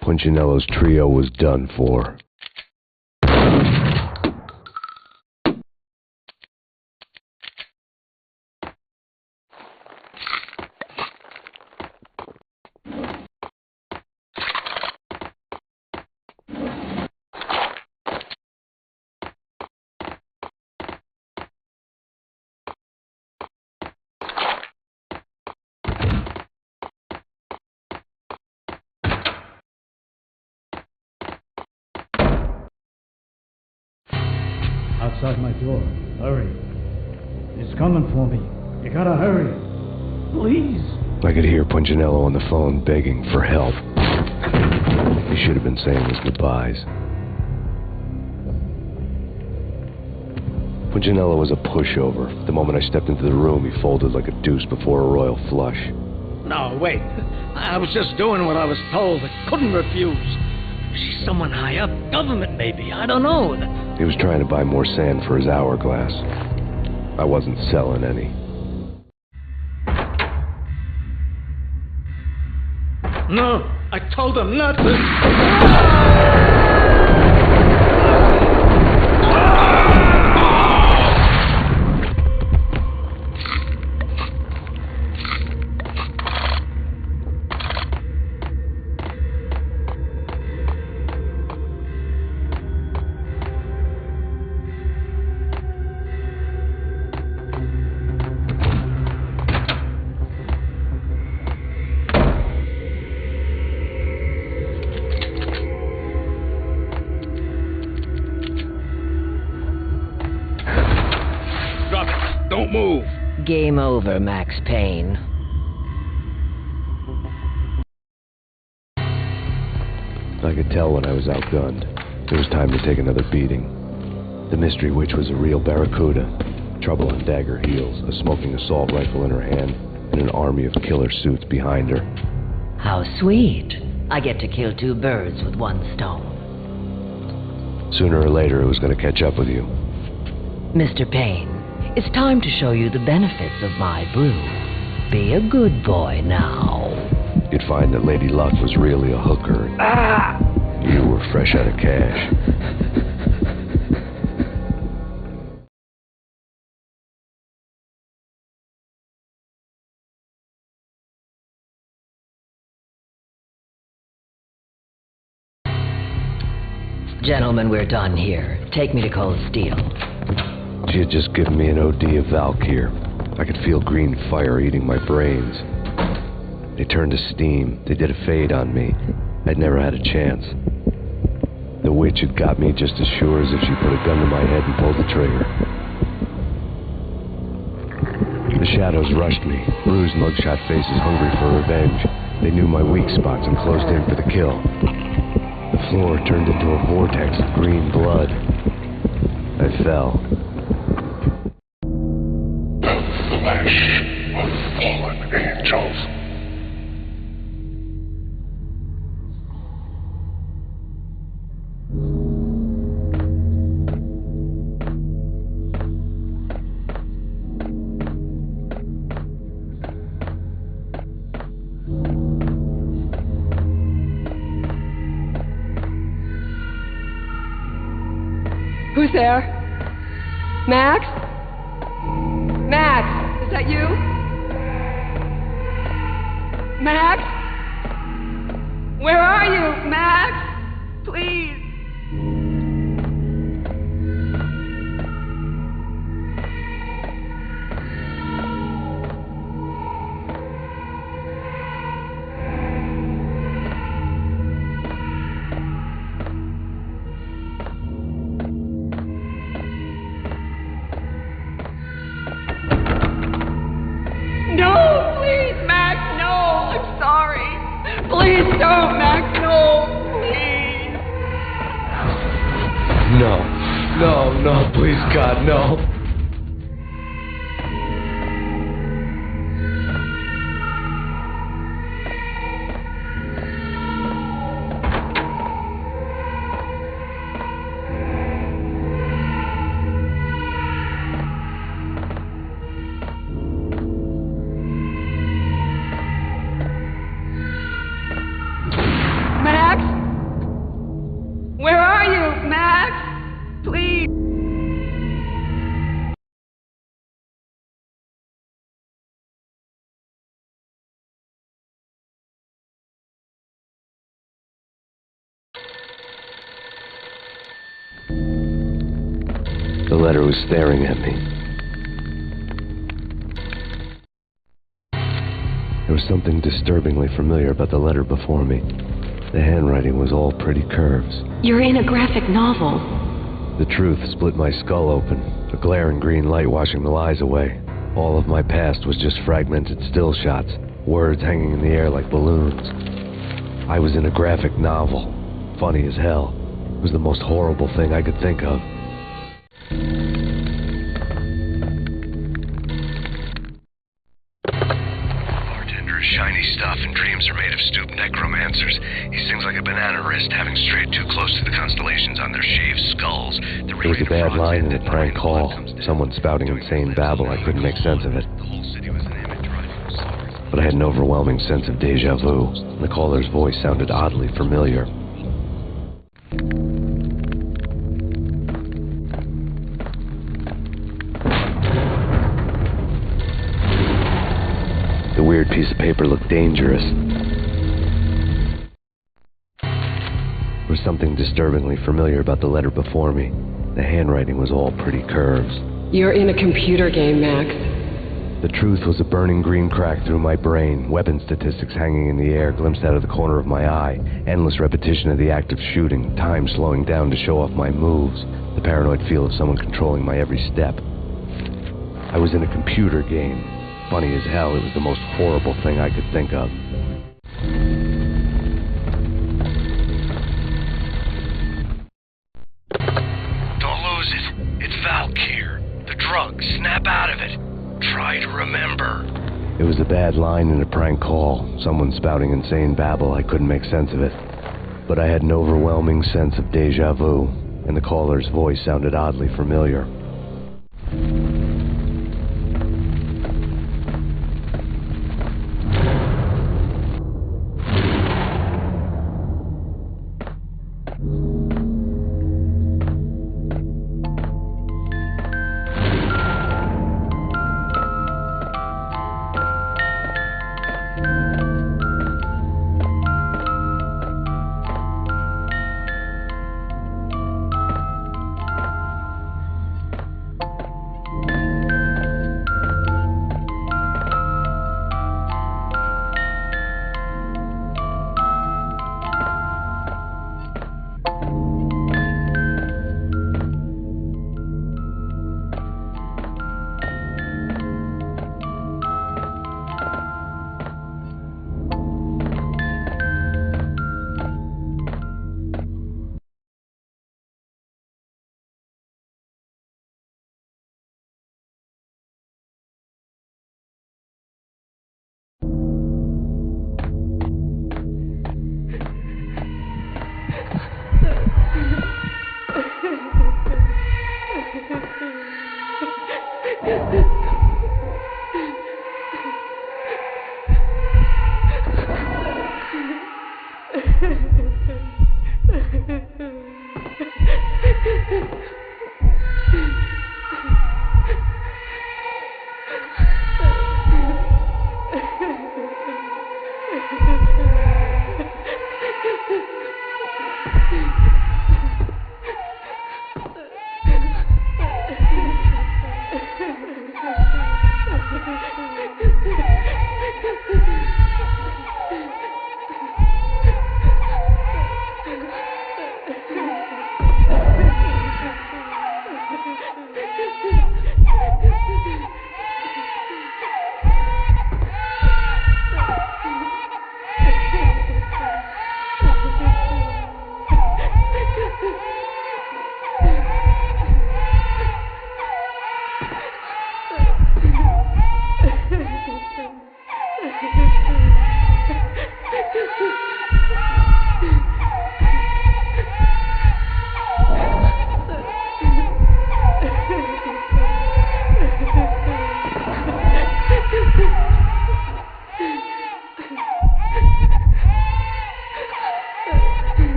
Punchinello's trio was done for. outside my door. Hurry. It's coming for me. You gotta hurry. Please. I could hear Punchinello on the phone begging for help. He should have been saying his goodbyes. Punchinello was a pushover. The moment I stepped into the room, he folded like a deuce before a royal flush. No, wait. I was just doing what I was told. I couldn't refuse. She's someone high up. Government, maybe. I don't know. He was trying to buy more sand for his hourglass. I wasn't selling any. No, I told him not to. Don't move. Game over, Max Payne. I could tell when I was outgunned. It was time to take another beating. The mystery witch was a real barracuda. Trouble on dagger heels, a smoking assault rifle in her hand, and an army of killer suits behind her. How sweet. I get to kill two birds with one stone. Sooner or later, it was going to catch up with you. Mr. Payne, it's time to show you the benefits of my brew. Be a good boy now. You'd find that Lady Luck was really a hooker. Ah! You were fresh out of cash. Gentlemen, we're done here. Take me to Cold Steel. She had just given me an OD of Valkyr. I could feel green fire eating my brains. They turned to steam. They did a fade on me. I'd never had a chance. The witch had got me just as sure as if she put a gun to my head and pulled the trigger. The shadows rushed me. Bruised mugshot faces hungry for revenge. They knew my weak spots and closed in for the kill. The floor turned into a vortex of green blood. I fell. The flesh of fallen angels. Who's there? Max? Max, is that you? Max? Where are you, Max? Please. Please don't, Max, no, please. No, please, God, no. The letter was staring at me. There was something disturbingly familiar about the letter before me. The handwriting was all pretty curves. You're in a graphic novel. The truth split my skull open, a glaring green light washing the lies away. All of my past was just fragmented still shots, words hanging in the air like balloons. I was in a graphic novel, funny as hell. It was the most horrible thing I could think of. Bartender is shiny stuff and dreams are made of stooped necromancers. He sings like a banana wrist, having strayed too close to the constellations on their shaved skulls. There was a bad line in a prank call. Someone spouting insane babble. I couldn't make sense of it. But I had an overwhelming sense of deja vu. The caller's voice sounded oddly familiar. The weird piece of paper looked dangerous. There was something disturbingly familiar about the letter before me. The handwriting was all pretty curves. You're in a computer game, Max. The truth was a burning green crack through my brain, weapon statistics hanging in the air, glimpsed out of the corner of my eye, endless repetition of the act of shooting, time slowing down to show off my moves, the paranoid feel of someone controlling my every step. I was in a computer game. Funny as hell, it was the most horrible thing I could think of. Don't lose it. It's Valk here. The drug. Snap out of it. Try to remember. It was a bad line in a prank call. Someone spouting insane babble. I couldn't make sense of it. But I had an overwhelming sense of deja vu, and the caller's voice sounded oddly familiar.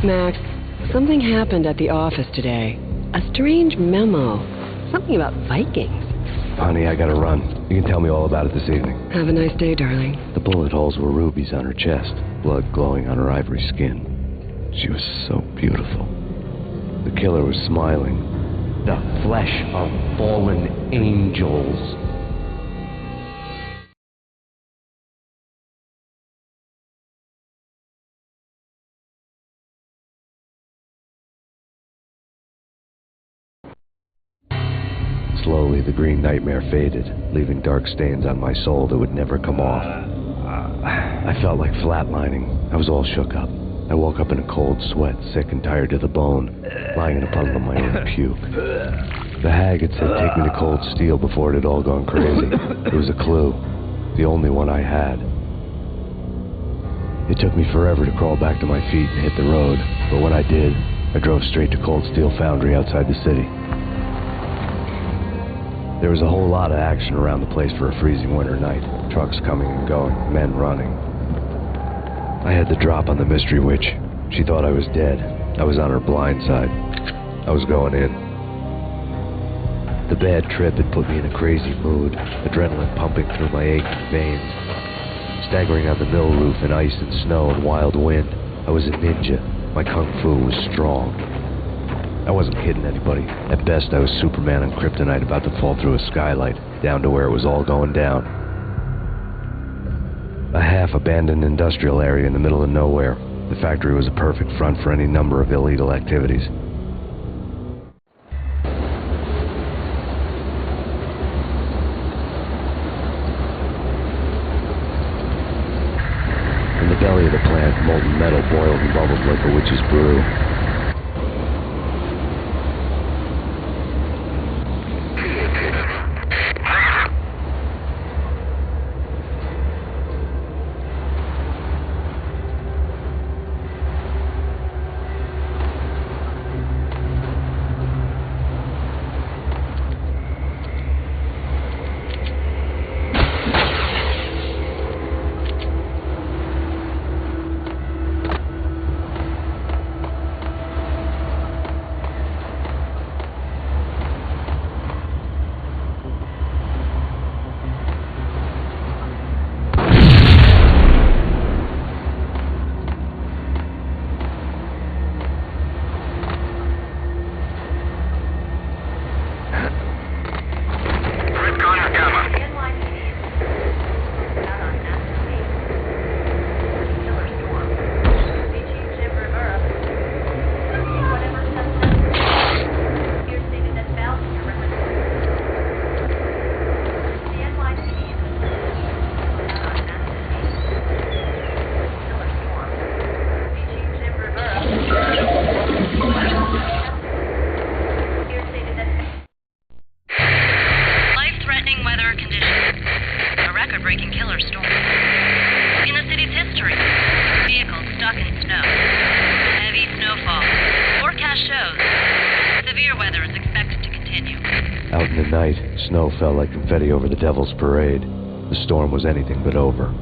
Max, something happened at the office today. A strange memo. Something about Vikings. Honey, I gotta run. You can tell me all about it this evening. Have a nice day, darling. The bullet holes were rubies on her chest, blood glowing on her ivory skin. She was so beautiful. The killer was smiling. The flesh of fallen angels. Slowly, the green nightmare faded, leaving dark stains on my soul that would never come off. I felt like flatlining. I was all shook up. I woke up in a cold sweat, sick and tired to the bone, lying in a puddle of my own puke. The hag had said take me to Cold Steel before it had all gone crazy. It was a clue, the only one I had. It took me forever to crawl back to my feet and hit the road, but when I did, I drove straight to Cold Steel Foundry outside the city. There was a whole lot of action around the place for a freezing winter night. Trucks coming and going, men running. I had the drop on the mystery witch. She thought I was dead. I was on her blind side. I was going in. The bad trip had put me in a crazy mood, adrenaline pumping through my aching veins. Staggering on the mill roof in ice and snow and wild wind, I was a ninja. My kung fu was strong. I wasn't hitting anybody. At best, I was Superman on Kryptonite about to fall through a skylight, down to where it was all going down. A half-abandoned industrial area in the middle of nowhere. The factory was a perfect front for any number of illegal activities. In the belly of the plant, molten metal boiled and bubbled like a witch's brew. Out in the night, snow fell like confetti over the Devil's Parade. The storm was anything but over.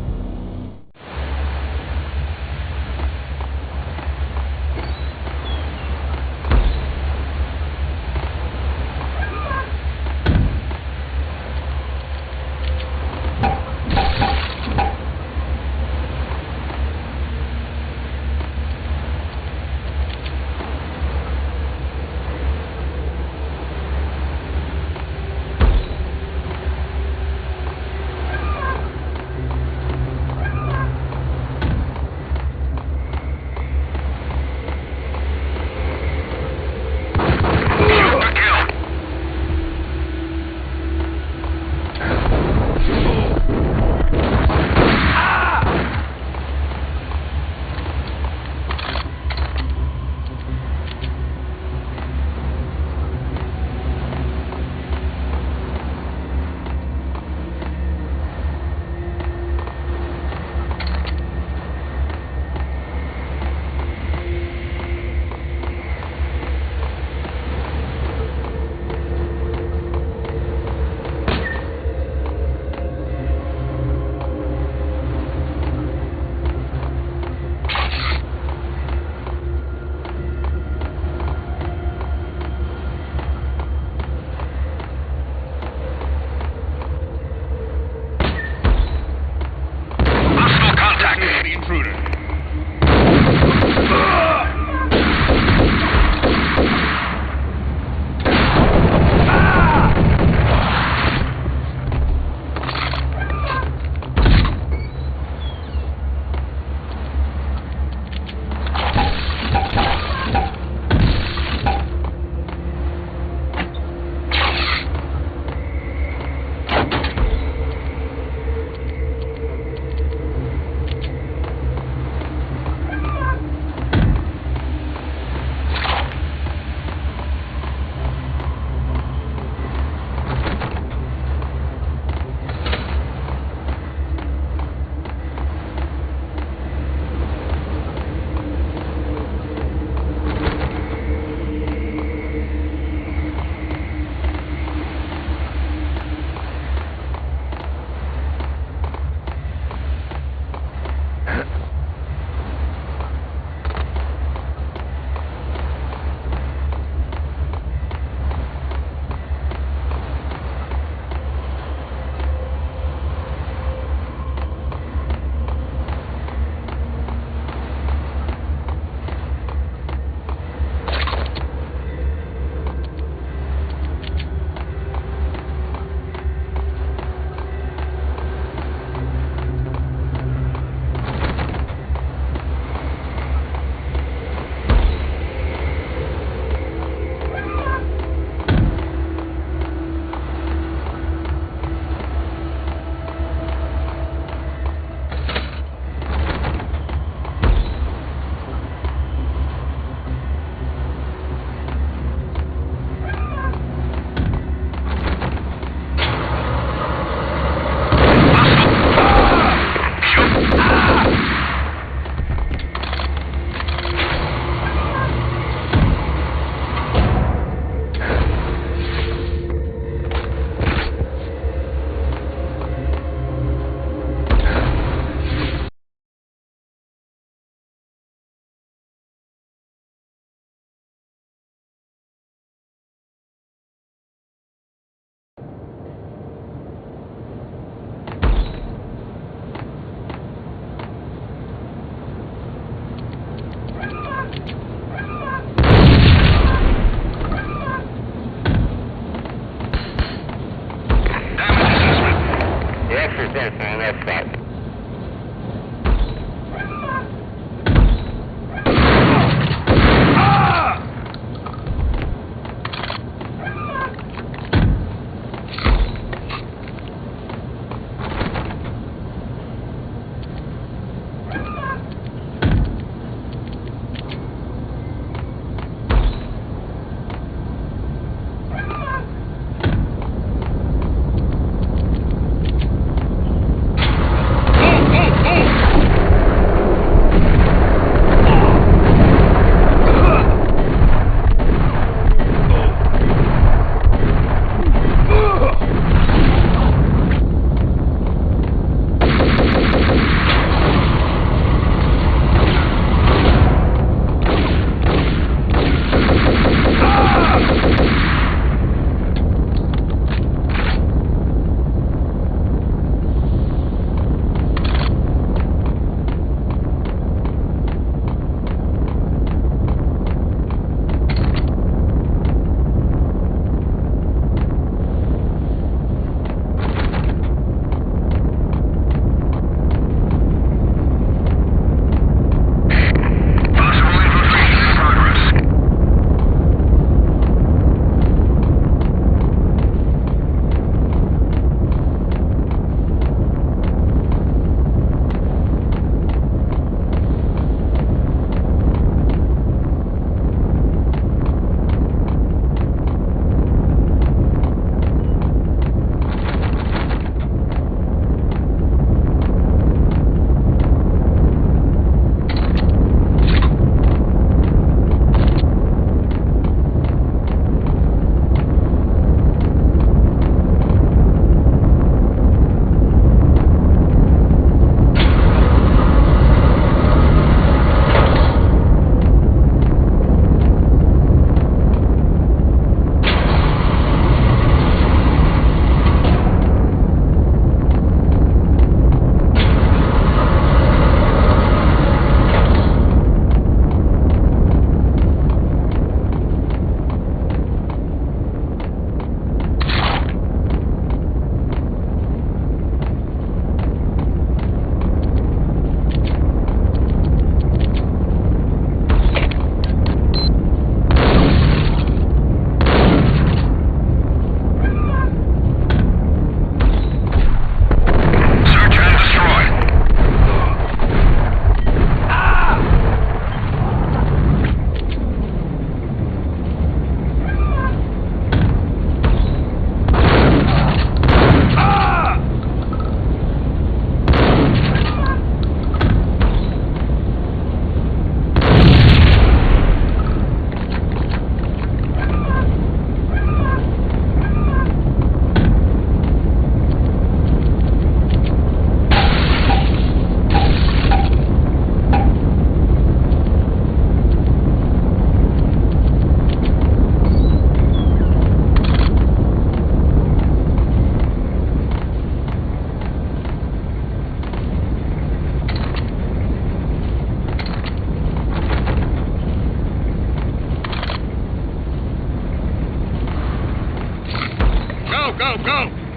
Go, go, go!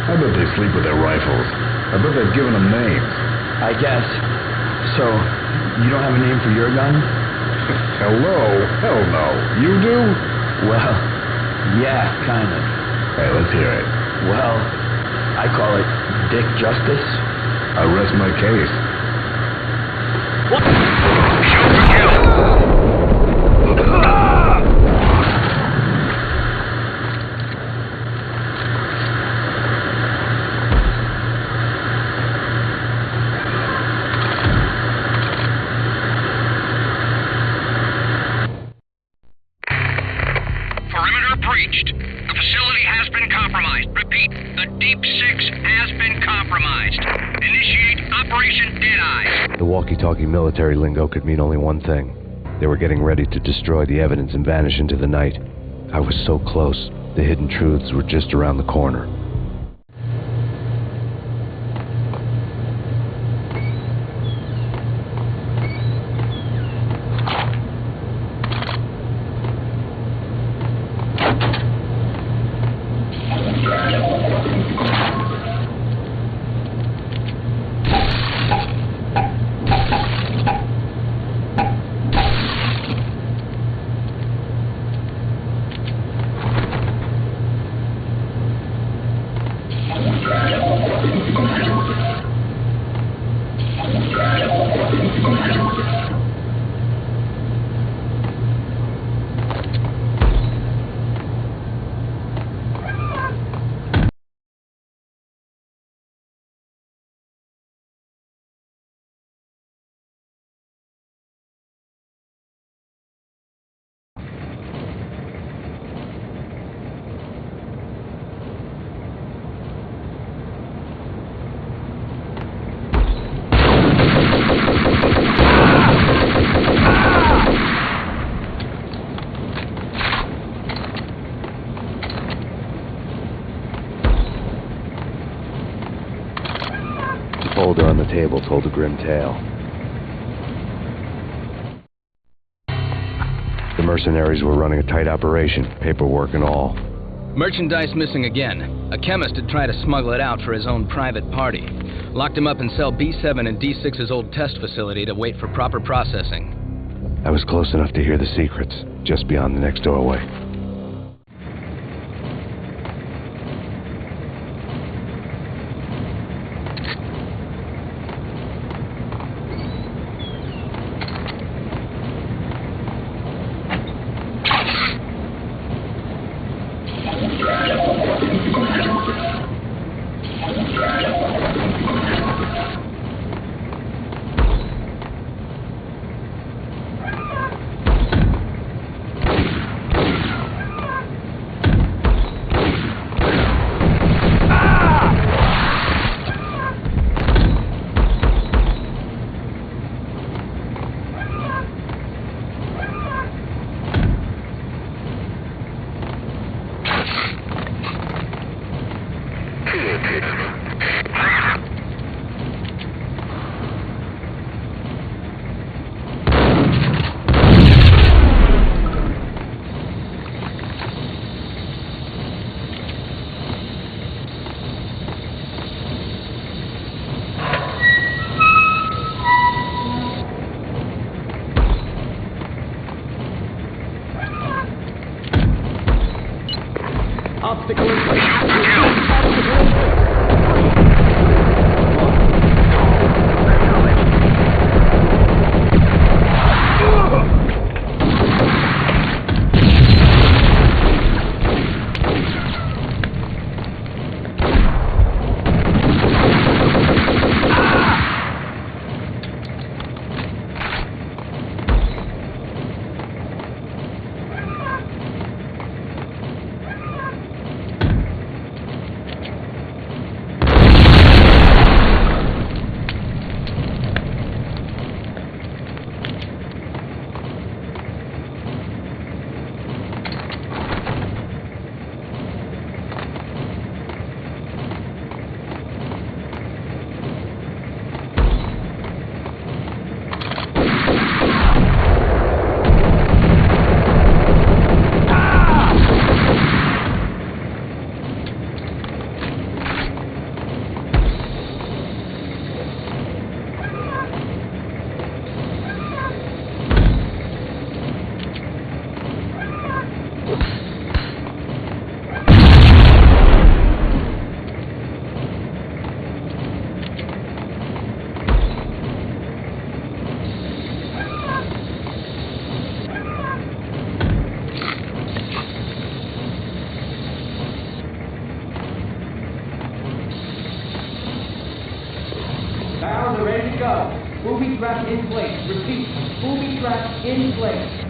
I bet they sleep with their rifles. I bet they've given them names. I guess. So, you don't have a name for your gun? Hello? Hell no. You do? Well, yeah, kind of. Hey, let's hear it. Well, I call it Dick Justice. I rest my case. What? Shoot for kill! Perimeter breached. The facility has been compromised. Repeat, the Deep Six has been compromised. Initiate Operation Deadeye. The walkie-talkie military lingo could mean only one thing. They were getting ready to destroy the evidence and vanish into the night. I was so close. The hidden truths were just around the corner. told a grim tale. The mercenaries were running a tight operation, paperwork and all. Merchandise missing again. A chemist had tried to smuggle it out for his own private party. Locked him up in cell B7 in D6's old test facility to wait for proper processing. I was close enough to hear the secrets, just beyond the next doorway. Booby trap in place. Repeat. Booby trap in place.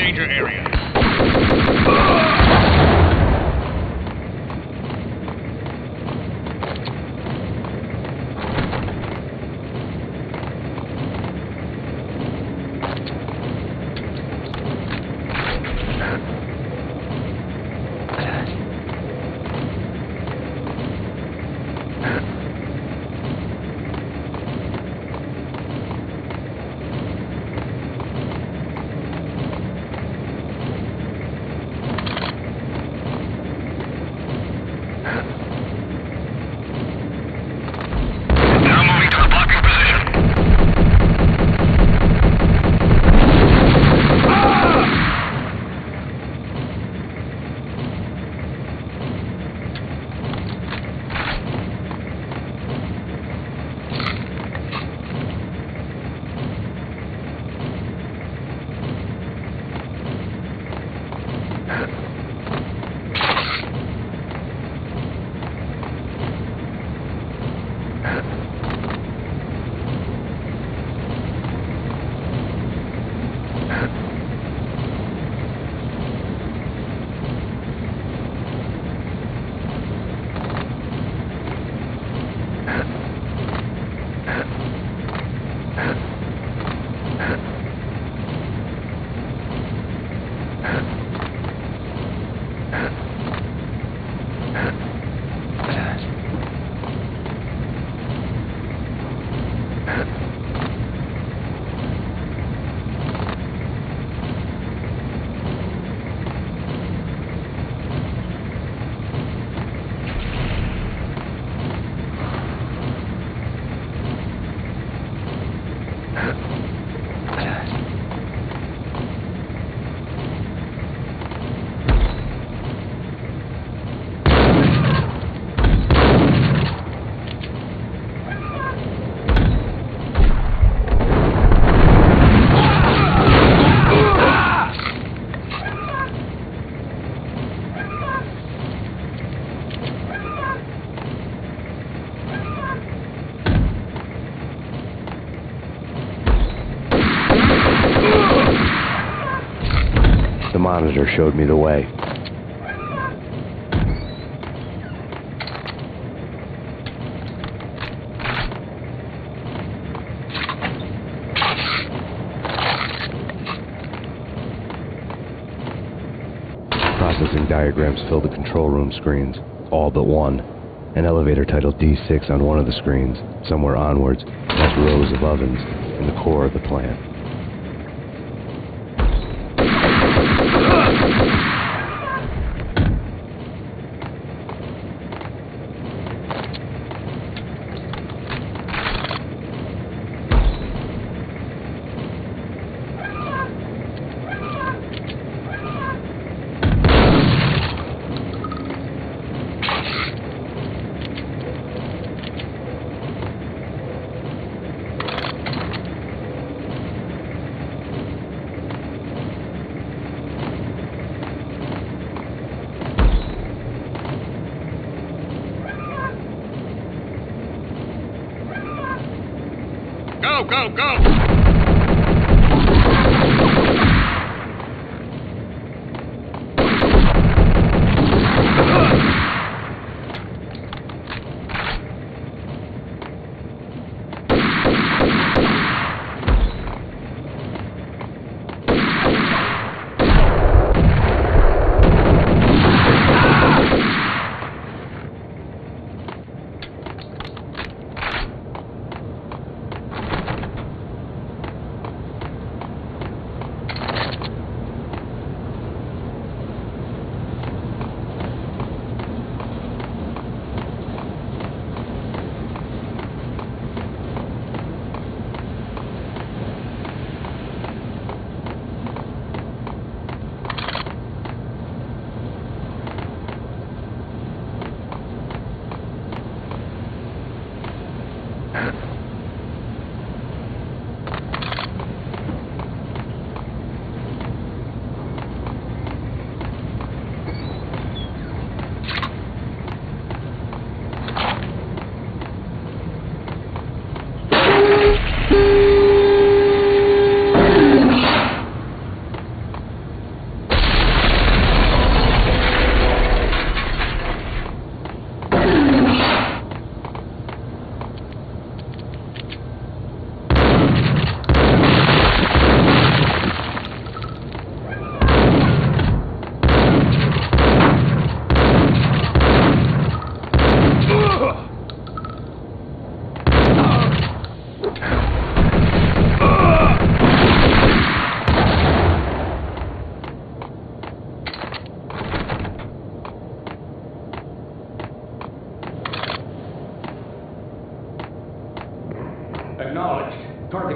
danger area. The monitor showed me the way. Processing diagrams filled the control room screens, all but one. An elevator titled D6 on one of the screens. Somewhere onwards, past rows of ovens in the core of the plant. Go, go!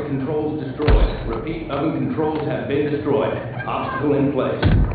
controls destroyed. Repeat, oven controls have been destroyed. Obstacle in place.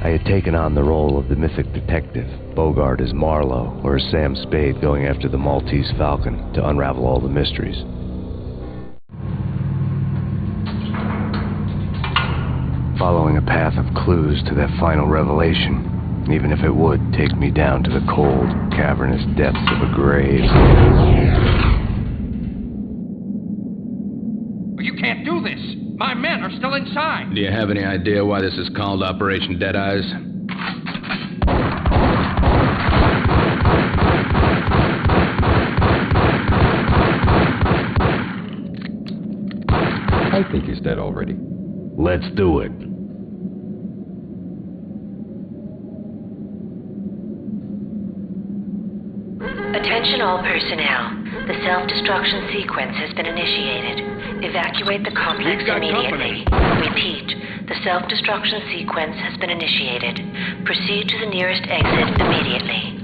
I had taken on the role of the mythic detective, Bogart as Marlowe, or as Sam Spade going after the Maltese Falcon to unravel all the mysteries. Following a path of clues to that final revelation, even if it would take me down to the cold, cavernous depths of a grave. You can't do this! My men are still inside! Do you have any idea why this is called Operation Deadeyes? I think he's dead already. Let's do it. Attention all personnel. The self-destruction sequence has been initiated. Evacuate the complex immediately. Repeat. The self-destruction sequence has been initiated. Proceed to the nearest exit immediately.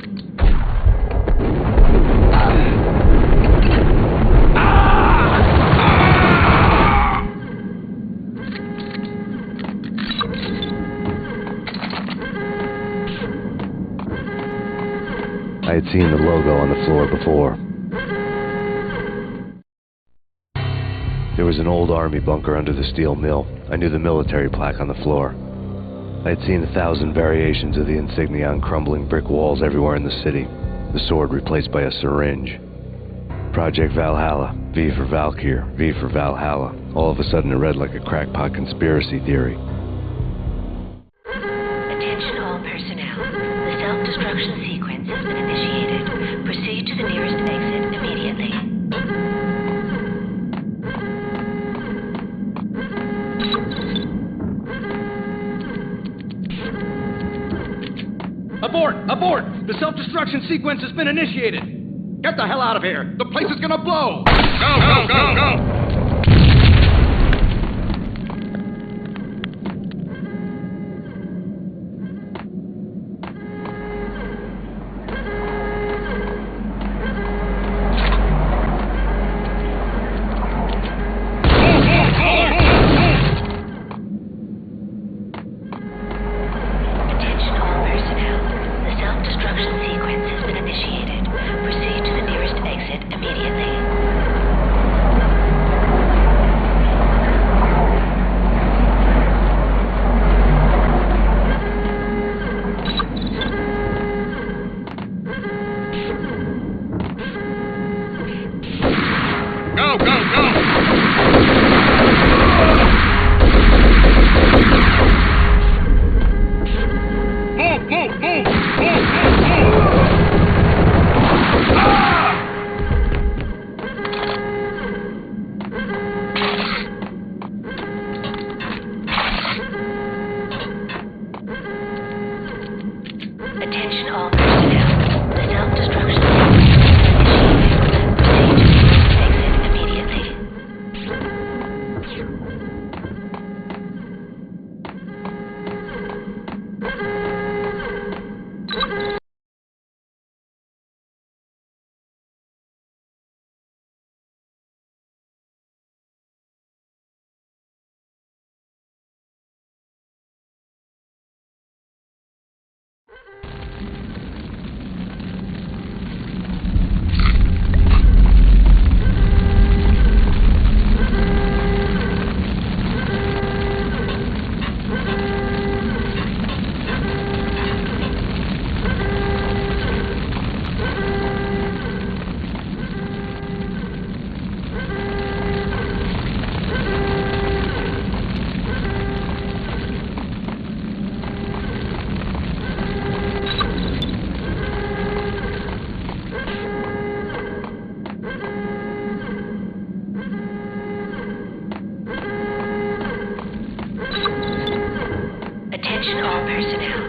I had seen the logo on the floor before. There was an old army bunker under the steel mill. I knew the military plaque on the floor. I had seen 1,000 variations of the insignia on crumbling brick walls everywhere in the city. The sword replaced by a syringe. Project Valhalla, V for Valkyr, V for Valhalla. All of a sudden it read like a crackpot conspiracy theory. Attention all personnel. The self-destruction sequence has been initiated. Proceed to the nearest exit immediately. Abort! Abort! The self-destruction sequence has been initiated! Get the hell out of here! The place is gonna blow! Go!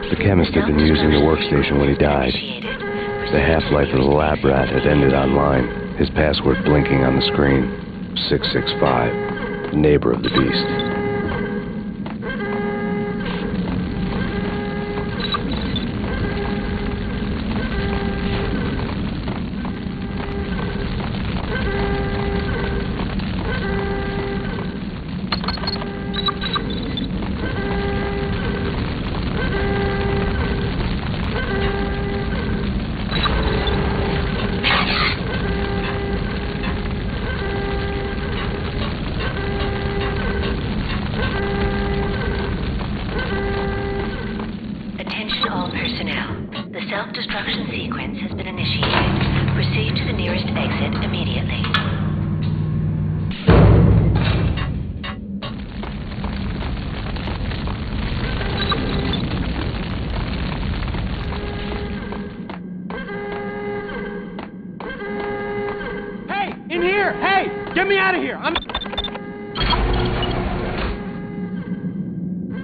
The chemist had been using the workstation when he died. The half-life of the lab rat had ended online, his password blinking on the screen. 665, neighbor of the beast. Get me out of here!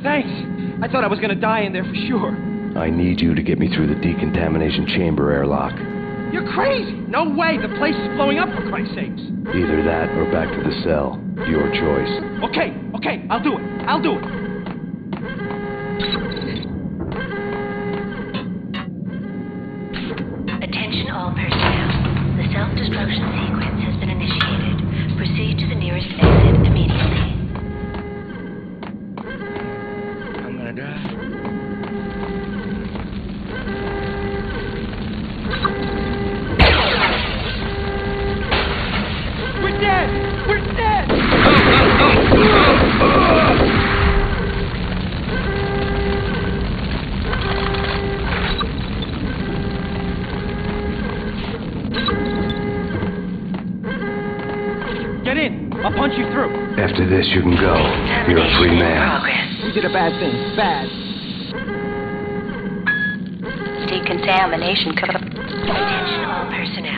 Thanks. I thought I was gonna die in there for sure. I need you to get me through the decontamination chamber airlock. You're crazy! No way! The place is blowing up, for Christ's sakes! Either that or back to the cell. Your choice. Okay, I'll do it. Attention all personnel. The self-destruction sequence has been initiated. Proceed to the nearest exit immediately. I'm gonna die. We're dead! Get in! I'll punch you through. After this, you can go. You're a free man. We did a bad thing. Bad. Decontamination code. Attention all personnel.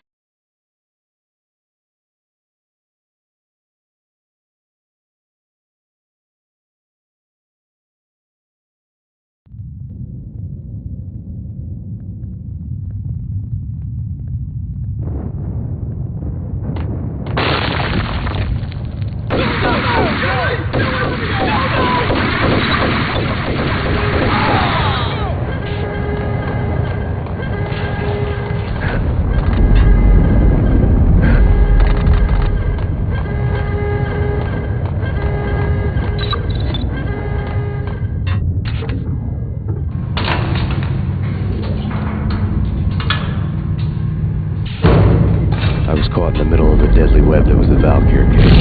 Caught in the middle of the deadly web that was the Valkyrie case.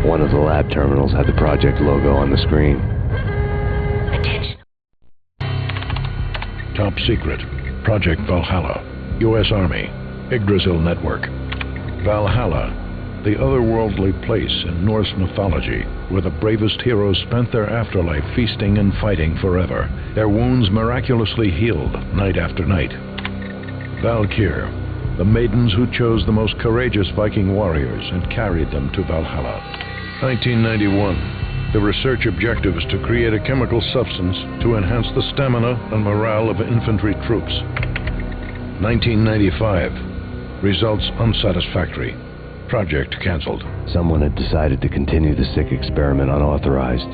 One of the lab terminals had the project logo on the screen. Attention. Top secret. Project Valhalla. U.S. Army. Yggdrasil Network. Valhalla. The otherworldly place in Norse mythology where the bravest heroes spent their afterlife feasting and fighting forever. Their wounds miraculously healed night after night. Valkyr, the maidens who chose the most courageous Viking warriors and carried them to Valhalla. 1991. The research objective is to create a chemical substance to enhance the stamina and morale of infantry troops. 1995. Results unsatisfactory. Project cancelled. Someone had decided to continue the sick experiment unauthorized.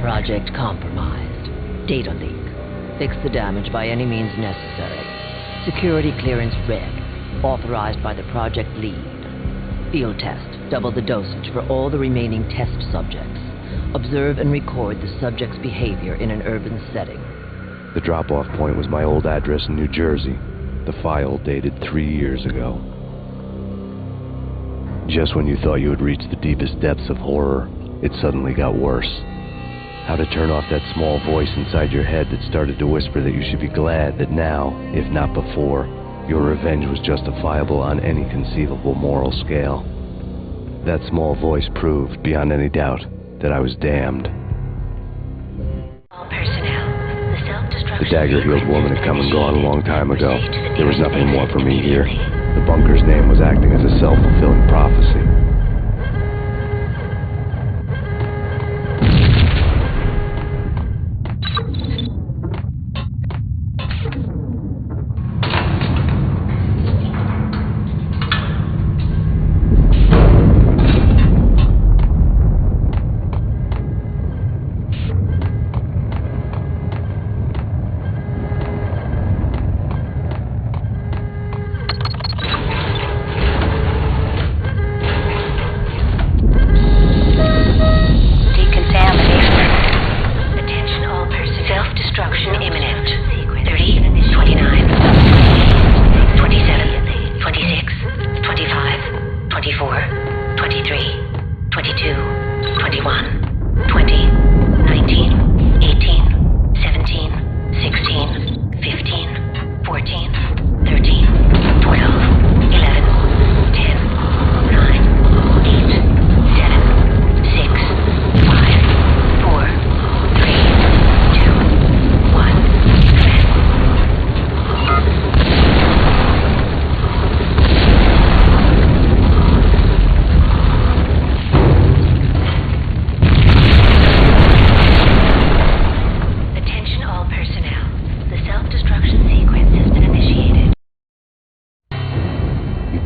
Project compromised. Data leak. Fix the damage by any means necessary. Security clearance red. Authorized by the project lead. Field test. Double the dosage for all the remaining test subjects. Observe and record the subject's behavior in an urban setting. The drop-off point was my old address in New Jersey. The file dated 3 years ago. Just when you thought you had reached the deepest depths of horror, it suddenly got worse. How to turn off that small voice inside your head that started to whisper that you should be glad that now, if not before, your revenge was justifiable on any conceivable moral scale. That small voice proved, beyond any doubt, that I was damned. All personnel, the dagger-heeled woman had come and gone a long time ago. There was nothing more for me here. The bunker's name was acting as a self-fulfilling prophecy.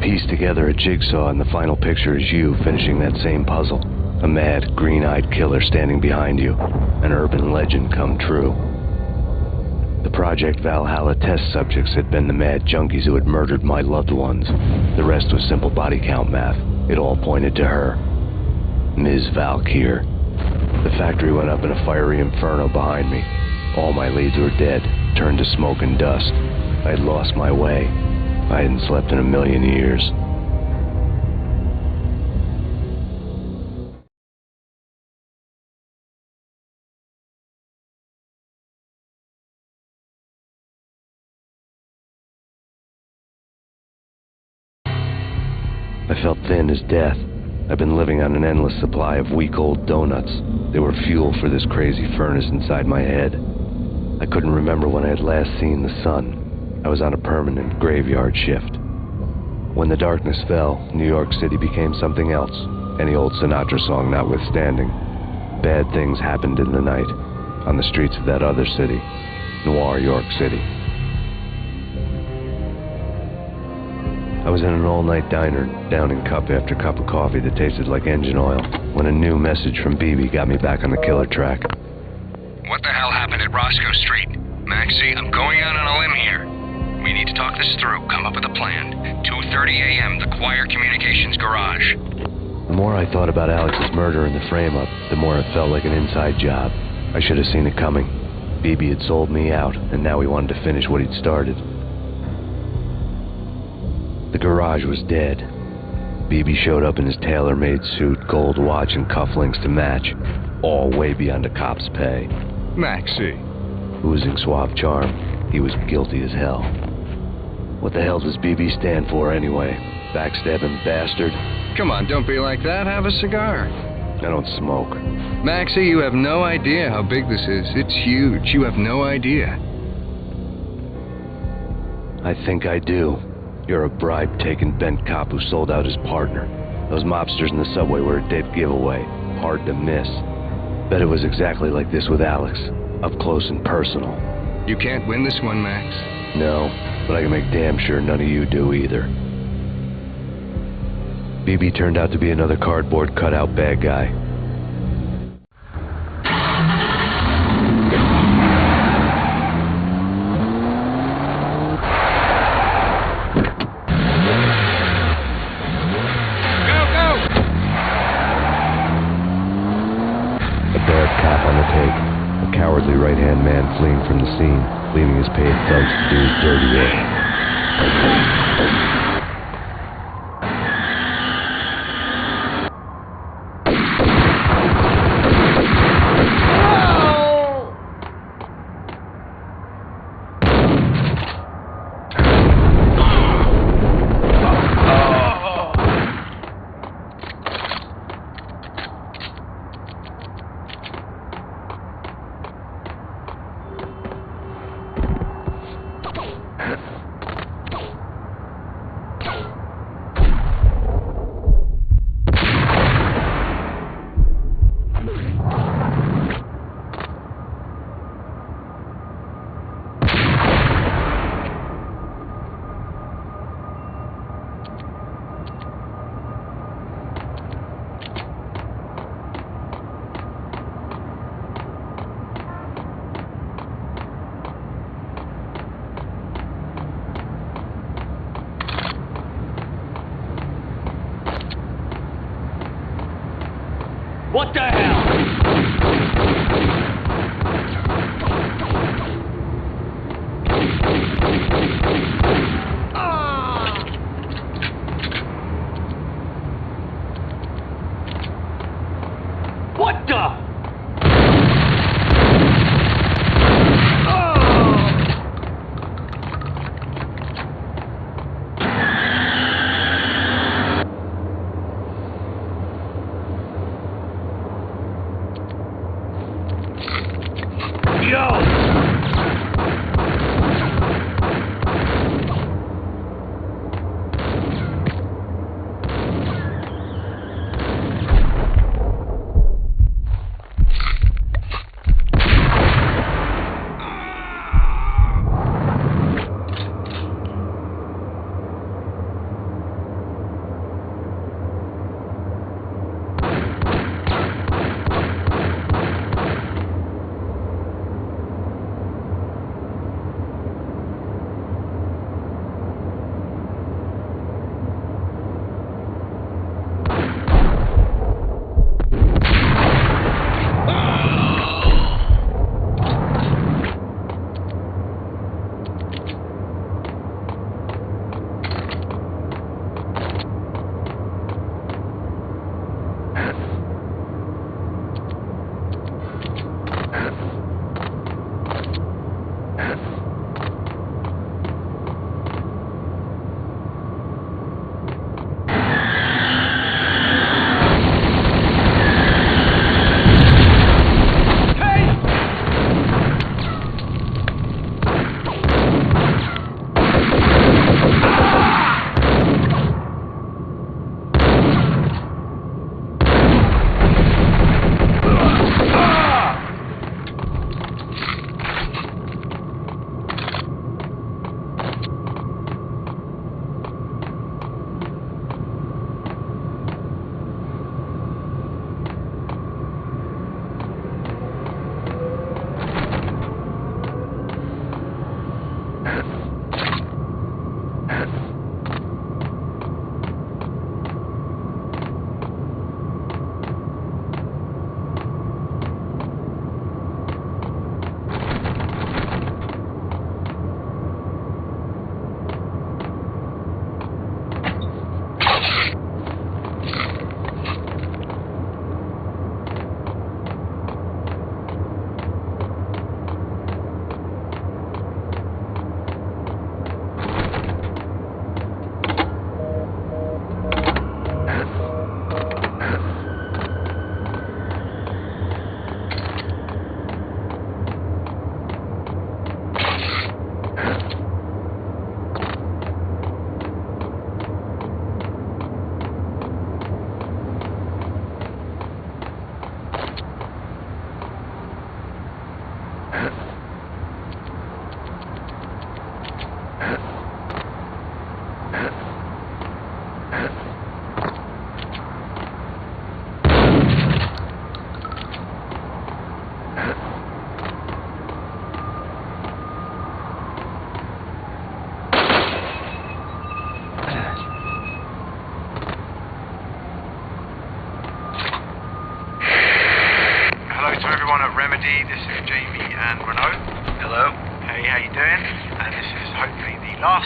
piece together a jigsaw, and the final picture is you finishing that same puzzle. A mad, green-eyed killer standing behind you. An urban legend come true. The Project Valhalla test subjects had been the mad junkies who had murdered my loved ones. The rest was simple body count math. It all pointed to her. Ms. Valkyr. The factory went up in a fiery inferno behind me. All my leads were dead, turned to smoke and dust. I had lost my way. I hadn't slept in a million years. I felt thin as death. I've been living on an endless supply of week-old donuts. They were fuel for this crazy furnace inside my head. I couldn't remember when I had last seen the sun. I was on a permanent graveyard shift. When the darkness fell, New York City became something else, any old Sinatra song notwithstanding. Bad things happened in the night, on the streets of that other city, Noir York City. I was in an all-night diner, downing cup after cup of coffee that tasted like engine oil, when a new message from BB got me back on the killer track. What the hell happened at Roscoe Street? Maxie, I'm going out on a limb here. We need to talk this through, come up with a plan. 2:30 a.m., the Choir Communications Garage. The more I thought about Alex's murder and the frame-up, the more it felt like an inside job. I should have seen it coming. BB had sold me out, and now he wanted to finish what he'd started. The garage was dead. BB showed up in his tailor-made suit, gold watch, and cufflinks to match, all way beyond a cop's pay. Maxie. Oozing suave charm, he was guilty as hell. What the hell does BB stand for anyway? Backstabbing bastard? Come on, don't be like that. Have a cigar. I don't smoke. Maxie, you have no idea how big this is. It's huge. You have no idea. I think I do. You're a bribe-taking bent cop who sold out his partner. Those mobsters in the subway were a dead giveaway. Hard to miss. Bet it was exactly like this with Alex. Up close and personal. You can't win this one, Max. No, but I can make damn sure none of you do either. BB turned out to be another cardboard cutout bad guy. Cowardly right-hand man fleeing from the scene, leaving his paid thugs to do his dirty work. What the hell? What the?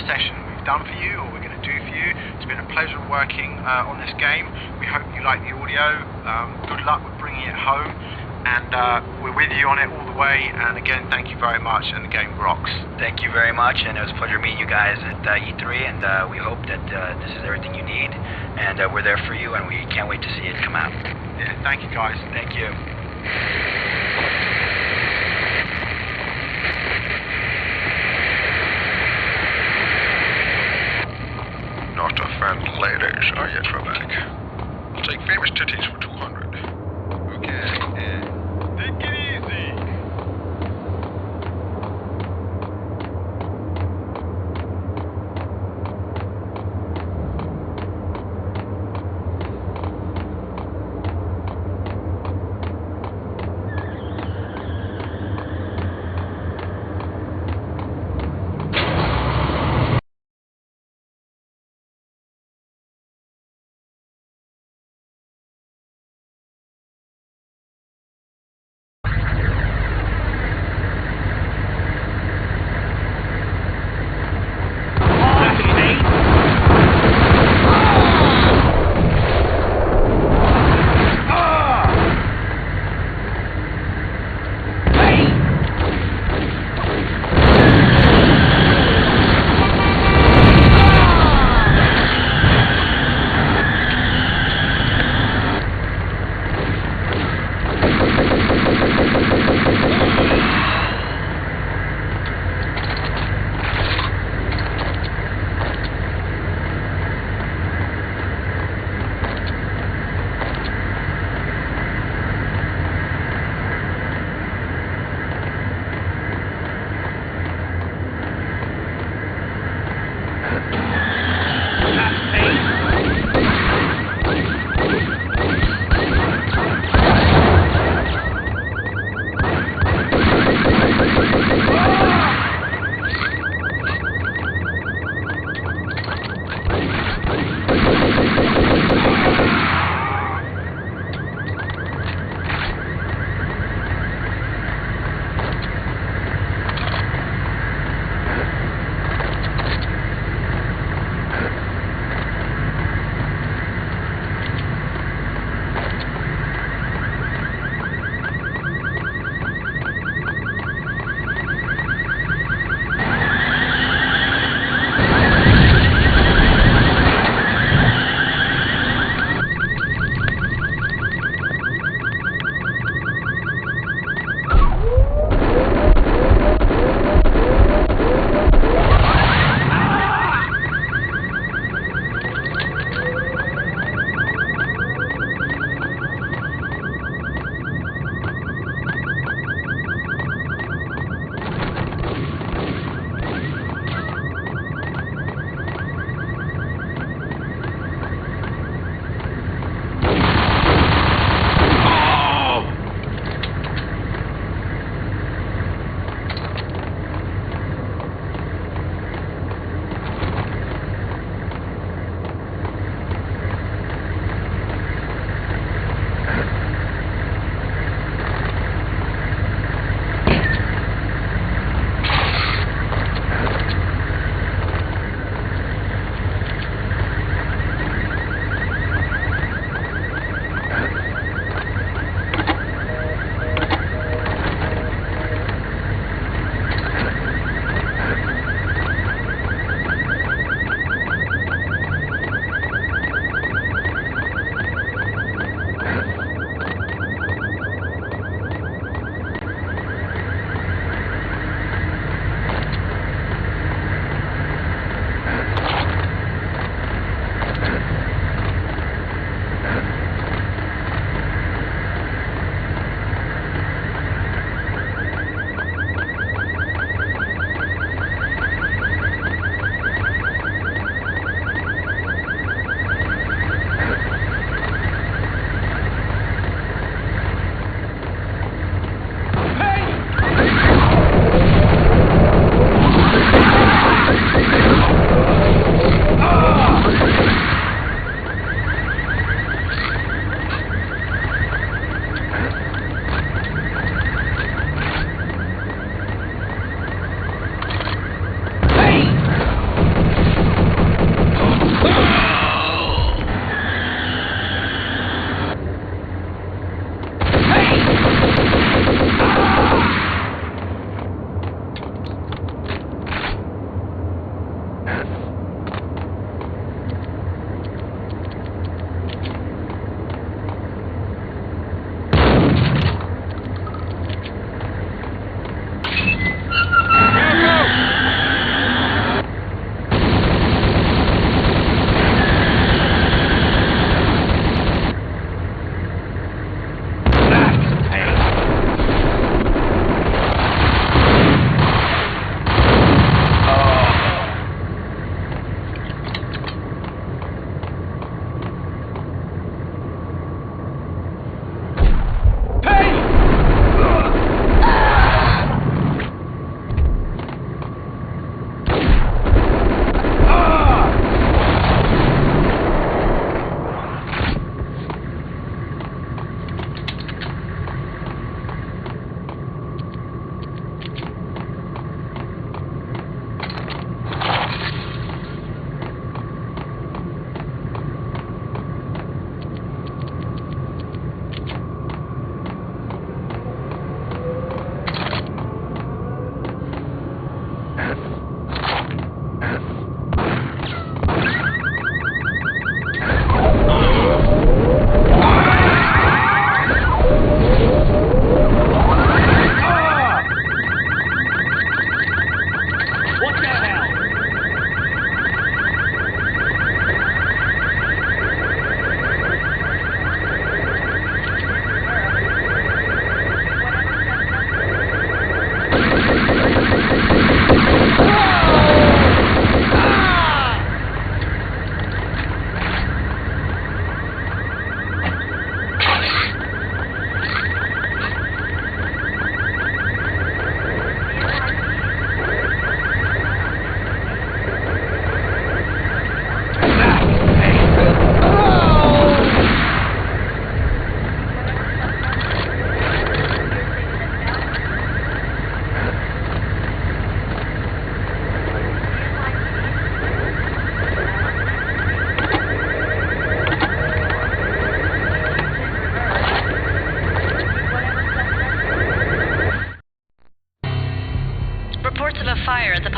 last session we've done for you, or we're going to do for you. It's been a pleasure working on this game. We hope you like the audio. Good luck with bringing it home. And we're with you on it all the way. And again, thank you very much, and the game rocks. Thank you very much, and it was a pleasure meeting you guys at E3, and we hope that this is everything you need, and we're there for you, and we can't wait to see it come out. Yeah, thank you guys. Thank you. Not offend ladies, are you, Trebek? I'll take famous titties for 200. Okay, take it easy.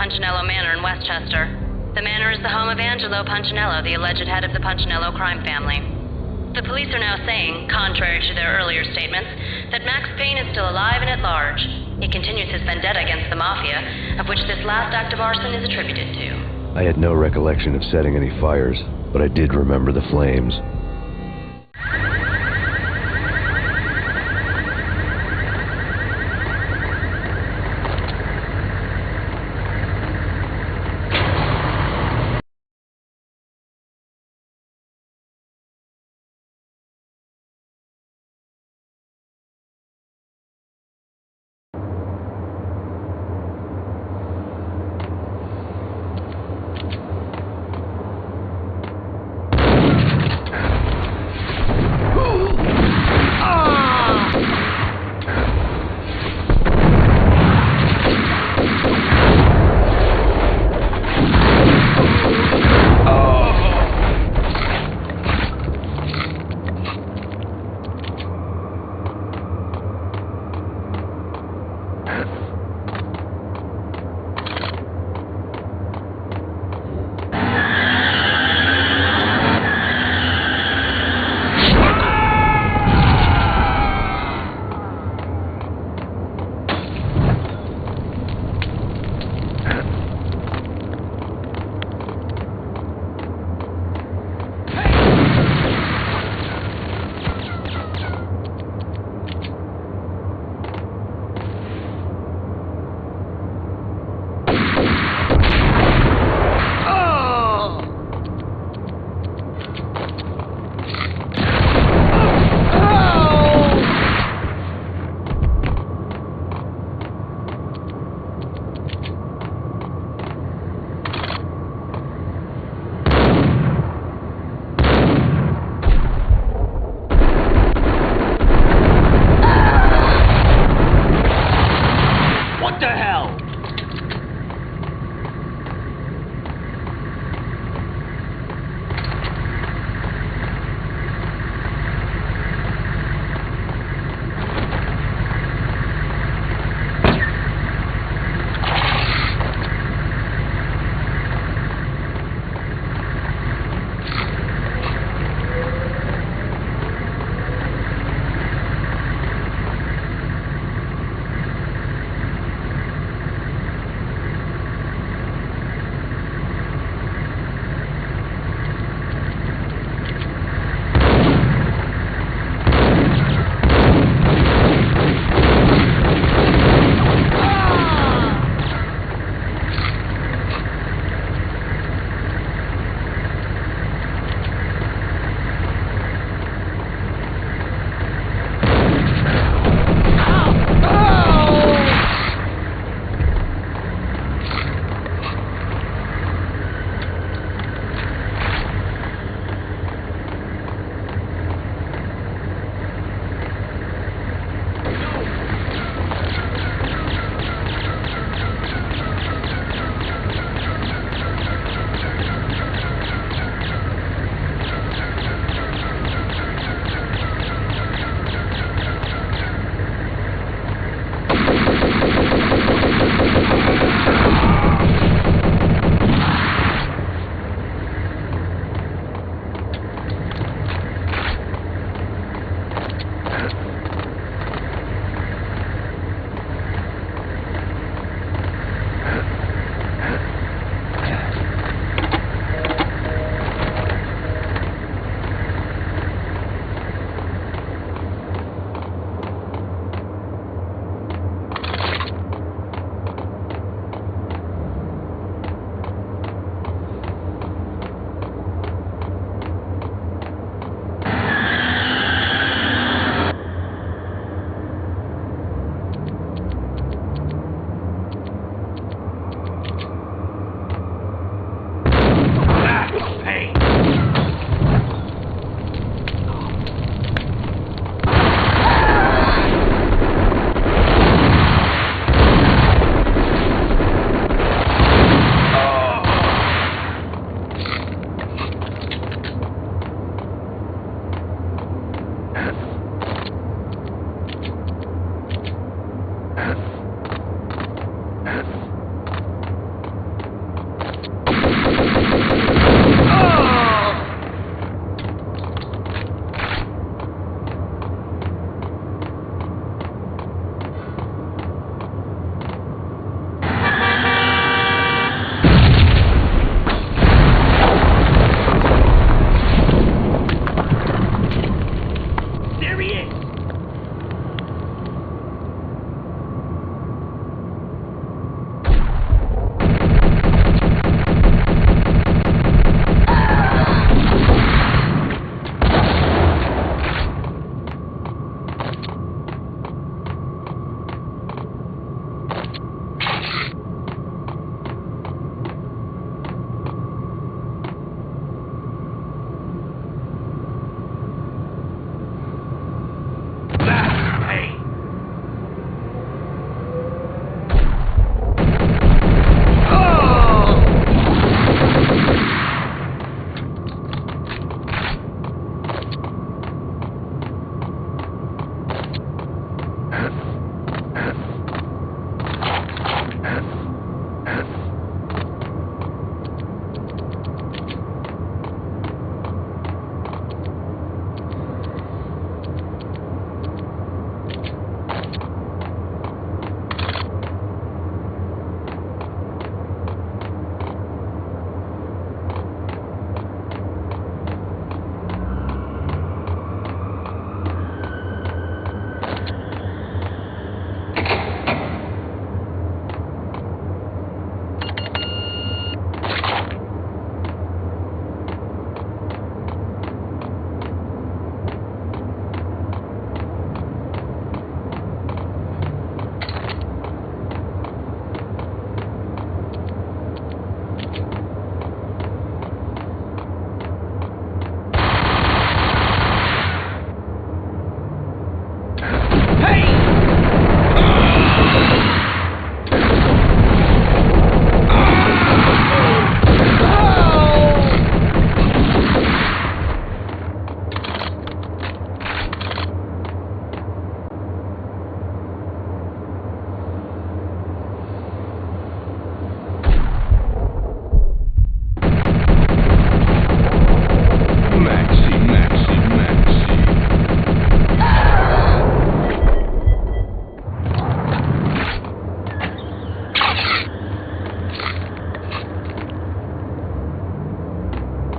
Punchinello Manor in Westchester. The manor is the home of Angelo Punchinello, the alleged head of the Punchinello crime family. The police are now saying, contrary to their earlier statements, that Max Payne is still alive and at large. He continues his vendetta against the Mafia, of which this last act of arson is attributed to. I had no recollection of setting any fires, but I did remember the flames.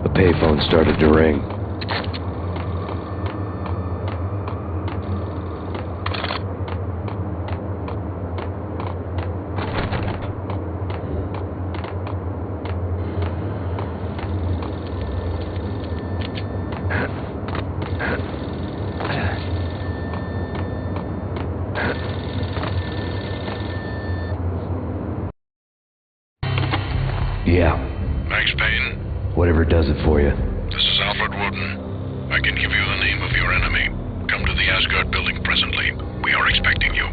A payphone started to ring. Yeah. Max Payne? Whatever does it for you. This is Alfred Woden. I can give you the name of your enemy. Come to the Asgard building presently. We are expecting you.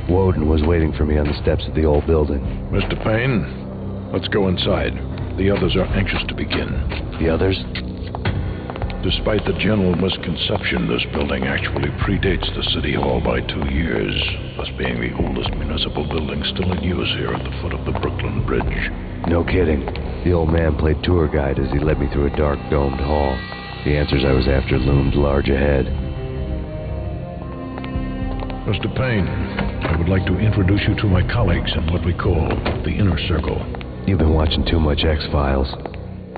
Woden was waiting for me on the steps of the old building. Mr. Payne, let's go inside. The others are anxious to begin. The others? Despite the general misconception, this building actually predates the City Hall by 2 years, thus being the oldest municipal building still in use here at the foot of the Brooklyn Bridge. No kidding. The old man played tour guide as he led me through a dark, domed hall. The answers I was after loomed large ahead. Mr. Payne, I would like to introduce you to my colleagues in what we call the Inner Circle. You've been watching too much X-Files.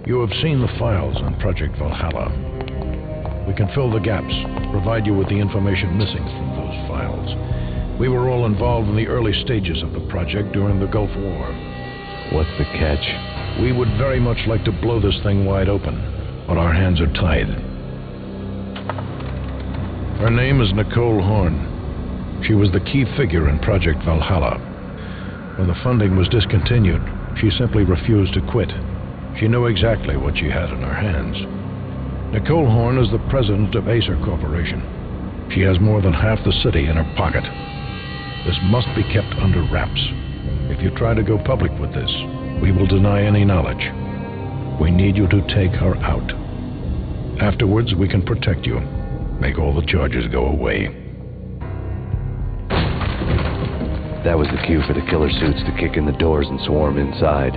You have seen the files on Project Valhalla. We can fill the gaps, provide you with the information missing from those files. We were all involved in the early stages of the project during the Gulf War. What's the catch? We would very much like to blow this thing wide open, but our hands are tied. Her name is Nicole Horn. She was the key figure in Project Valhalla. When the funding was discontinued, she simply refused to quit. She knew exactly what she had in her hands. Nicole Horn is the president of Acer Corporation. She has more than half the city in her pocket. This must be kept under wraps. If you try to go public with this, we will deny any knowledge. We need you to take her out. Afterwards, we can protect you. Make all the charges go away. That was the cue for the killer suits to kick in the doors and swarm inside.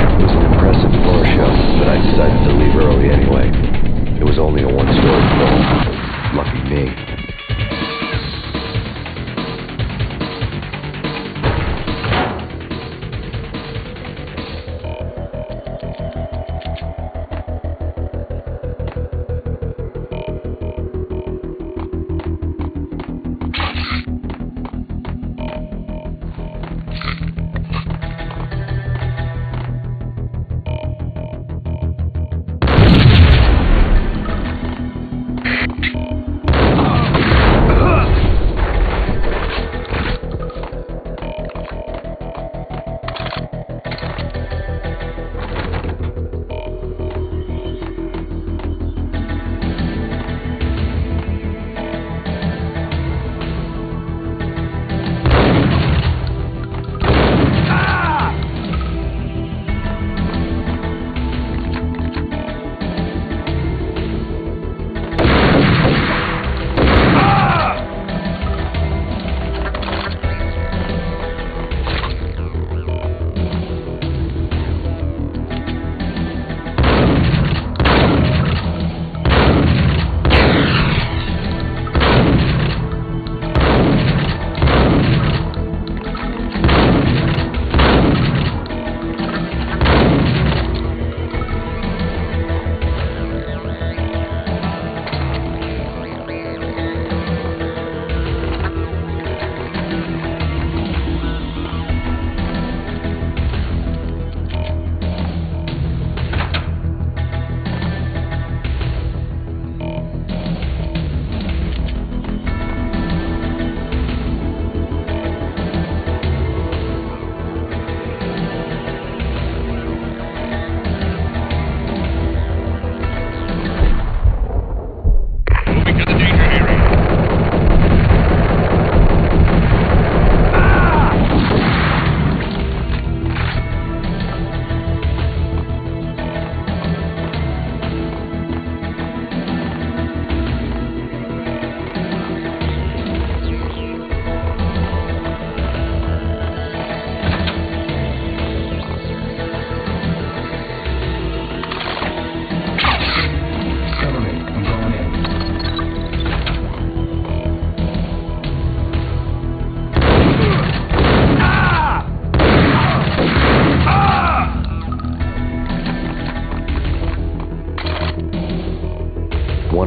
It was an impressive floor show, but I decided to leave early anyway. It was only a one-story floor. Lucky me.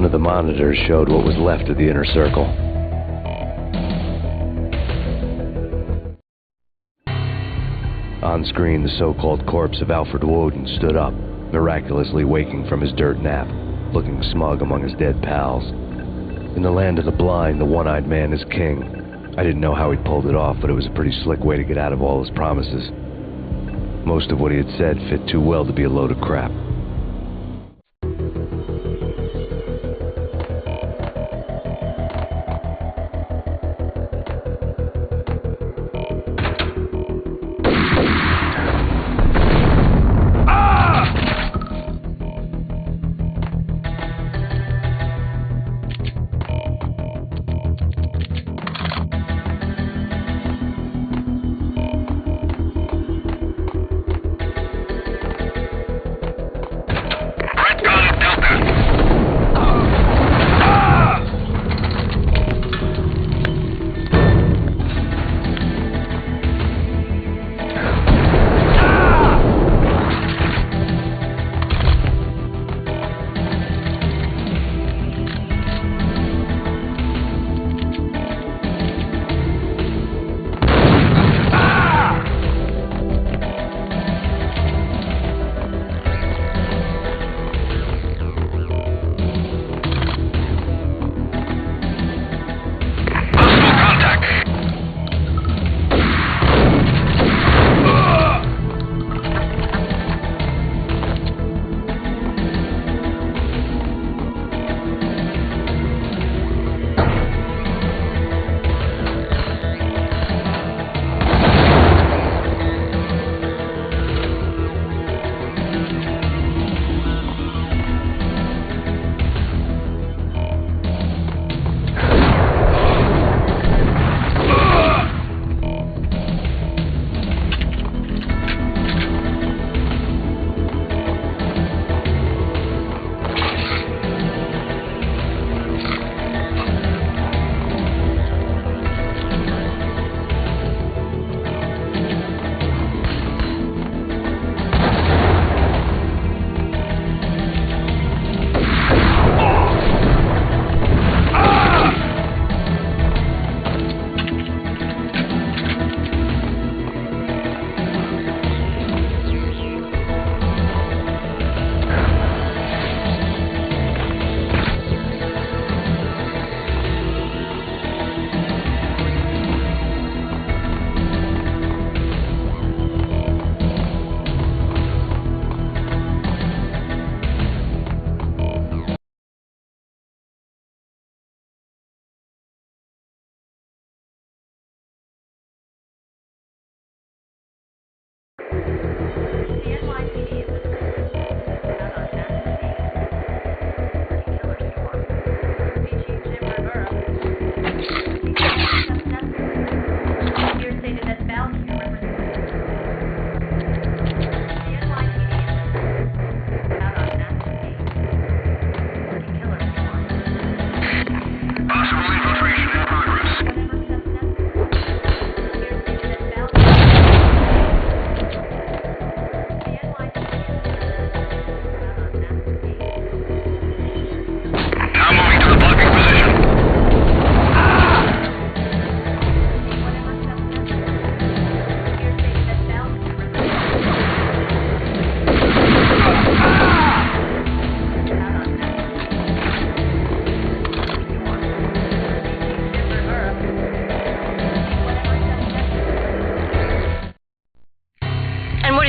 of the monitors showed what was left of the inner circle. On screen, the so-called corpse of Alfred Woden stood up, miraculously waking from his dirt nap, looking smug among his dead pals. In the land of the blind, the one-eyed man is king. I didn't know how he pulled it off, but it was a pretty slick way to get out of all his promises. Most of what he had said fit too well to be a load of crap.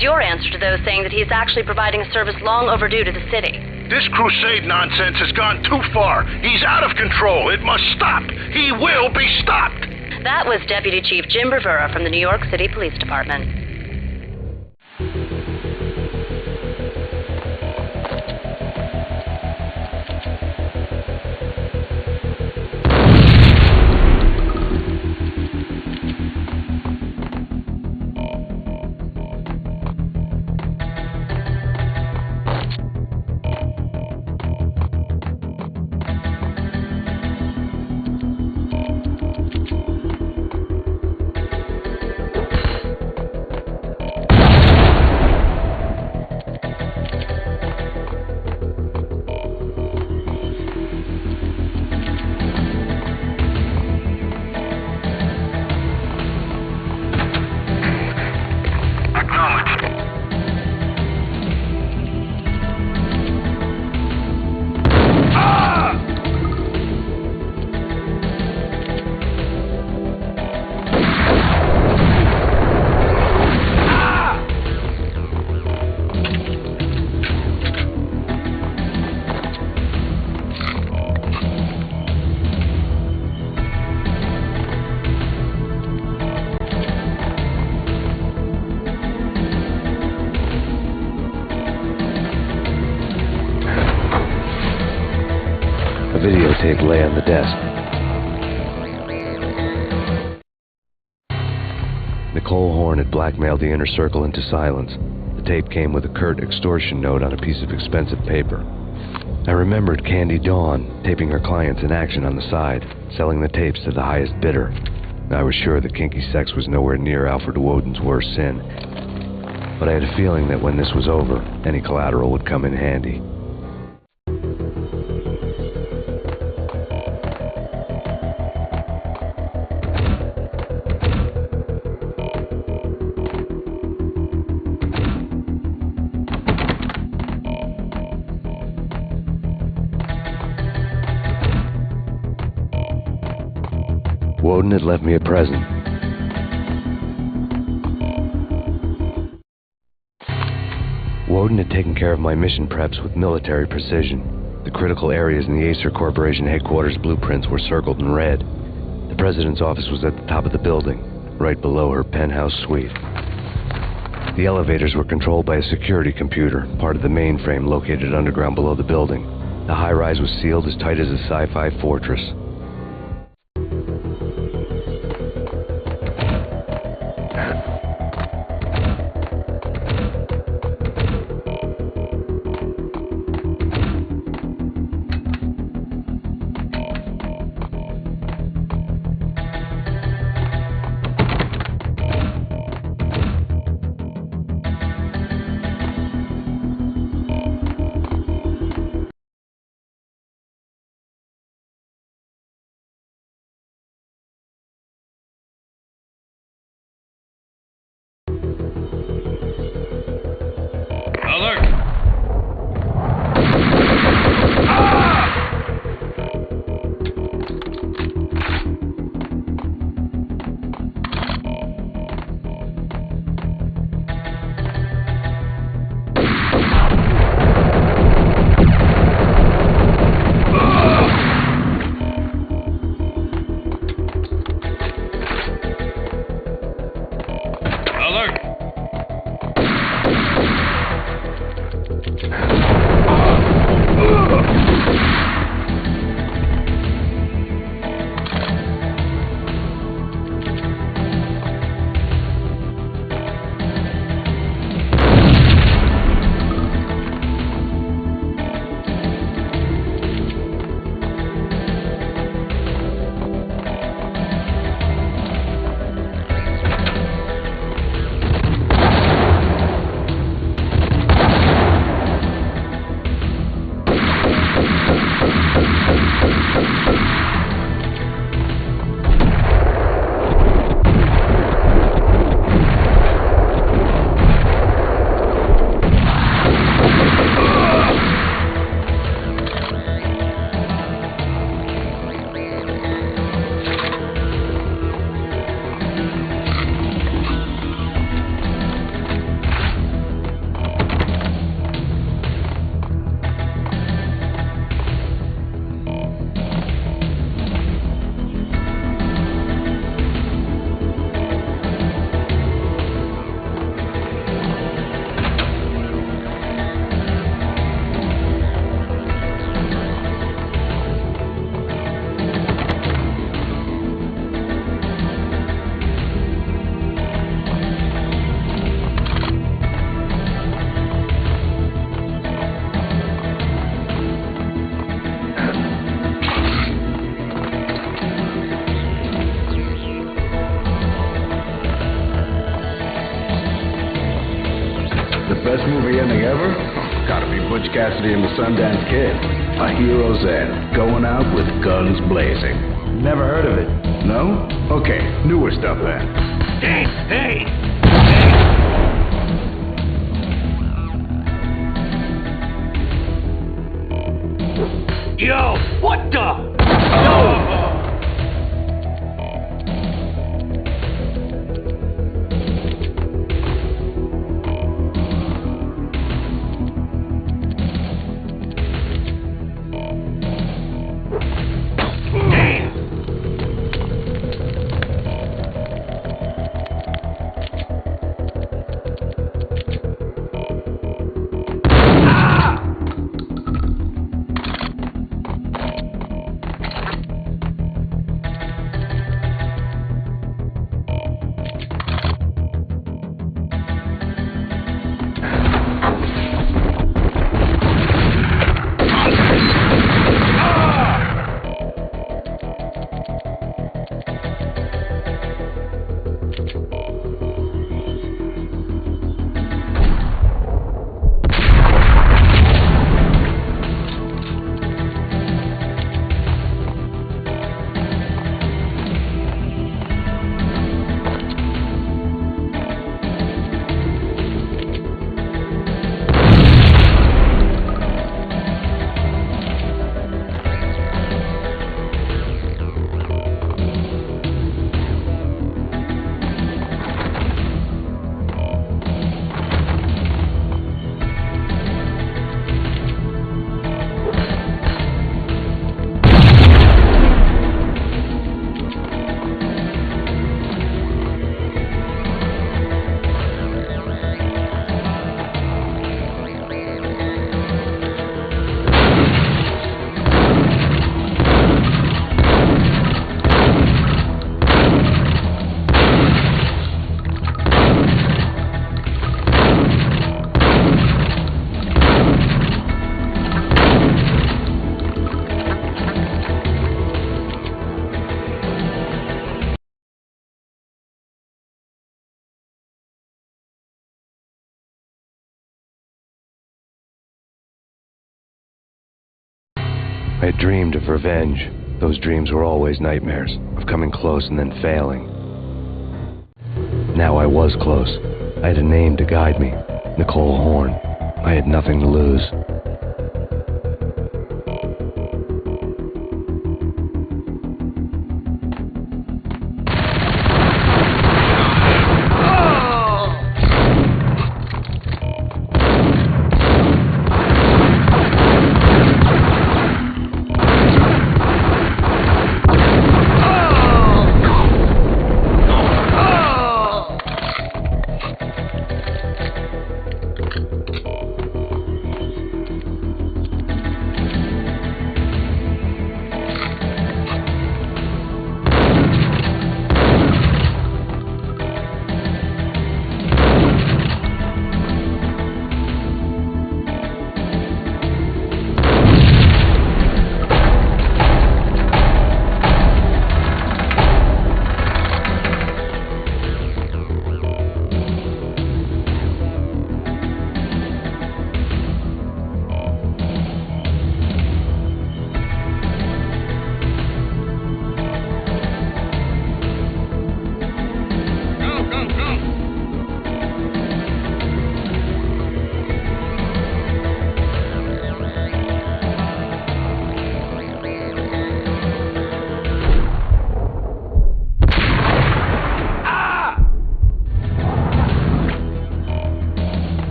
Your answer to those saying that he is actually providing a service long overdue to the city. This crusade nonsense has gone too far. He's out of control. It must stop. He will be stopped. That was Deputy Chief Jim Rivera from the New York City Police Department. tape lay on the desk. Nicole Horn had blackmailed the inner circle into silence. The tape came with a curt extortion note on a piece of expensive paper. I remembered Candy Dawn taping her clients in action on the side, selling the tapes to the highest bidder. I was sure that kinky sex was nowhere near Alfred Woden's worst sin. But I had a feeling that when this was over, any collateral would come in handy. Woden had left me a present. Woden had taken care of my mission preps with military precision. The critical areas in the Acer Corporation headquarters blueprints were circled in red. The president's office was at the top of the building, right below her penthouse suite. The elevators were controlled by a security computer, part of the mainframe located underground below the building. The high-rise was sealed as tight as a Sci-Fi Fortress. Best movie ending ever? Gotta be Butch Cassidy and the Sundance Kid. A hero's end, going out with guns blazing. Never heard of it. No? Okay, newer stuff then. Hey! Yo, what the? No! I had dreamed of revenge. Those dreams were always nightmares, of coming close and then failing. Now I was close. I had a name to guide me, Nicole Horn. I had nothing to lose.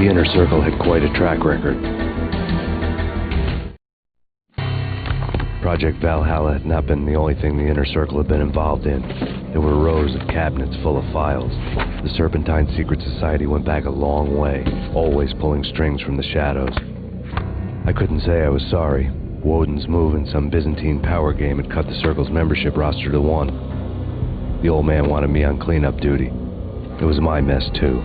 The Inner Circle had quite a track record. Project Valhalla had not been the only thing the Inner Circle had been involved in. There were rows of cabinets full of files. The Serpentine Secret Society went back a long way, always pulling strings from the shadows. I couldn't say I was sorry. Woden's move in some Byzantine power game had cut the Circle's membership roster to 1. The old man wanted me on cleanup duty. It was my mess, too.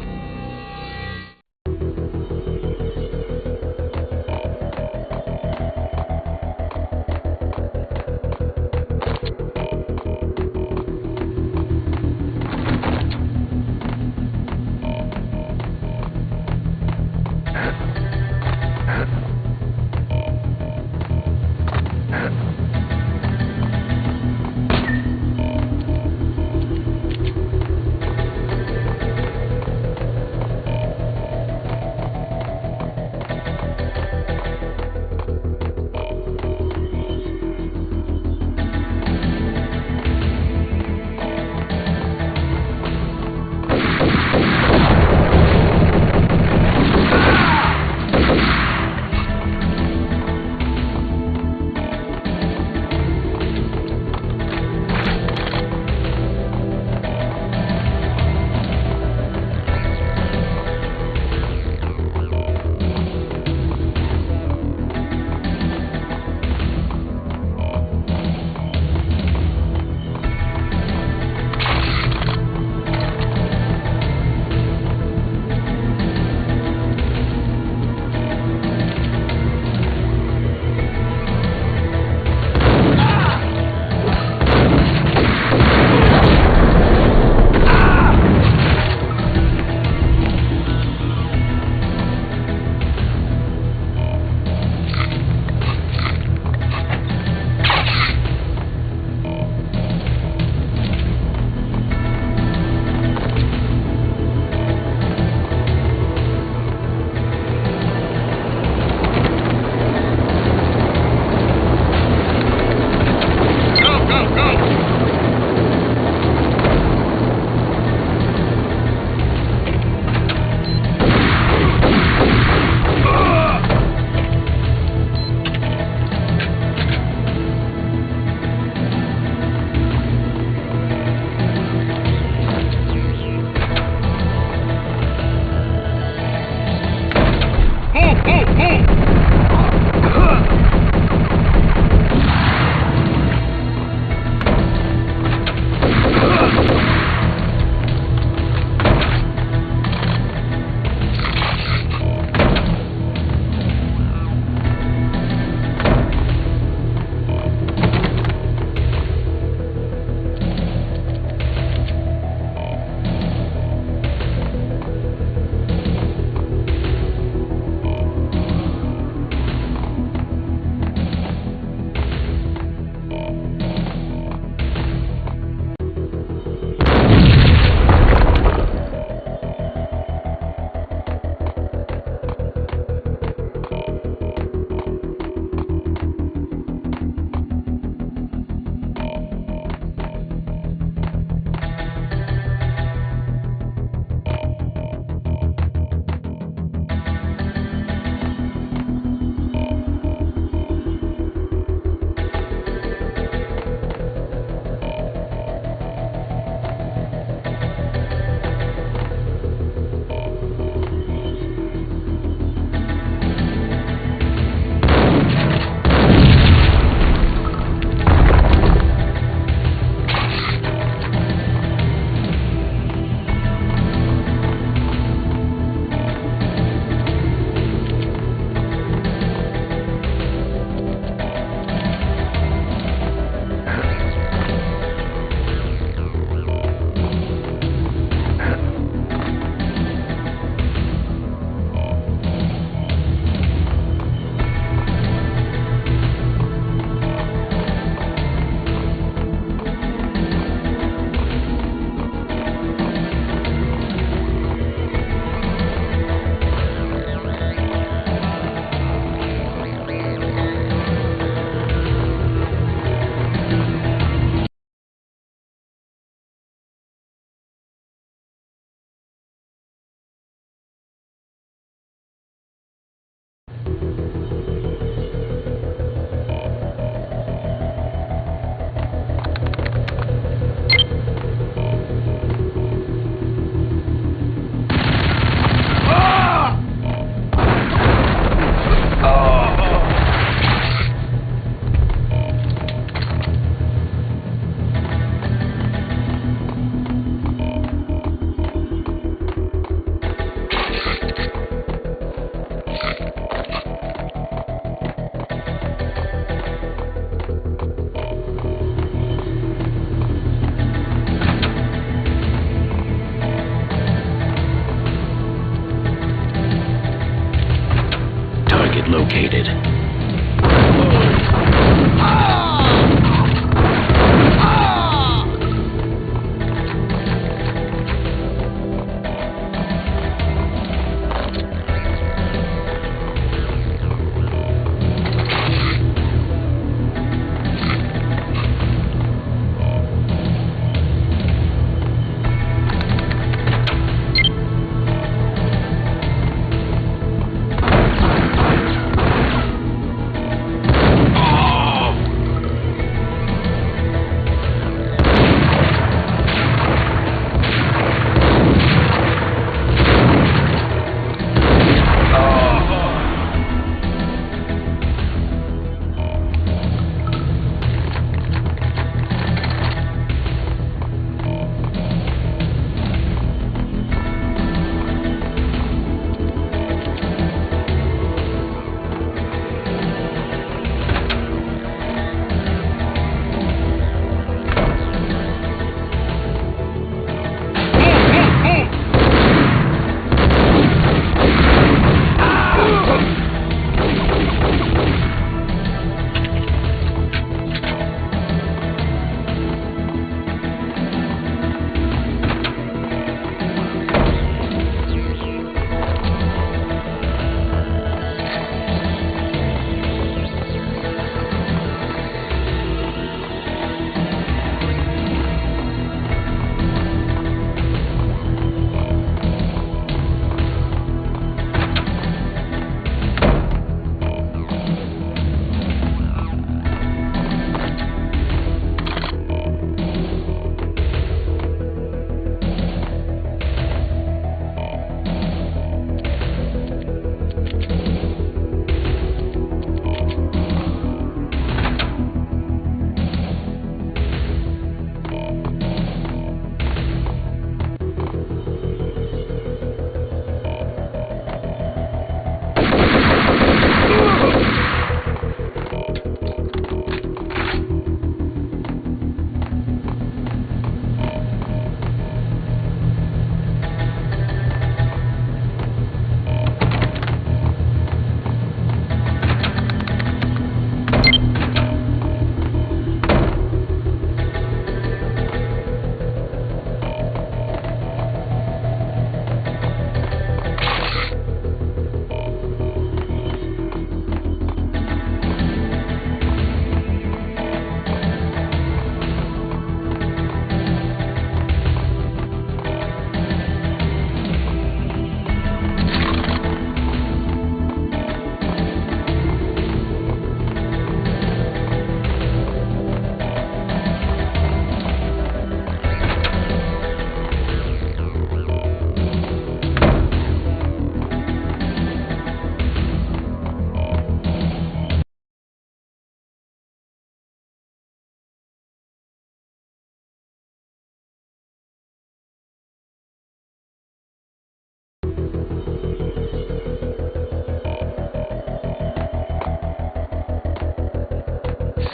located.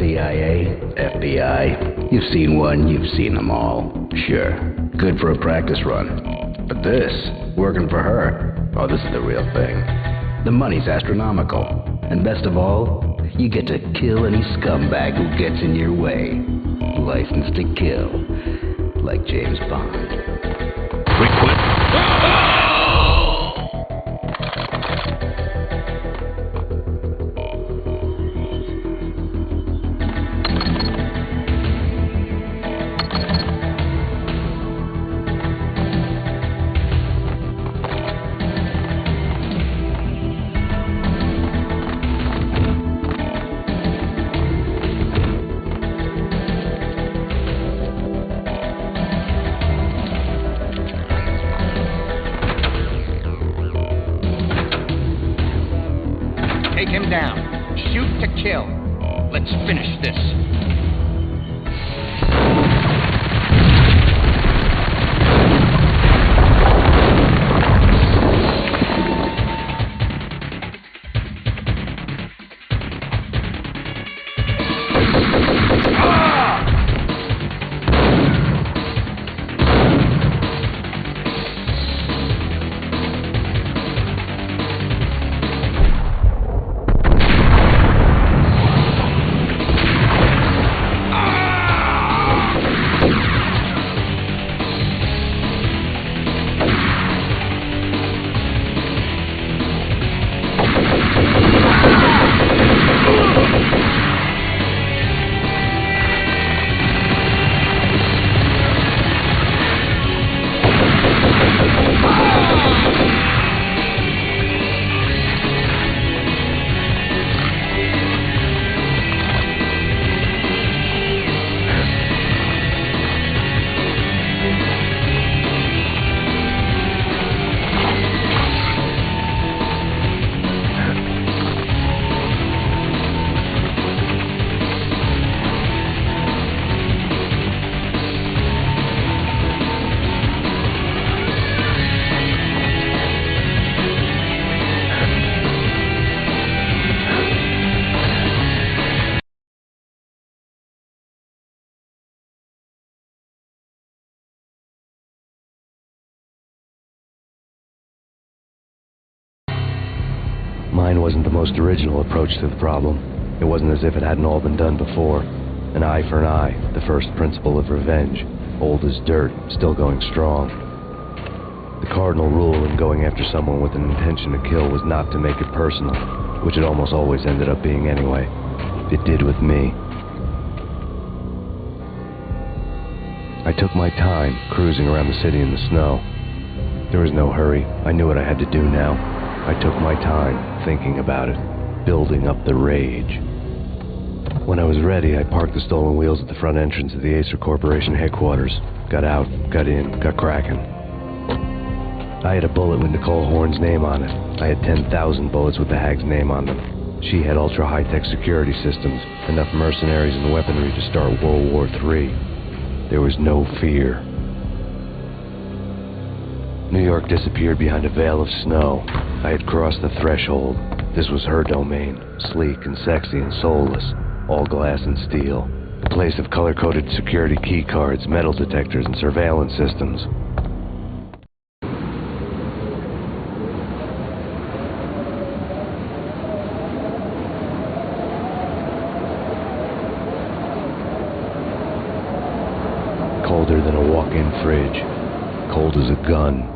CIA, FBI, you've seen one, you've seen them all. Sure, good for a practice run. But this, working for her, oh, this is the real thing. The money's astronomical. And best of all, you get to kill any scumbag who gets in your way. License to kill, like James Bond. Mine wasn't the most original approach to the problem. It wasn't as if it hadn't all been done before. An eye for an eye, the first principle of revenge. Old as dirt, still going strong. The cardinal rule in going after someone with an intention to kill was not to make it personal, which it almost always ended up being anyway. It did with me. I took my time, cruising around the city in the snow. There was no hurry. I knew what I had to do now. I took my time, thinking about it, building up the rage. When I was ready, I parked the stolen wheels at the front entrance of the Acer Corporation headquarters. Got out, got in, got cracking. I had a bullet with Nicole Horn's name on it. I had 10,000 bullets with the Hag's name on them. She had ultra-high-tech security systems, enough mercenaries and weaponry to start World War III. There was no fear. New York disappeared behind a veil of snow. I had crossed the threshold. This was her domain, sleek and sexy and soulless, all glass and steel. A place of color-coded security key cards, metal detectors, and surveillance systems. Colder than a walk-in fridge. Cold as a gun.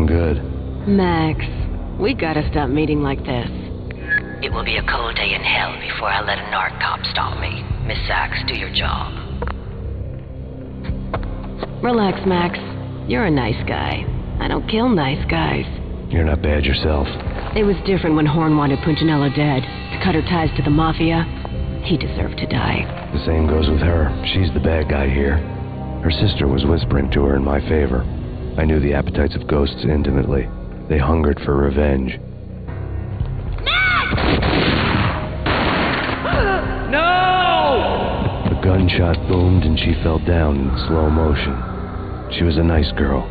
looking good. Max, we gotta stop meeting like this. It will be a cold day in hell before I let a narc cop stop me. Miss Sachs, do your job. Relax, Max. You're a nice guy. I don't kill nice guys. You're not bad yourself. It was different when Horn wanted Punchinello dead. To cut her ties to the Mafia, he deserved to die. The same goes with her. She's the bad guy here. Her sister was whispering to her in my favor. I knew the appetites of ghosts intimately. They hungered for revenge. No! The gunshot boomed and she fell down in slow motion. She was a nice girl,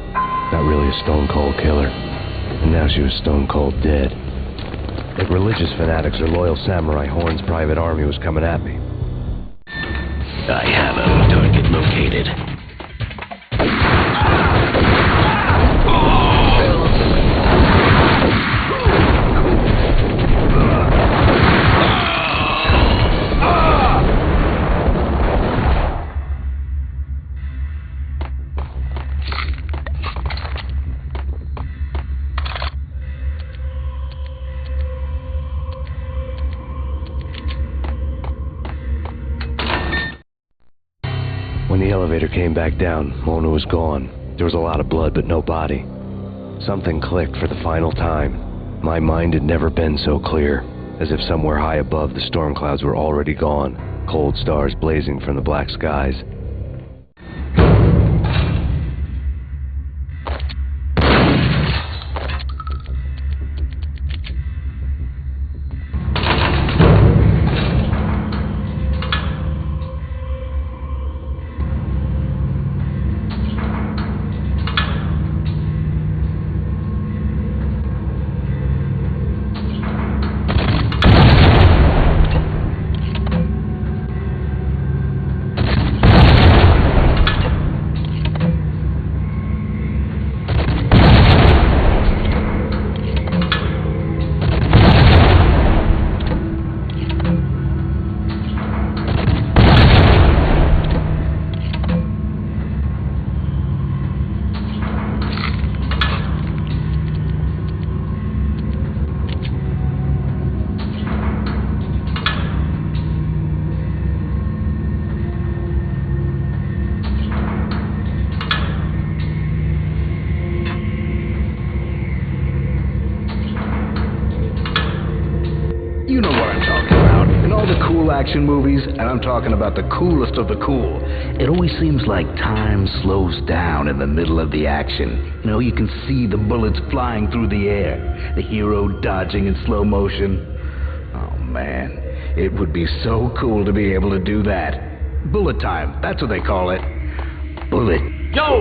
not really a stone-cold killer. And now she was stone-cold dead. Like religious fanatics or loyal samurai, Horn's private army was coming at me. I have a target located. When the elevator came back down, Mona was gone. There was a lot of blood, but no body. Something clicked for the final time. My mind had never been so clear, as if somewhere high above the storm clouds were already gone, cold stars blazing from the black skies. You know what I'm talking about. In all the cool action movies, and I'm talking about the coolest of the cool, it always seems like time slows down in the middle of the action. You know, you can see the bullets flying through the air, the hero dodging in slow motion. Oh man, it would be so cool to be able to do that. Bullet time, that's what they call it. Bullet. Yo!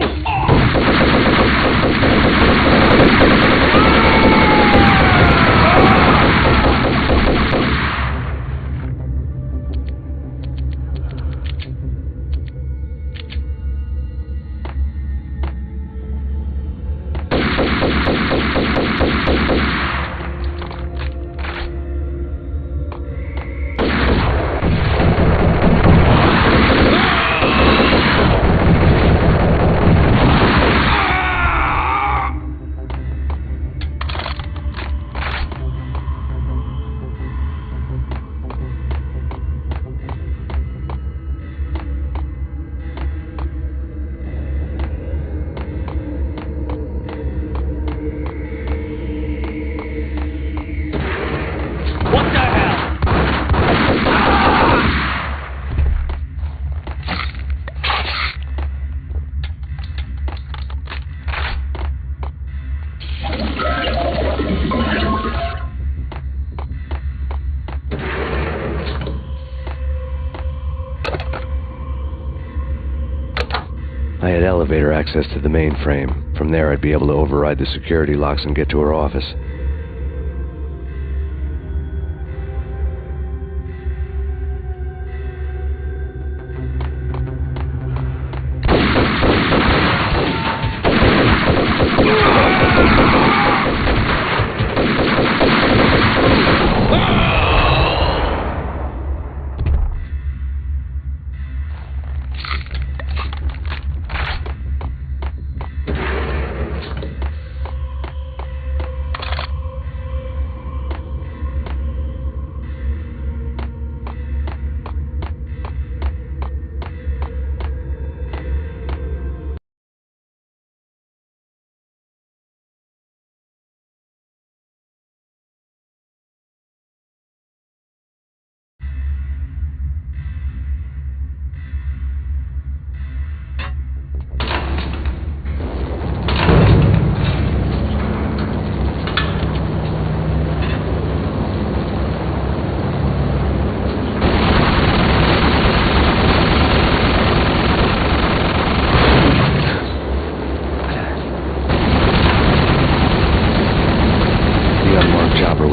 I had elevator access to the mainframe. From there, I'd be able to override the security locks and get to her office.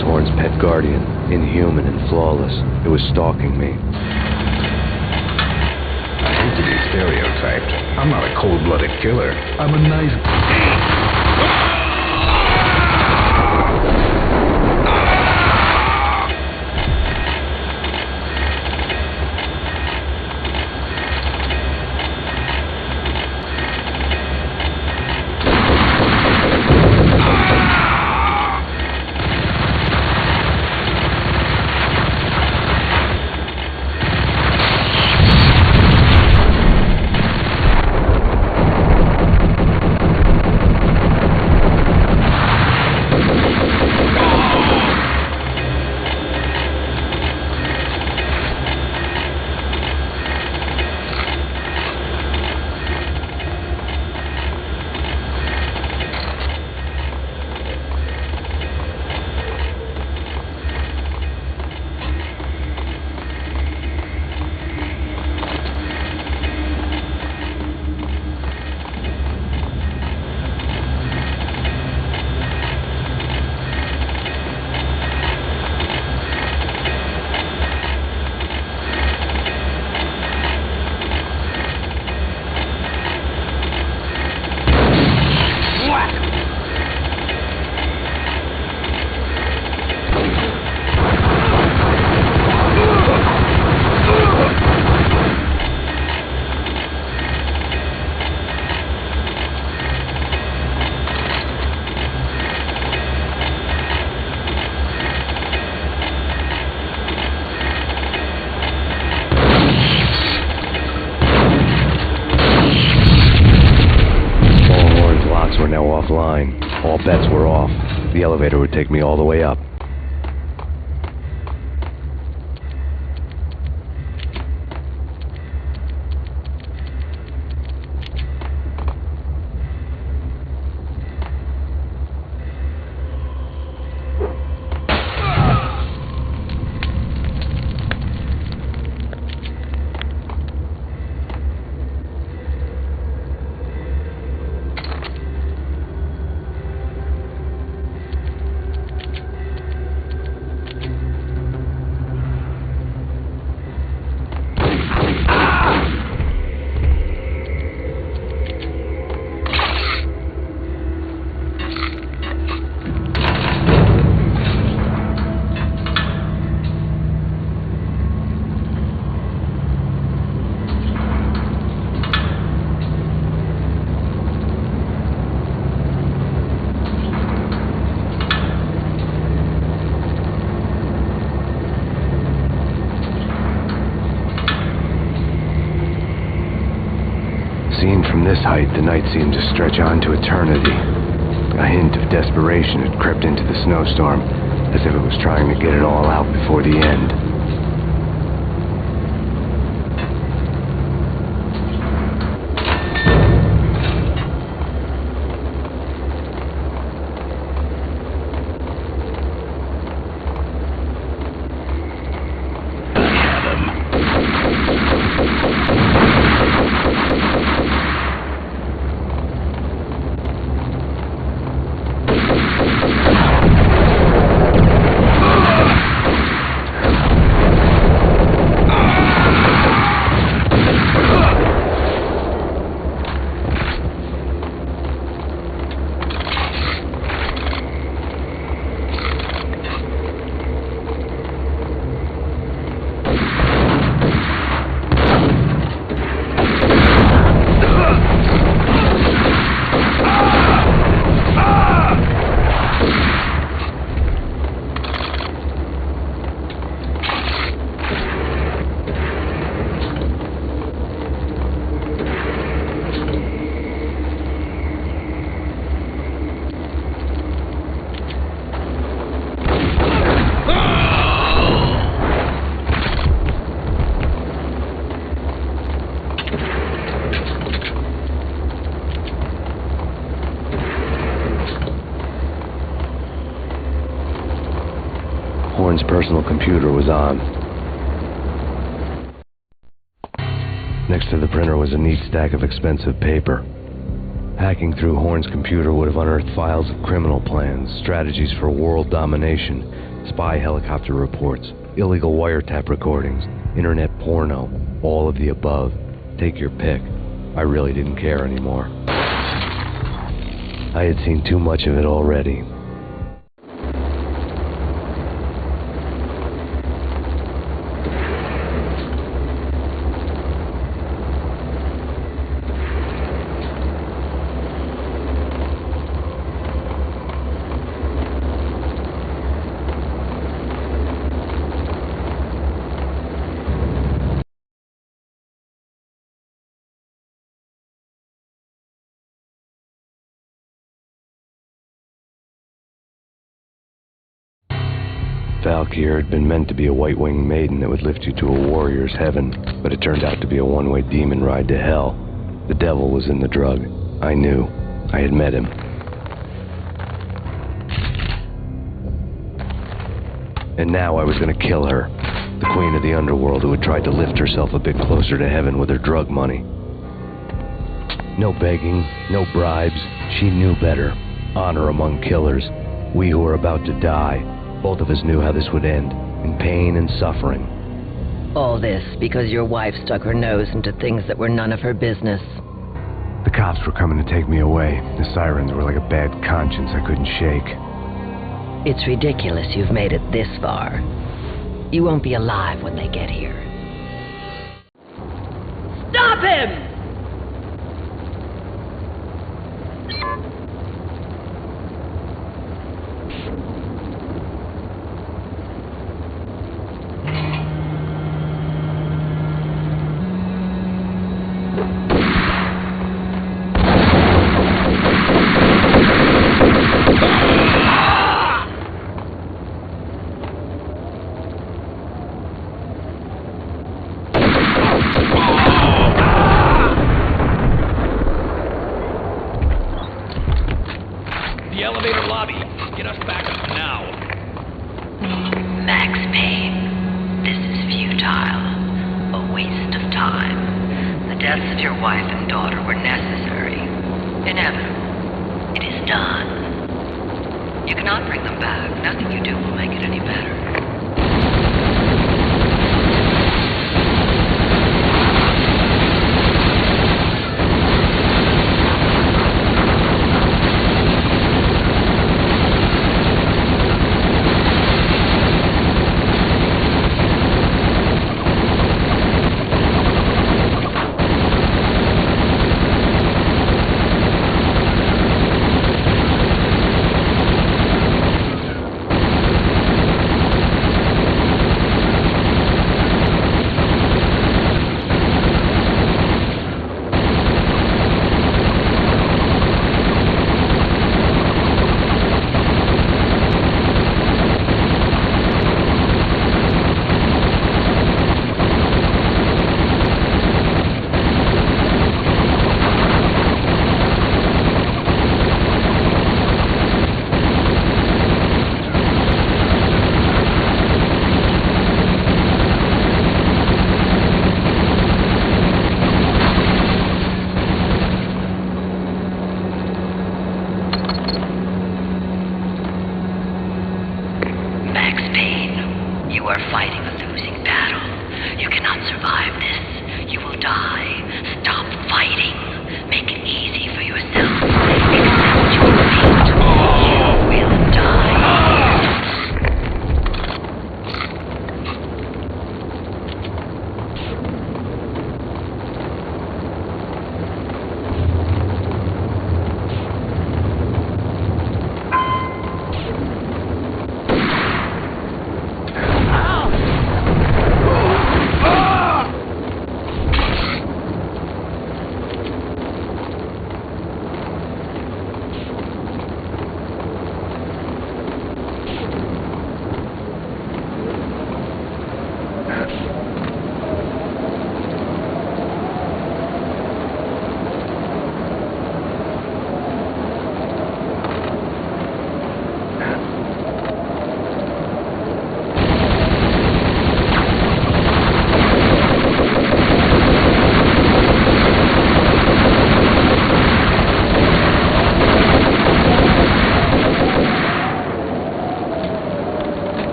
was Horn's pet guardian, inhuman and flawless. It was stalking me. I hate to be stereotyped. I'm not a cold-blooded killer. I'm a nice... All bets were off. The elevator would take me all the way up. Seen from this height, the night seemed to stretch on to eternity. A hint of desperation had crept into the snowstorm, as if it was trying to get it all out before the end. Horn's personal computer was on. Next to the printer was a neat stack of expensive paper. Hacking through Horn's computer would have unearthed files of criminal plans, strategies for world domination, spy helicopter reports, illegal wiretap recordings, internet porno, all of the above. Take your pick. I really didn't care anymore. I had seen too much of it already. Valkyr had been meant to be a white-winged maiden that would lift you to a warrior's heaven, but it turned out to be a one-way demon ride to hell. The devil was in the drug. I knew. I had met him. And now I was going to kill her, the queen of the underworld who had tried to lift herself a bit closer to heaven with her drug money. No begging, no bribes. She knew better. Honor among killers. We who were about to die. Both of us knew how this would end, in pain and suffering. All this because your wife stuck her nose into things that were none of her business. The cops were coming to take me away. The sirens were like a bad conscience I couldn't shake. It's ridiculous you've made it this far. You won't be alive when they get here. Stop him! The elevator lobby. Get us back up now. Max Payne, this is futile. A waste of time. The deaths of your wife and daughter were necessary. Inevitable. It is done. You cannot bring them back. Nothing you do will make it any better.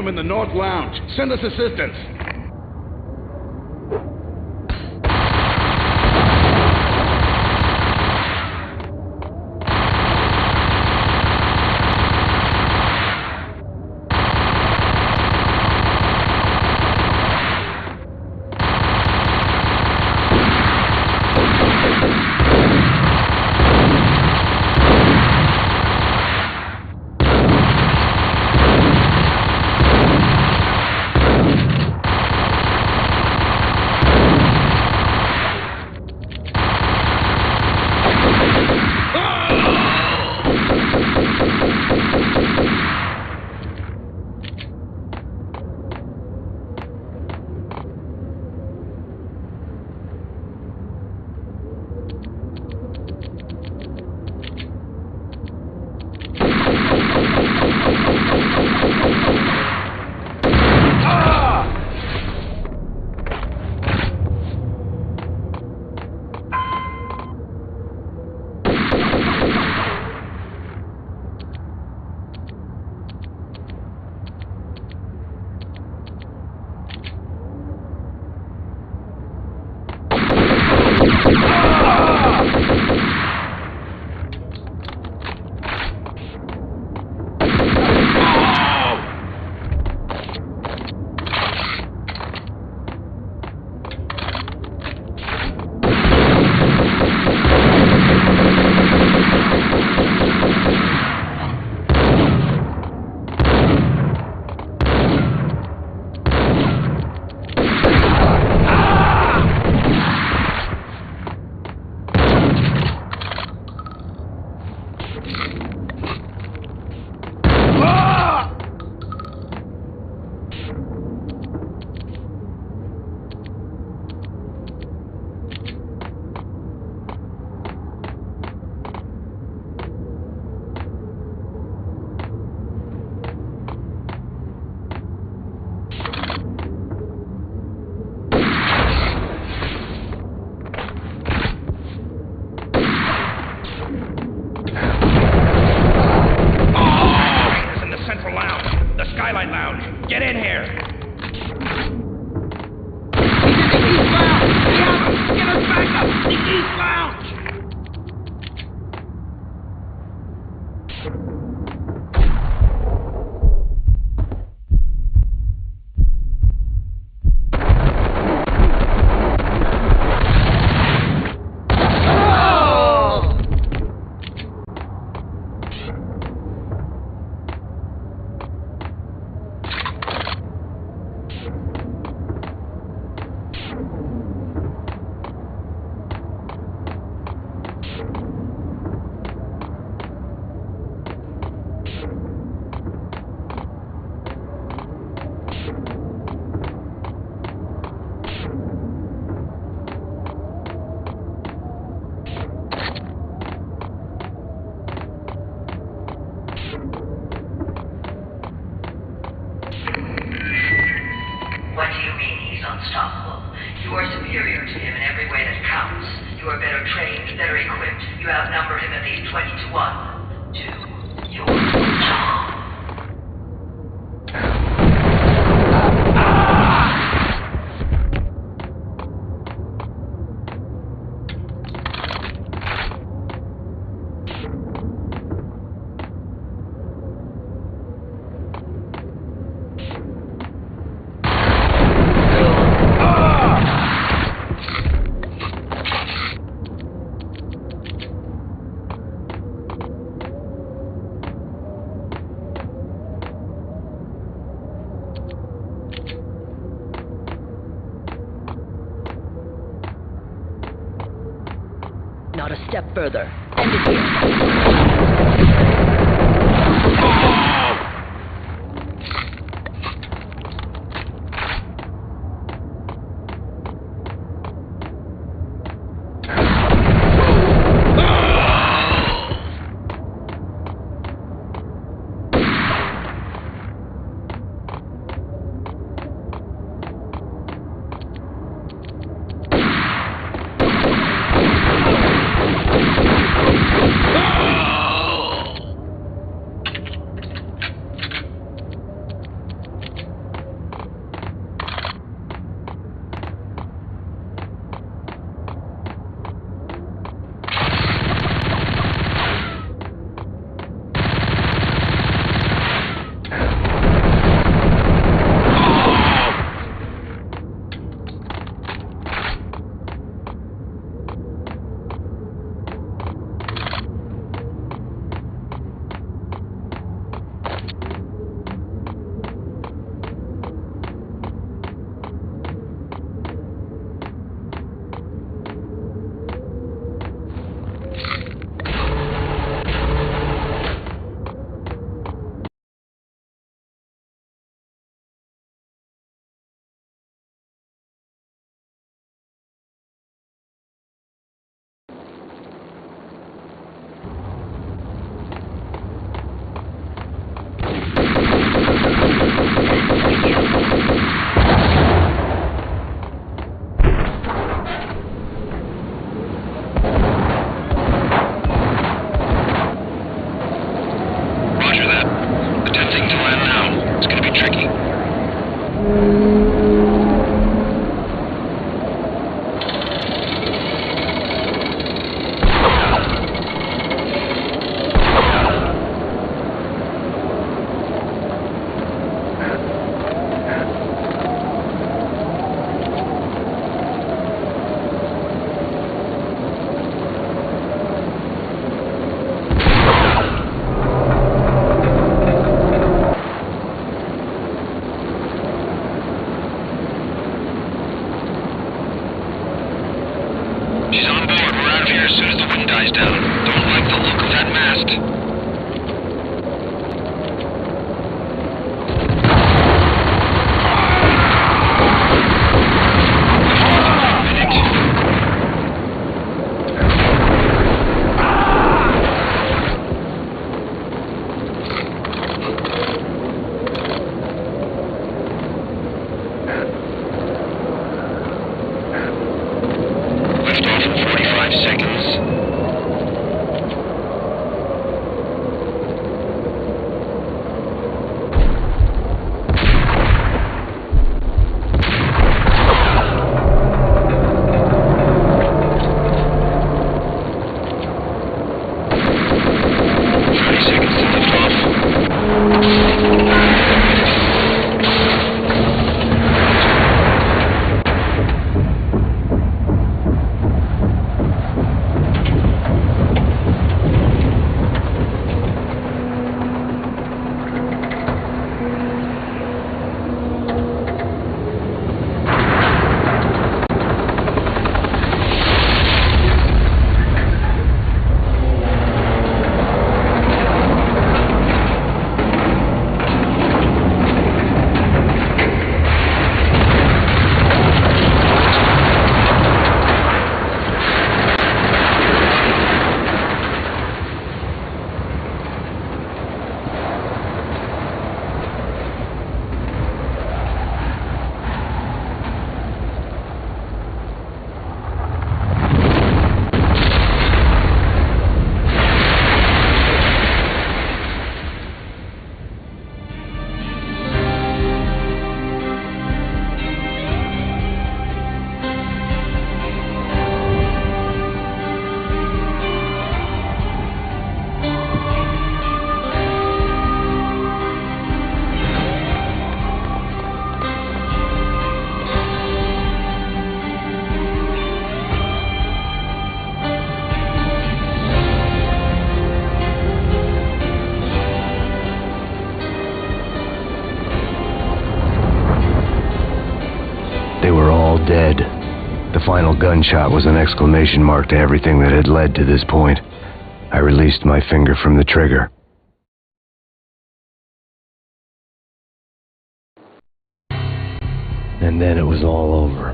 him in the North Lounge. Send us assistance. Not a step further. End it here. Ah! eyes down. Don't like the look of that mast. Dead. The final gunshot was an exclamation mark to everything that had led to this point. I released my finger from the trigger. And then it was all over.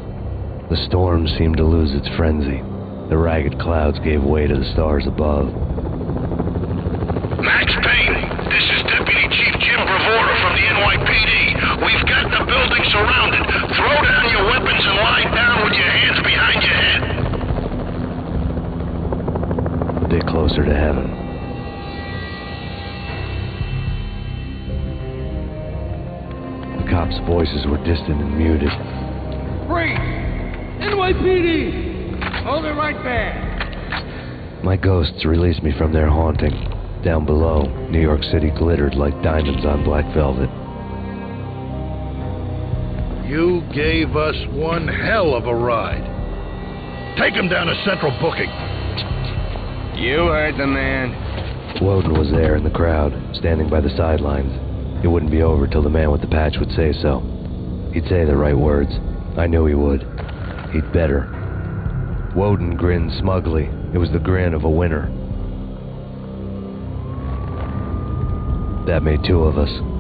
The storm seemed to lose its frenzy. The ragged clouds gave way to the stars above. Max Payne, this is Deputy Chief Jim Bravura from the NYPD. We've got the building surrounded. Throw down your weapons and lie down with your hands behind your head. A bit closer to heaven. The cops' voices were distant and muted. Freeze! NYPD! Hold it right there! My ghosts released me from their haunting. Down below, New York City glittered like diamonds on black velvet. You gave us one hell of a ride. Take him down to Central Booking. You heard the man. Woden was there in the crowd, standing by the sidelines. It wouldn't be over till the man with the patch would say so. He'd say the right words. I knew he would. He'd better. Woden grinned smugly. It was the grin of a winner. That made two of us.